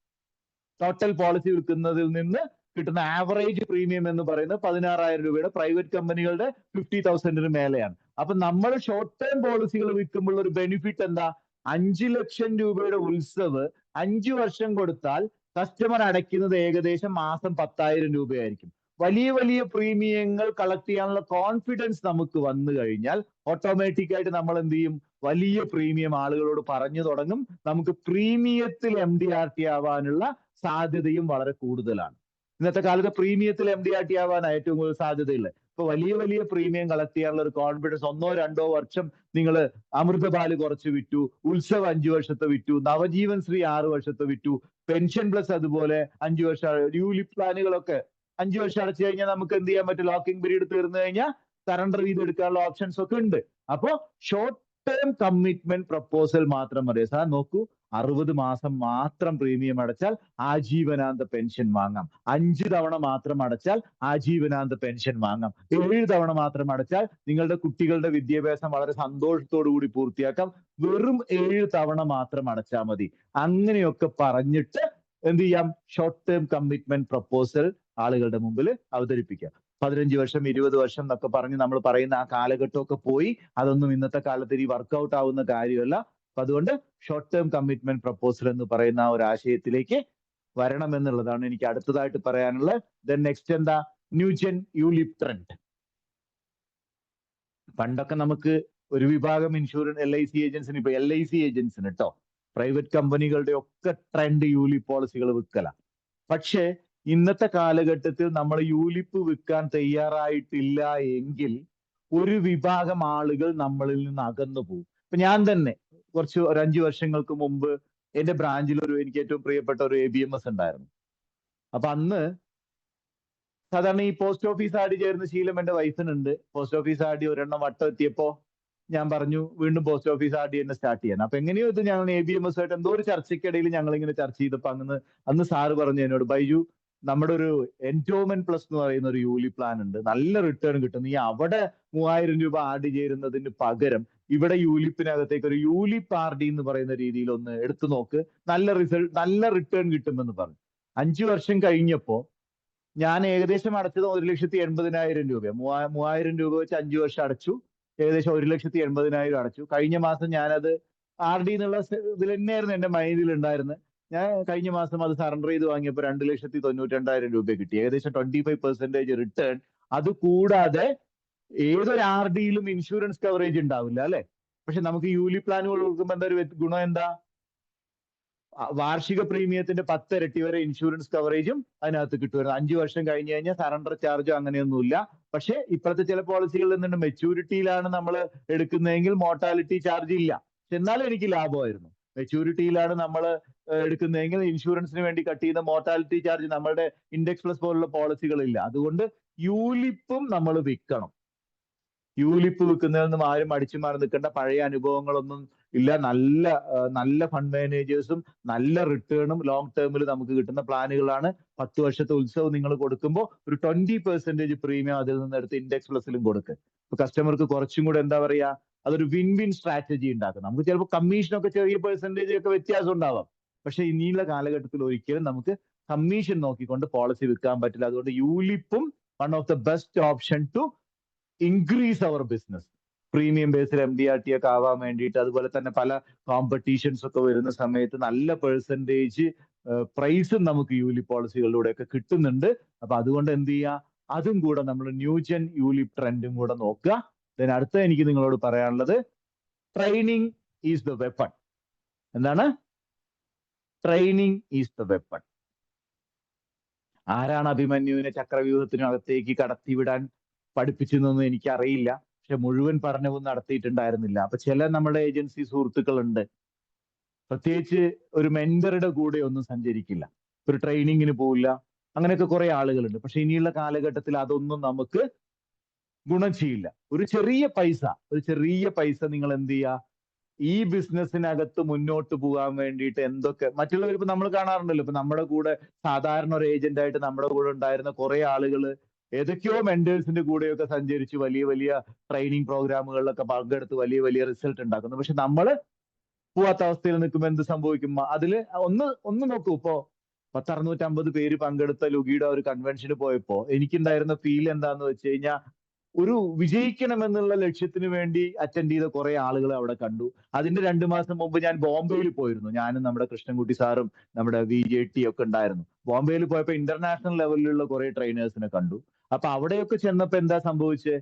ടോട്ടൽ പോളിസി വിൽക്കുന്നതിൽ നിന്ന് കിട്ടുന്ന ആവറേജ് പ്രീമിയം എന്ന് പറയുന്നത് 16,000 രൂപയുടെ, പ്രൈവറ്റ് കമ്പനികളുടെ 50,000-ന് മേലെയാണ്. അപ്പൊ നമ്മൾ ഷോർട്ട് ടേം പോളിസികൾ വിൽക്കുമ്പോൾ ഒരു ബെനിഫിറ്റ് എന്താ? 5 ലക്ഷം രൂപയുടെ ഉത്സവ് 5 വർഷം കൊടുത്താൽ കസ്റ്റമർ അടയ്ക്കുന്നത് ഏകദേശം മാസം 10,000 രൂപയായിരിക്കും. വലിയ വലിയ പ്രീമിയങ്ങൾ കളക്ട് ചെയ്യാനുള്ള കോൺഫിഡൻസ് നമുക്ക് വന്നു കഴിഞ്ഞാൽ ഓട്ടോമാറ്റിക് ആയിട്ട് നമ്മൾ എന്ത് ചെയ്യും? വലിയ പ്രീമിയം ആളുകളോട് പറഞ്ഞു തുടങ്ങും. നമുക്ക് പ്രീമിയത്തിൽ MDRT ആവാനുള്ള സാധ്യതയും വളരെ കൂടുതലാണ്. ഇന്നത്തെ കാലത്ത് പ്രീമിയത്തിൽ MDRT ആവാനാണ് ഏറ്റവും കൂടുതൽ സാധ്യതയുള്ളത്. ഇപ്പൊ വലിയ വലിയ പ്രീമിയം കളക്ട് ചെയ്യാനുള്ള ഒരു കോൺഫിഡൻസ്, 1-2 വർഷം നിങ്ങൾ അമൃതപാല് കുറച്ച് വിറ്റു, ഉത്സവ് 5 വർഷത്തെ വിറ്റു, നവജീവൻ ശ്രീ 6 വർഷത്തെ വിറ്റു, പെൻഷൻ പ്ലസ് അതുപോലെ 5 വർഷം, യൂലിപ് പ്ലാനുകളൊക്കെ 5 വർഷം അടച്ചു കഴിഞ്ഞാൽ നമുക്ക് എന്ത് ചെയ്യാൻ പറ്റും? ലോക്കിംഗ് പീരീഡ് തീർന്നു കഴിഞ്ഞാൽ സറണ്ടർ ചെയ്തെടുക്കാനുള്ള ഓപ്ഷൻസ് ഒക്കെ ഉണ്ട്. അപ്പോ ഷോർട്ട് ടേം കമ്മിറ്റ്മെന്റ് പ്രപ്പോസൽ മാത്രം മതി. സാർ നോക്കൂ, 60 മാസം മാത്രം പ്രീമിയം അടച്ചാൽ ആജീവനാന്ത പെൻഷൻ വാങ്ങാം. 5 തവണ മാത്രം അടച്ചാൽ ആജീവനാന്ത പെൻഷൻ വാങ്ങാം. 7 തവണ മാത്രം അടച്ചാൽ നിങ്ങളുടെ കുട്ടികളുടെ വിദ്യാഭ്യാസം വളരെ സന്തോഷത്തോടു കൂടി പൂർത്തിയാക്കാം. വെറും 7 തവണ മാത്രം അടച്ചാൽ മതി. അങ്ങനെയൊക്കെ പറഞ്ഞിട്ട് എന്ത് ചെയ്യാം? ഷോർട്ട് ടേം കമ്മിറ്റ്മെന്റ് പ്രപ്പോസൽ ആളുകളുടെ മുമ്പിൽ അവതരിപ്പിക്കാം. 15 വർഷം 20 വർഷം എന്നൊക്കെ പറഞ്ഞ് നമ്മൾ പറയുന്ന ആ കാലഘട്ടമൊക്കെ പോയി. അതൊന്നും ഇന്നത്തെ കാലത്ത് ഈ വർക്കൗട്ട് ആവുന്ന കാര്യമല്ല. അപ്പൊ അതുകൊണ്ട് ഷോർട്ട് ടേം കമ്മിറ്റ്മെന്റ് പ്രപ്പോസൽ എന്ന് പറയുന്ന ഒരു ആശയത്തിലേക്ക് വരണം എന്നുള്ളതാണ് എനിക്ക് അടുത്തതായിട്ട് പറയാനുള്ളത്. ദെൻ നെക്സ്റ്റ് എന്താ? New gen ULIP trend. പണ്ടൊക്കെ നമുക്ക് ഒരു വിഭാഗം ഇൻഷുറൻസ് LIC ഏജൻസിന്, ഇപ്പൊ LIC ഏജൻസിന് കേട്ടോ, പ്രൈവറ്റ് കമ്പനികളുടെ ഒക്കെ ട്രെൻഡ് യൂലിപ് പോളിസികൾ വിൽക്കല. പക്ഷേ ഇന്നത്തെ കാലഘട്ടത്തിൽ നമ്മൾ യൂലിപ്പ് വിൽക്കാൻ തയ്യാറായിട്ടില്ല എങ്കിൽ ഒരു വിഭാഗം ആളുകൾ നമ്മളിൽ നിന്ന് അകന്നു പോകും. ഇപ്പൊ ഞാൻ തന്നെ ഒരു 5 വർഷങ്ങൾക്ക് മുമ്പ് എന്റെ ബ്രാഞ്ചിൽ എനിക്ക് ഏറ്റവും പ്രിയപ്പെട്ട ഒരു ABMS ഉണ്ടായിരുന്നു. അപ്പൊ അന്ന് സാധാരണ ഈ പോസ്റ്റ് ഓഫീസ് ആടി ചേരുന്ന ശീലം എന്റെ വൈഫിനുണ്ട്. പോസ്റ്റ് ഓഫീസ് ആടി ഒരെണ്ണം വട്ടം എത്തിയപ്പോ ഞാൻ പറഞ്ഞു വീണ്ടും പോസ്റ്റ് ഓഫീസ് ആടി തന്നെ സ്റ്റാർട്ട് ചെയ്യാൻ. അപ്പൊ എങ്ങനെയോ ഇത് ഞങ്ങൾ ABMS ആയിട്ട് എന്തോ ഒരു ചർച്ചയ്ക്കിടയിൽ ഞങ്ങൾ ഇങ്ങനെ ചർച്ച ചെയ്തപ്പോ അന്ന് സാറ് പറഞ്ഞു എന്നോട്, ബൈജു നമ്മുടെ ഒരു എൻഡോമെന്റ് പ്ലസ് എന്ന് പറയുന്ന ഒരു യൂലി പ്ലാൻ ഉണ്ട്, നല്ല റിട്ടേൺ കിട്ടും. നീ അവിടെ 3000 രൂപ ആഡ് ചേരുന്നതിന് പകരം ഇവിടെ യൂലിപ്പിനകത്തേക്ക് ഒരു യൂലിപ്പ് RD എന്ന് പറയുന്ന രീതിയിൽ ഒന്ന് എടുത്തു നോക്ക്, നല്ല റിട്ടേൺ കിട്ടുമെന്ന് പറഞ്ഞു. 5 വർഷം കഴിഞ്ഞപ്പോ ഞാൻ ഏകദേശം അടച്ചത് 1,80,000 രൂപ. 3000 രൂപ വെച്ച് 5 വർഷം അടച്ചു. ഏകദേശം 1,80,000 അടച്ചു. കഴിഞ്ഞ മാസം ഞാനത് RD എന്നുള്ള ഇതിൽ തന്നെയായിരുന്നു എന്റെ മൈൻഡിൽ ഉണ്ടായിരുന്നത്. ഞാൻ കഴിഞ്ഞ മാസം അത് സറണ്ടർ ചെയ്ത് വാങ്ങിയപ്പോൾ 2,92,000 രൂപ കിട്ടി. ഏകദേശം 25% റിട്ടേൺ. അത് കൂടാതെ ഏതൊരു RDയിലും ഇൻഷുറൻസ് കവറേജ് ഉണ്ടാവില്ല അല്ലെ? പക്ഷെ നമുക്ക് യൂലി പ്ലാനുകൾ കൊടുക്കുമ്പോൾ എന്താ ഒരു ഗുണം? എന്താ? വാർഷിക പ്രീമിയത്തിന്റെ 10 ഇരട്ടി വരെ ഇൻഷുറൻസ് കവറേജും അതിനകത്ത് കിട്ടുമായിരുന്നു. 5 വർഷം കഴിഞ്ഞ് കഴിഞ്ഞാൽ സറണ്ടർ ചാർജോ അങ്ങനെയൊന്നുമില്ല. പക്ഷെ ഇപ്പോഴത്തെ ചില പോളിസികളിൽ നിന്നുണ്ട് മെച്യൂരിറ്റിയിലാണ് നമ്മൾ എടുക്കുന്നതെങ്കിൽ മോർട്ടാലിറ്റി ചാർജ് ഇല്ല. എന്നാലും എനിക്ക് ലാഭമായിരുന്നു. മെച്യൂരിറ്റിയിലാണ് നമ്മൾ എടുക്കുന്നതെങ്കിൽ ഇൻഷുറൻസിന് വേണ്ടി കട്ട് ചെയ്യുന്ന മോർട്ടാലിറ്റി ചാർജ് നമ്മുടെ ഇൻഡെക്സ് പ്ലസ് പോലുള്ള പോളിസികളില്ല. അതുകൊണ്ട് യൂലിപ്പും നമ്മൾ വിൽക്കണം. യൂലിപ്പ് വിൽക്കുന്നതിൽ നിന്നും ആരും അടിച്ചു മാറി നിൽക്കേണ്ട. പഴയ അനുഭവങ്ങളൊന്നും ഇല്ല. നല്ല ഫണ്ട് മാനേജേഴ്സും നല്ല റിട്ടേണും ലോങ് ടേമിൽ നമുക്ക് കിട്ടുന്ന പ്ലാനുകളാണ്. 10 വർഷത്തെ ഉത്സവം നിങ്ങൾ കൊടുക്കുമ്പോൾ ഒരു 20% പ്രീമിയം അതിൽ നിന്ന് എടുത്ത് ഇൻഡെക്സ് പ്ലസിലും കൊടുക്കുക. ഇപ്പൊ കസ്റ്റമർക്ക് കുറച്ചും കൂടെ എന്താ പറയാ, അതൊരു വിൻ സ്ട്രാറ്റജി ഉണ്ടാക്കും. നമുക്ക് ചിലപ്പോൾ കമ്മീഷനൊക്കെ ചെറിയ പെർസെന്റേജ് ഒക്കെ വ്യത്യാസം ഉണ്ടാവാം. പക്ഷെ ഇനിയുള്ള കാലഘട്ടത്തിൽ ഒരിക്കലും നമുക്ക് കമ്മീഷൻ നോക്കിക്കൊണ്ട് പോളിസി വിൽക്കാൻ പറ്റില്ല. അതുകൊണ്ട് യൂലിപ്പും one of the best option to increase our business. Premium ബേസിൽ MDRT ഒക്കെ ആവാൻ വേണ്ടിയിട്ട്, അതുപോലെ തന്നെ പല കോമ്പറ്റീഷൻസ് ഒക്കെ വരുന്ന സമയത്ത് നല്ല പെർസെൻറ്റേജ് പ്രൈസും നമുക്ക് യൂലി പോളിസികളിലൂടെ ഒക്കെ കിട്ടുന്നുണ്ട്. അപ്പൊ അതുകൊണ്ട് എന്ത് ചെയ്യുക, അതും കൂടെ നമ്മൾ ന്യൂജൻ യൂലിപ് ട്രെൻഡും കൂടെ നോക്കുക. ദെൻ അടുത്ത എനിക്ക് നിങ്ങളോട് പറയാനുള്ളത് ട്രെയിനിങ് ഈസ് ദ വെപ്പൺ. എന്താണ്? Training is the weapon. ആരാണ് അഭിമന്യുവിനെ ചക്രവ്യൂഹത്തിനകത്തേക്ക് കടത്തിവിടാൻ പഠിപ്പിച്ചതെന്നൊന്നും എനിക്കറിയില്ല. പക്ഷെ മുഴുവൻ പഠനവും നടത്തിയിട്ടുണ്ടായിരുന്നില്ല. അപ്പൊ ചില നമ്മുടെ ഏജൻസി സുഹൃത്തുക്കളുണ്ട്, പ്രത്യേകിച്ച് ഒരു മെന്ററുടെ കൂടെ ഒന്നും സഞ്ചരിക്കില്ല, ഒരു ട്രെയിനിങ്ങിന് പോവില്ല. അങ്ങനെയൊക്കെ കുറെ ആളുകളുണ്ട്. പക്ഷെ ഇനിയുള്ള കാലഘട്ടത്തിൽ അതൊന്നും നമുക്ക് ഗുണം ചെയ്യില്ല. ഒരു ചെറിയ പൈസ നിങ്ങൾ എന്ത് ചെയ്യുക, ഈ ബിസിനസ്സിനകത്ത് മുന്നോട്ട് പോകാൻ വേണ്ടിയിട്ട് എന്തൊക്കെ മറ്റുള്ളവർ ഇപ്പൊ നമ്മൾ കാണാറുണ്ടല്ലോ. ഇപ്പൊ നമ്മുടെ കൂടെ സാധാരണ ഒരു ഏജന്റ് ആയിട്ട് നമ്മുടെ കൂടെ ഉണ്ടായിരുന്ന കുറെ ആളുകൾ ഏതൊക്കെയോ മെന്റേഴ്സിന്റെ കൂടെയൊക്കെ സഞ്ചരിച്ച് വലിയ ട്രെയിനിങ് പ്രോഗ്രാമുകളിലൊക്കെ പങ്കെടുത്ത് വലിയ റിസൾട്ട് ഉണ്ടാക്കുന്നു. പക്ഷെ നമ്മൾ പോവാത്ത അവസ്ഥയിൽ നിൽക്കുമ്പോൾ എന്ത് സംഭവിക്കും? അതിൽ ഒന്ന് നോക്കൂ. ഇപ്പോ 650 പേര് പങ്കെടുത്ത ലുഗിയുടെ ഒരു കൺവെൻഷന് പോയപ്പോ എനിക്കുണ്ടായിരുന്ന ഫീൽ എന്താന്ന് വെച്ച് കഴിഞ്ഞാൽ, ഒരു വിജയിക്കണമെന്നുള്ള ലക്ഷ്യത്തിന് വേണ്ടി അറ്റൻഡ് ചെയ്ത കുറെ ആളുകളെ അവിടെ കണ്ടു. അതിന്റെ 2 മാസം മുമ്പ് ഞാൻ ബോംബെയിൽ പോയിരുന്നു. ഞാനും നമ്മുടെ കൃഷ്ണൻകുട്ടി സാറും നമ്മുടെ VJT ഒക്കെ ഉണ്ടായിരുന്നു. ബോംബെയിൽ പോയപ്പോ ഇന്റർനാഷണൽ ലെവലിലുള്ള കുറെ ട്രെയിനേഴ്സിനെ കണ്ടു. അപ്പൊ അവിടെയൊക്കെ ചെന്നപ്പോ എന്താ സംഭവിച്ചത്?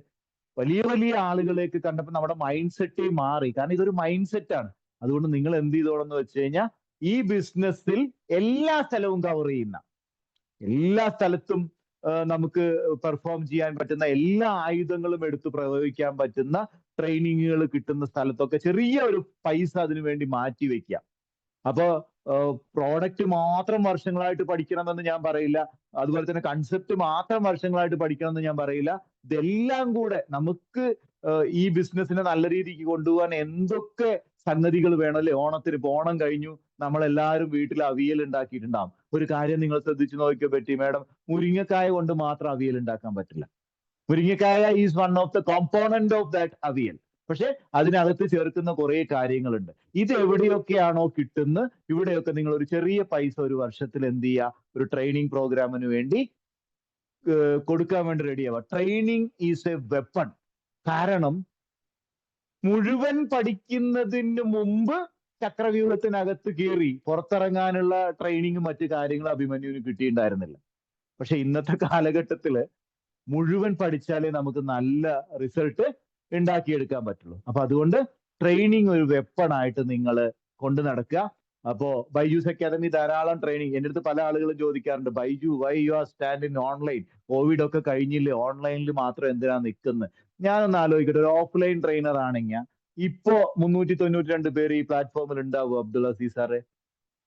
വലിയ ആളുകളേക്ക് കണ്ടപ്പോൾ നമ്മുടെ മൈൻഡ് സെറ്റേ മാറി. കാരണം ഇതൊരു മൈൻഡ് സെറ്റാണ്. അതുകൊണ്ട് നിങ്ങൾ എന്ത് ചെയ്തോളെന്ന് വെച്ച് കഴിഞ്ഞാൽ, ഈ ബിസിനസ്സിൽ എല്ലാ സ്ഥലവും കവർ ചെയ്യുന്ന, എല്ലാ സ്ഥലത്തും നമുക്ക് പെർഫോം ചെയ്യാൻ പറ്റുന്ന, എല്ലാ ആയുധങ്ങളും എടുത്ത് പ്രയോഗിക്കാൻ പറ്റുന്ന ട്രെയിനിങ്ങുകൾ കിട്ടുന്ന സ്ഥലത്തൊക്കെ ചെറിയ ഒരു പൈസ അതിനു വേണ്ടി മാറ്റി വെക്കുക. അപ്പോ പ്രോഡക്റ്റ് മാത്രം വർഷങ്ങളായിട്ട് പഠിക്കണമെന്ന് ഞാൻ പറയില്ല. അതുപോലെ തന്നെ കൺസെപ്റ്റ് മാത്രം വർഷങ്ങളായിട്ട് പഠിക്കണമെന്ന് ഞാൻ പറയില്ല. ഇതെല്ലാം കൂടെ നമുക്ക് ഈ ബിസിനസ്സിനെ നല്ല രീതിക്ക് കൊണ്ടുപോകാൻ എന്തൊക്കെ സംഗതികൾ വേണം അല്ലെ? ഓണത്തിന് ഇപ്പൊ ഓണം കഴിഞ്ഞു, നമ്മളെല്ലാവരും വീട്ടിൽ അവിയൽ ഉണ്ടാക്കിയിട്ടുണ്ടാവും. ഒരു കാര്യം നിങ്ങൾ ശ്രദ്ധിച്ചു നോക്കിയോ പറ്റി മാഡം, മുരിങ്ങക്കായ കൊണ്ട് മാത്രം അവിയൽ ഉണ്ടാക്കാൻ പറ്റില്ല. മുരിങ്ങക്കായ is one of the component of that avial. പക്ഷെ അതിനകത്ത് ചേർക്കുന്ന കുറെ കാര്യങ്ങളുണ്ട്. ഇത് എവിടെയൊക്കെയാണോ കിട്ടുന്നത്, ഇവിടെയൊക്കെ നിങ്ങൾ ഒരു ചെറിയ പൈസ ഒരു വർഷത്തിൽ എന്ത് ചെയ്യുക, ഒരു ട്രെയിനിങ് പ്രോഗ്രാമിന് വേണ്ടി കൊടുക്കാൻ വേണ്ടി റെഡിയാവുക. Training is a weapon. കാരണം മുഴുവൻ പഠിക്കുന്നതിന് മുമ്പ് ചക്രവ്യൂഹത്തിനകത്ത് കയറി പുറത്തിറങ്ങാനുള്ള ട്രെയിനിങ്ങും മറ്റു കാര്യങ്ങളും അഭിമന്യുവിന് കിട്ടിയിട്ടുണ്ടായിരുന്നില്ല. പക്ഷെ ഇന്നത്തെ കാലഘട്ടത്തില് മുഴുവൻ പഠിച്ചാലേ നമുക്ക് നല്ല റിസൾട്ട് ഉണ്ടാക്കിയെടുക്കാൻ പറ്റുള്ളൂ. അപ്പൊ അതുകൊണ്ട് ട്രെയിനിങ് ഒരു വെപ്പണായിട്ട് നിങ്ങൾ കൊണ്ടു നടക്കുക. അപ്പോ ബൈജൂസ് അക്കാദമി ധാരാളം ട്രെയിനിങ്, എൻ്റെ അടുത്ത് പല ആളുകളും ചോദിക്കാറുണ്ട്, Byju why you are standing online, covid ഒക്കെ കഴിഞ്ഞില്ലേ, ഓൺലൈനിൽ മാത്രം എന്തിനാ നിൽക്കുന്നത്? ഞാനൊന്ന് ആലോചിക്കട്ടെ, ഒരു ഓഫ്ലൈൻ ട്രെയിനർ ആണെങ്കിൽ ഇപ്പോ 392 പേര് ഈ പ്ലാറ്റ്ഫോമിൽ ഉണ്ടാവും അബ്ദുൾ അസീസ് സാറ്.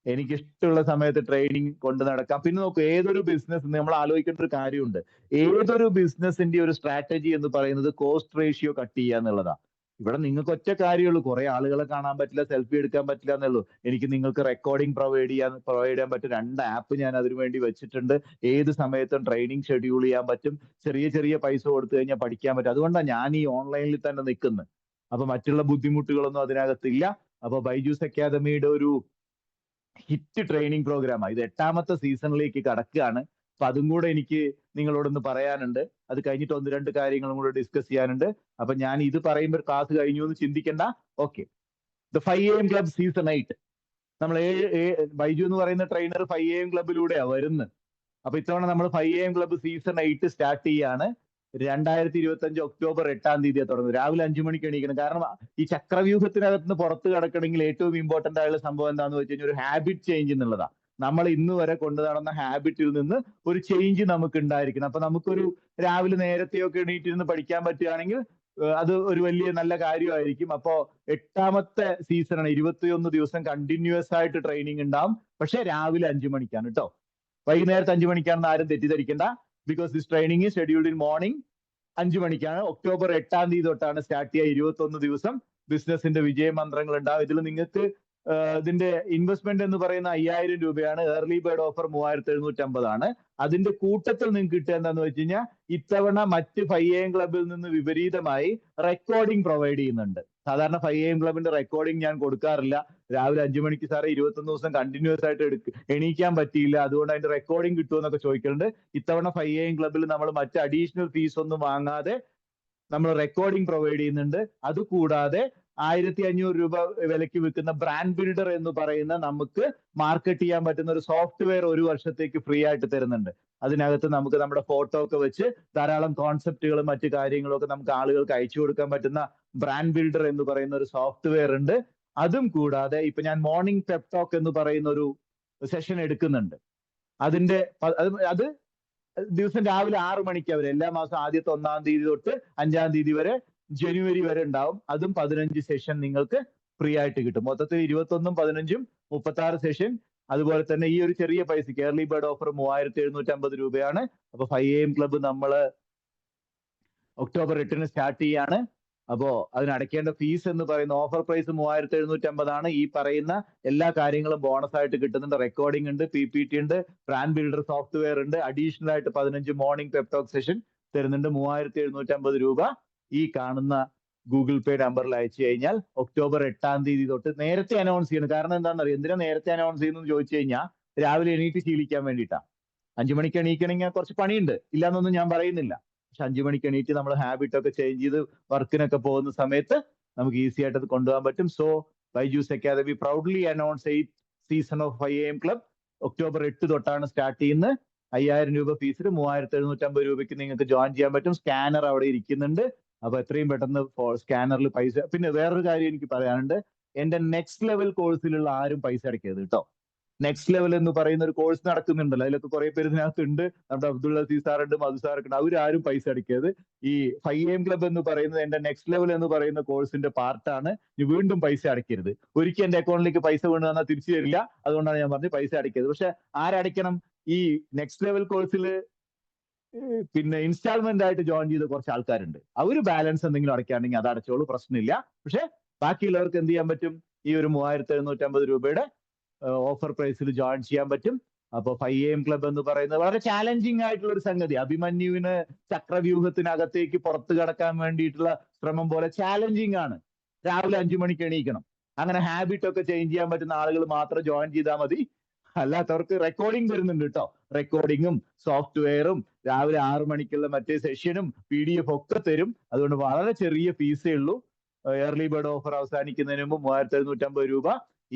എനിക്ക് ഇഷ്ടമുള്ള സമയത്ത് ട്രെയിനിങ് കൊണ്ട് നടക്കാം. പിന്നെ നോക്കൂ, ഏതൊരു ബിസിനസ് നമ്മൾ ആലോചിക്കേണ്ട ഒരു കാര്യമുണ്ട്. ഏതൊരു ബിസിനസിന്റെ ഒരു സ്ട്രാറ്റജി എന്ന് പറയുന്നത് കോസ്റ്റ് റേഷ്യോ കട്ട് ചെയ്യുക എന്നുള്ളതാണ്. ഇവിടെ നിങ്ങൾക്ക് ഒറ്റ കാര്യമുള്ളൂ, കുറെ ആളുകളെ കാണാൻ പറ്റില്ല, സെൽഫി എടുക്കാൻ പറ്റില്ല എന്നുള്ളൂ. എനിക്ക് നിങ്ങൾക്ക് റെക്കോർഡിംഗ് പ്രൊവൈഡ് ചെയ്യാൻ പറ്റും. 2 ആപ്പ് ഞാൻ അതിനു വേണ്ടി വെച്ചിട്ടുണ്ട്. ഏത് സമയത്തും ട്രെയിനിങ് ഷെഡ്യൂൾ ചെയ്യാൻ പറ്റും. ചെറിയ ചെറിയ പൈസ കൊടുത്തു കഴിഞ്ഞാൽ പഠിക്കാൻ പറ്റും. അതുകൊണ്ടാണ് ഞാൻ ഈ ഓൺലൈനിൽ തന്നെ നിൽക്കുന്നത്. അപ്പൊ മറ്റുള്ള ബുദ്ധിമുട്ടുകളൊന്നും അതിനകത്തില്ല. അപ്പൊ ബൈജൂസ് അക്കാദമിയുടെ ഒരു ഹിറ്റ് ട്രെയിനിങ് പ്രോഗ്രാമാണ് ഇത്. 8ാമത്തെ സീസണിലേക്ക് കടക്കുകയാണ്. അപ്പൊ അതും കൂടെ എനിക്ക് നിങ്ങളോടൊന്ന് പറയാനുണ്ട്. അത് കഴിഞ്ഞിട്ട് 1-2 കാര്യങ്ങളും കൂടെ ഡിസ്കസ് ചെയ്യാനുണ്ട്. അപ്പൊ ഞാൻ ഇത് പറയുമ്പോൾ ക്ലാസ് കഴിഞ്ഞു എന്ന് ചിന്തിക്കണ്ട. Okay, the 5 AM club season 8. നമ്മൾ ബൈജു എന്ന് പറയുന്ന ട്രെയിനർ 5 AM ക്ലബിലൂടെയാണ് വരുന്നത്. അപ്പൊ ഇത്തവണ നമ്മൾ 5 AM ക്ലബ് സീസൺ 8 സ്റ്റാർട്ട് ചെയ്യാണ്. 2025 ഒക്ടോബർ 8-ാം തീയതിയാണ് തുടങ്ങുന്നത്. രാവിലെ 5 മണിക്ക് എണീക്കണം. കാരണം ഈ ചക്രവ്യൂഹത്തിനകത്ത് നിന്ന് പുറത്ത് കിടക്കണമെങ്കിൽ ഏറ്റവും ഇമ്പോർട്ടന്റ് ആയുള്ള സംഭവം എന്താണെന്ന് വെച്ച് കഴിഞ്ഞാൽ ഒരു ഹാബിറ്റ് ചേഞ്ച് എന്നുള്ളതാണ്. നമ്മൾ ഇന്ന് വരെ കൊണ്ടു നടന്ന ഹാബിറ്റിൽ നിന്ന് ഒരു ചേഞ്ച് നമുക്ക് ഉണ്ടായിരിക്കണം. അപ്പൊ നമുക്കൊരു രാവിലെ നേരത്തെയൊക്കെ എണീറ്റിരുന്ന് പഠിക്കാൻ പറ്റുകയാണെങ്കിൽ അത് ഒരു വലിയ നല്ല കാര്യമായിരിക്കും. അപ്പോ 8ാമത്തെ സീസണാണ്. 21 ദിവസം കണ്ടിന്യൂസ് ആയിട്ട് ട്രെയിനിങ് ഉണ്ടാവും. പക്ഷെ രാവിലെ 5 മണിക്കാണ് കേട്ടോ. വൈകുന്നേരത്തെ 5 മണിക്കാണെന്ന് ആരും തെറ്റിദ്ധരിക്കണ്ട. Because this training is scheduled in morning 5 മണിക്കാണ്. ഒക്ടോബർ 8-ാം തീയതി തൊട്ടാണ് സ്റ്റാർട്ട് ചെയ്യുക. 21 ദിവസം ബിസിനസിന്റെ വിജയമന്ത്രങ്ങൾ ഉണ്ടാവും. ഇതിൽ നിങ്ങൾക്ക് ഇതിന്റെ ഇൻവെസ്റ്റ്മെന്റ് എന്ന് പറയുന്ന 5000 രൂപയാണ്. ഏർലി ബേർഡ് ഓഫർ 3750 ആണ്. അതിന്റെ കൂട്ടത്തിൽ നിങ്ങൾക്ക് കിട്ടുക എന്താന്ന് വെച്ച് കഴിഞ്ഞാൽ ഇത്തവണ മറ്റ് 5 AM ക്ലബിൽ നിന്ന് വിപരീതമായി റെക്കോർഡിംഗ് പ്രൊവൈഡ് ചെയ്യുന്നുണ്ട്. സാധാരണ 5 AM ക്ലബിന്റെ റെക്കോർഡിംഗ് ഞാൻ കൊടുക്കാറില്ല. രാവിലെ 5 മണിക്ക് സാറേ 21 ദിവസം കണ്ടിന്യൂസ് ആയിട്ട് എണീക്കാൻ പറ്റിയില്ല, അതുകൊണ്ട് അതിന്റെ റെക്കോർഡിംഗ് കിട്ടുമെന്നൊക്കെ ചോദിക്കുന്നുണ്ട്. ഇത്തവണ 5 AM ക്ലബിൽ നമ്മൾ മറ്റ് അഡീഷണൽ ഫീസ് ഒന്നും വാങ്ങാതെ നമ്മൾ റെക്കോർഡിംഗ് പ്രൊവൈഡ് ചെയ്യുന്നുണ്ട്. അതുകൂടാതെ 1500 രൂപ വിലയ്ക്ക് വിൽക്കുന്ന ബ്രാൻഡ് ബിൽഡർ എന്ന് പറയുന്ന നമുക്ക് മാർക്കറ്റ് ചെയ്യാൻ പറ്റുന്ന ഒരു സോഫ്റ്റ്വെയർ 1 വർഷത്തേക്ക് ഫ്രീ ആയിട്ട് തരുന്നുണ്ട്. അതിനകത്ത് നമുക്ക് നമ്മുടെ ഫോട്ടോ ഒക്കെ വെച്ച് ധാരാളം കോൺസെപ്റ്റുകളും മറ്റു കാര്യങ്ങളും ഒക്കെ നമുക്ക് ആളുകൾക്ക് അയച്ചു കൊടുക്കാൻ പറ്റുന്ന ബ്രാൻഡ് ബിൽഡർ എന്ന് പറയുന്ന ഒരു സോഫ്റ്റ്വെയർ ഉണ്ട്. അതും കൂടാതെ ഇപ്പൊ ഞാൻ മോർണിംഗ് പെപ് ടോക്ക് എന്ന് പറയുന്ന ഒരു സെഷൻ എടുക്കുന്നുണ്ട്. അതിന്റെ അത് ദിവസം രാവിലെ 6 മണിക്ക് അവർ എല്ലാ മാസം ആദ്യത്തെ 1-ാം തീയതി തൊട്ട് 5-ാം തീയതി വരെ ജനുവരി വരെ ഉണ്ടാവും. അതും 15 സെഷൻ നിങ്ങൾക്ക് ഫ്രീ ആയിട്ട് കിട്ടും. മൊത്തത്തിൽ 21-ഉം 15-ഉം 36 സെഷൻ. അതുപോലെ തന്നെ ഈ ഒരു ചെറിയ പൈസക്ക് ഏർലി ബേർഡ് ഓഫർ 3750 രൂപയാണ്. അപ്പൊ 5 AM ക്ലബ്ബ് നമ്മൾ ഒക്ടോബർ 8-ന് സ്റ്റാർട്ട് ചെയ്യാണ്. അപ്പോ അതിനടയ്ക്കേണ്ട ഫീസ് എന്ന് പറയുന്ന ഓഫർ പ്രൈസ് 3750 ആണ്. ഈ പറയുന്ന എല്ലാ കാര്യങ്ങളും ബോണസ് ആയിട്ട് കിട്ടുന്നുണ്ട്. റെക്കോർഡിംഗ് ഉണ്ട്, PPT ഉണ്ട്, ബ്രാൻഡ് ബിൽഡർ സോഫ്റ്റ്വെയർ ഉണ്ട്. അഡീഷണൽ ആയിട്ട് 15 മോർണിംഗ് പെപ്ടോക്ക് സെഷൻ തരുന്നുണ്ട്. 3750 രൂപ ഈ കാണുന്ന ഗൂഗിൾ പേ നമ്പറിൽ അയച്ചു കഴിഞ്ഞാൽ ഒക്ടോബർ 8-ാം തീയതി തൊട്ട് നേരത്തെ അനൗൺസ് ചെയ്യണം. കാരണം എന്താണെന്നറിയാം, എന്തിനാ നേരത്തെ അനൗൺസ് ചെയ്യുന്നു ചോദിച്ചു കഴിഞ്ഞാൽ രാവിലെ എണീറ്റ് ശീലിക്കാൻ വേണ്ടിയിട്ടാണ്. 5 മണിക്ക് എണീക്കണമെങ്കിൽ കുറച്ച് പണിയുണ്ട്, ഇല്ലാന്നൊന്നും ഞാൻ പറയുന്നില്ല. പക്ഷെ 5 മണിക്ക് എണീറ്റ് നമ്മൾ ഹാബിറ്റ് ഒക്കെ ചേഞ്ച് ചെയ്ത് വർക്കിനൊക്കെ പോകുന്ന സമയത്ത് നമുക്ക് ഈസി ആയിട്ട് അത് കൊണ്ടുപോകാൻ പറ്റും. So Byju's academy proudly announce 8th season of 5 AM club. October 8 തൊട്ടാണ് സ്റ്റാർട്ട് ചെയ്യുന്നത്. 5000 രൂപ ഫീസിൽ 3750 രൂപയ്ക്ക് നിങ്ങൾക്ക് ജോയിൻ ചെയ്യാൻ പറ്റും. സ്കാനർ അവിടെ ഇരിക്കുന്നുണ്ട്. അപ്പൊ എത്രയും പെട്ടെന്ന് സ്കാനറിൽ പൈസ. പിന്നെ വേറൊരു കാര്യം എനിക്ക് പറയാനുണ്ട്, എന്റെ നെക്സ്റ്റ് ലെവൽ കോഴ്സിലുള്ള ആരും പൈസ അടയ്ക്കരുത് കേട്ടോ. നെക്സ്റ്റ് ലെവൽ എന്ന് പറയുന്ന ഒരു കോഴ്സ് നടക്കുന്നുണ്ടല്ലോ, അതിലൊക്കെ കുറെ പേര് ഇതിനകത്തുണ്ട്. നമ്മുടെ അബ്ദുൾ അസീസ് സാറുണ്ട്, മധു സാറൊക്കെ ഉണ്ട്. അവരാരും പൈസ അടയ്ക്കരുത്. ഈ 5 AM ക്ലബ് എന്ന് പറയുന്നത് എന്റെ നെക്സ്റ്റ് ലെവൽ എന്ന് പറയുന്ന കോഴ്സിന്റെ പാർട്ടാണ്. വീണ്ടും പൈസ അടയ്ക്കരുത്. ഒരിക്കൽ എന്റെ അക്കൗണ്ടിലേക്ക് പൈസ വീണ് തന്നാൽ തിരിച്ചു തരില്ല. അതുകൊണ്ടാണ് ഞാൻ പറഞ്ഞത് പൈസ അടയ്ക്കരുത്. പക്ഷെ ആരടയ്ക്കണം? ഈ നെക്സ്റ്റ് ലെവൽ കോഴ്സിൽ പിന്നെ ഇൻസ്റ്റാൾമെന്റ് ആയിട്ട് ജോയിൻ ചെയ്ത കുറച്ച് ആൾക്കാരുണ്ട്. അവർ ബാലൻസ് എന്തെങ്കിലും അടയ്ക്കുകയാണെങ്കിൽ അത് അടച്ചോളൂ, പ്രശ്നമില്ല. പക്ഷെ ബാക്കിയുള്ളവർക്ക് എന്ത് ചെയ്യാൻ പറ്റും? ഈ ഒരു 3750 രൂപയുടെ ഓഫർ പ്രൈസിൽ ജോയിൻ ചെയ്യാൻ പറ്റും. അപ്പൊ 5 AM ക്ലബ് എന്ന് പറയുന്നത് വളരെ ചാലഞ്ചിങ് ആയിട്ടുള്ള ഒരു സംഗതി. അഭിമന്യുവിന് ചക്രവ്യൂഹത്തിനകത്തേക്ക് പുറത്തു കടക്കാൻ വേണ്ടിയിട്ടുള്ള ശ്രമം പോലെ ചാലഞ്ചിങ് ആണ്. രാവിലെ 5 മണിക്ക് എണീക്കണം. അങ്ങനെ ഹാബിറ്റ് ഒക്കെ ചേഞ്ച് ചെയ്യാൻ പറ്റുന്ന ആളുകൾ മാത്രം ജോയിൻ ചെയ്താൽ മതി. അല്ലാത്തവർക്ക് റെക്കോർഡിംഗ് വരുന്നുണ്ട് കേട്ടോ. റെക്കോർഡിങ്ങും സോഫ്റ്റ്വെയറും രാവിലെ 6 മണിക്കുള്ള മറ്റേ സെഷനും PDF ഒക്കെ തരും. അതുകൊണ്ട് വളരെ ചെറിയ ഫീസേ ഉള്ളൂ. ഏർലി ബേർഡ് ഓഫർ അവസാനിക്കുന്നതിന് മുമ്പ് 3750 രൂപ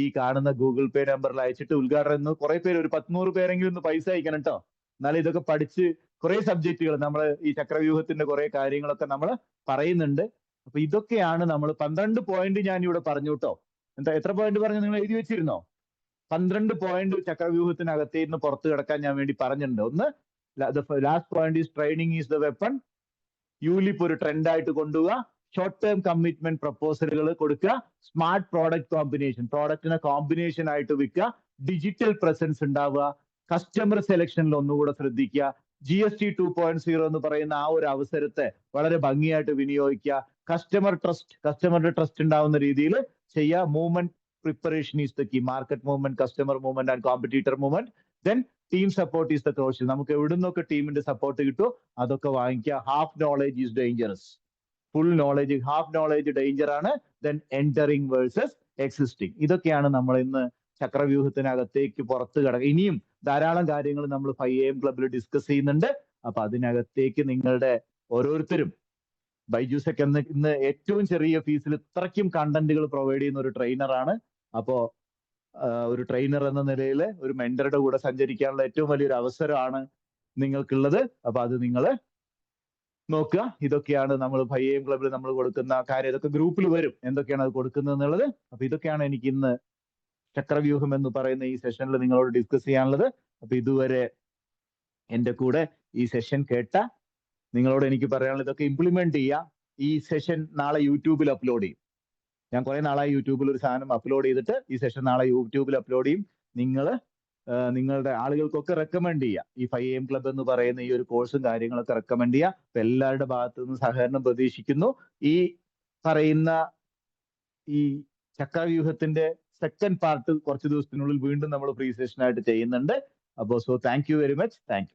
ഈ കാണുന്ന ഗൂഗിൾ പേ നമ്പറിൽ അയച്ചിട്ട് ഉദ്ഘാടനം കുറെ പേര് ഒരു 100 പേരെങ്കിലും ഒന്ന് പൈസ അയക്കണം കേട്ടോ. എന്നാലും ഇതൊക്കെ പഠിച്ച് കുറെ സബ്ജക്റ്റുകൾ നമ്മൾ ഈ ചക്രവ്യൂഹത്തിന്റെ കുറെ കാര്യങ്ങളൊക്കെ നമ്മൾ പറയുന്നുണ്ട്. അപ്പൊ ഇതൊക്കെയാണ് നമ്മൾ 12 പോയിന്റ് ഞാൻ ഇവിടെ പറഞ്ഞു കേട്ടോ. എത്ര പോയിന്റ് പറഞ്ഞു നിങ്ങൾ എഴുതി വെച്ചിരുന്നോ? 12 പോയിന്റ് ചക്രവ്യൂഹത്തിനകത്തേ നിന്ന് പുറത്തു കിടക്കാൻ ഞാൻ വേണ്ടി പറഞ്ഞിട്ടുണ്ട്. ഒന്ന്, last point is training is the weapon. ULIP ഒരു ട്രെൻഡായിട്ട് കൊണ്ടുപോവുക. ഷോർട്ട് ടേം കമ്മിറ്റ്മെന്റ് പ്രപ്പോസലുകൾ കൊടുക്കുക. സ്മാർട്ട് പ്രോഡക്റ്റ് കോമ്പിനേഷൻ, പ്രോഡക്റ്റിനെ കോമ്പിനേഷൻ ആയിട്ട് വിൽക്കുക. ഡിജിറ്റൽ പ്രസൻസ് ഉണ്ടാവുക. കസ്റ്റമർ സെലക്ഷനിൽ ഒന്നുകൂടെ ശ്രദ്ധിക്കുക. GST 2.0 എന്ന് പറയുന്ന ആ ഒരു അവസരത്തെ വളരെ ഭംഗിയായിട്ട് വിനിയോഗിക്കുക. കസ്റ്റമറുടെ ട്രസ്റ്റ് ഉണ്ടാവുന്ന രീതിയിൽ ചെയ്യുക. Movement preparation is the key. Market movement, customer movement and competitor movement. Then team support is the crucial. നമുക്ക് എവിടുന്നൊക്കെ ടീമിന്റെ സപ്പോർട്ട് കിട്ടുമോ അതൊക്കെ വാങ്ങിക്കുക. Half knowledge is dangerous. Full knowledge, half knowledge danger ആണ്. Then entering versus existing. ഇതൊക്കെയാണ് നമ്മൾ ഇന്ന് ചക്രവ്യൂഹത്തിനകത്തേക്ക് പുറത്ത് കിടക്കുക. ഇനിയും ധാരാളം കാര്യങ്ങൾ നമ്മൾ 5 AM ക്ലബിൽ ഡിസ്കസ് ചെയ്യുന്നുണ്ട്. അപ്പൊ അതിനകത്തേക്ക് നിങ്ങളുടെ ഓരോരുത്തരും ബൈജൂസ് ഒക്കെ ഇന്ന് ഏറ്റവും ചെറിയ ഫീസിൽ ഇത്രയ്ക്കും കണ്ടന്റുകൾ പ്രൊവൈഡ് ചെയ്യുന്ന ഒരു ട്രെയിനറാണ്. അപ്പോ ഒരു ട്രെയിനർ എന്ന നിലയിൽ ഒരു മെന്ററുടെ കൂടെ സഞ്ചരിക്കാനുള്ള ഏറ്റവും വലിയൊരു അവസരമാണ് നിങ്ങൾക്കുള്ളത്. അപ്പൊ അത് നിങ്ങൾ നോക്കുക. ഇതൊക്കെയാണ് നമ്മൾ 5 AM ക്ലബിൽ നമ്മൾ കൊടുക്കുന്ന കാര്യം. ഇതൊക്കെ ഗ്രൂപ്പിൽ വരും എന്തൊക്കെയാണ് അത് കൊടുക്കുന്നത് എന്നുള്ളത്. അപ്പൊ ഇതൊക്കെയാണ് എനിക്ക് ഇന്ന് ചക്രവ്യൂഹം എന്ന് പറയുന്ന ഈ സെഷനിൽ നിങ്ങളോട് ഡിസ്കസ് ചെയ്യാനുള്ളത്. അപ്പൊ ഇതുവരെ എൻ്റെ കൂടെ ഈ സെഷൻ കേട്ട നിങ്ങളോട് എനിക്ക് പറയാനുള്ളത് ഇതൊക്കെ ഇംപ്ലിമെന്റ് ചെയ്യുക. ഈ സെഷൻ നാളെ യൂട്യൂബിൽ അപ്ലോഡ് ചെയ്യും. ഞാൻ കുറെ നാളായി യൂട്യൂബിൽ ഒരു സാധനം അപ്ലോഡ് ചെയ്തിട്ട് ഈ സെഷൻ നാളെ യൂട്യൂബിൽ അപ്ലോഡ് ചെയ്യും. നിങ്ങളുടെ ആളുകൾക്കൊക്കെ റെക്കമെൻഡ് ചെയ്യുക. ഈ 5 AM ക്ലബ് എന്ന് പറയുന്ന ഈ ഒരു കോഴ്സും കാര്യങ്ങളൊക്കെ റെക്കമെൻഡ് ചെയ്യുക. അപ്പൊ എല്ലാവരുടെ ഭാഗത്തു നിന്ന് സഹകരണം പ്രതീക്ഷിക്കുന്നു. ഈ പറയുന്ന ഈ ചക്രവ്യൂഹത്തിന്റെ സെക്കൻഡ് പാർട്ട് കുറച്ച് ദിവസത്തിനുള്ളിൽ വീണ്ടും നമ്മൾ ഫ്രീ സെഷൻ ആയിട്ട് ചെയ്യുന്നുണ്ട്. അപ്പോൾ thank you very much. Thank you.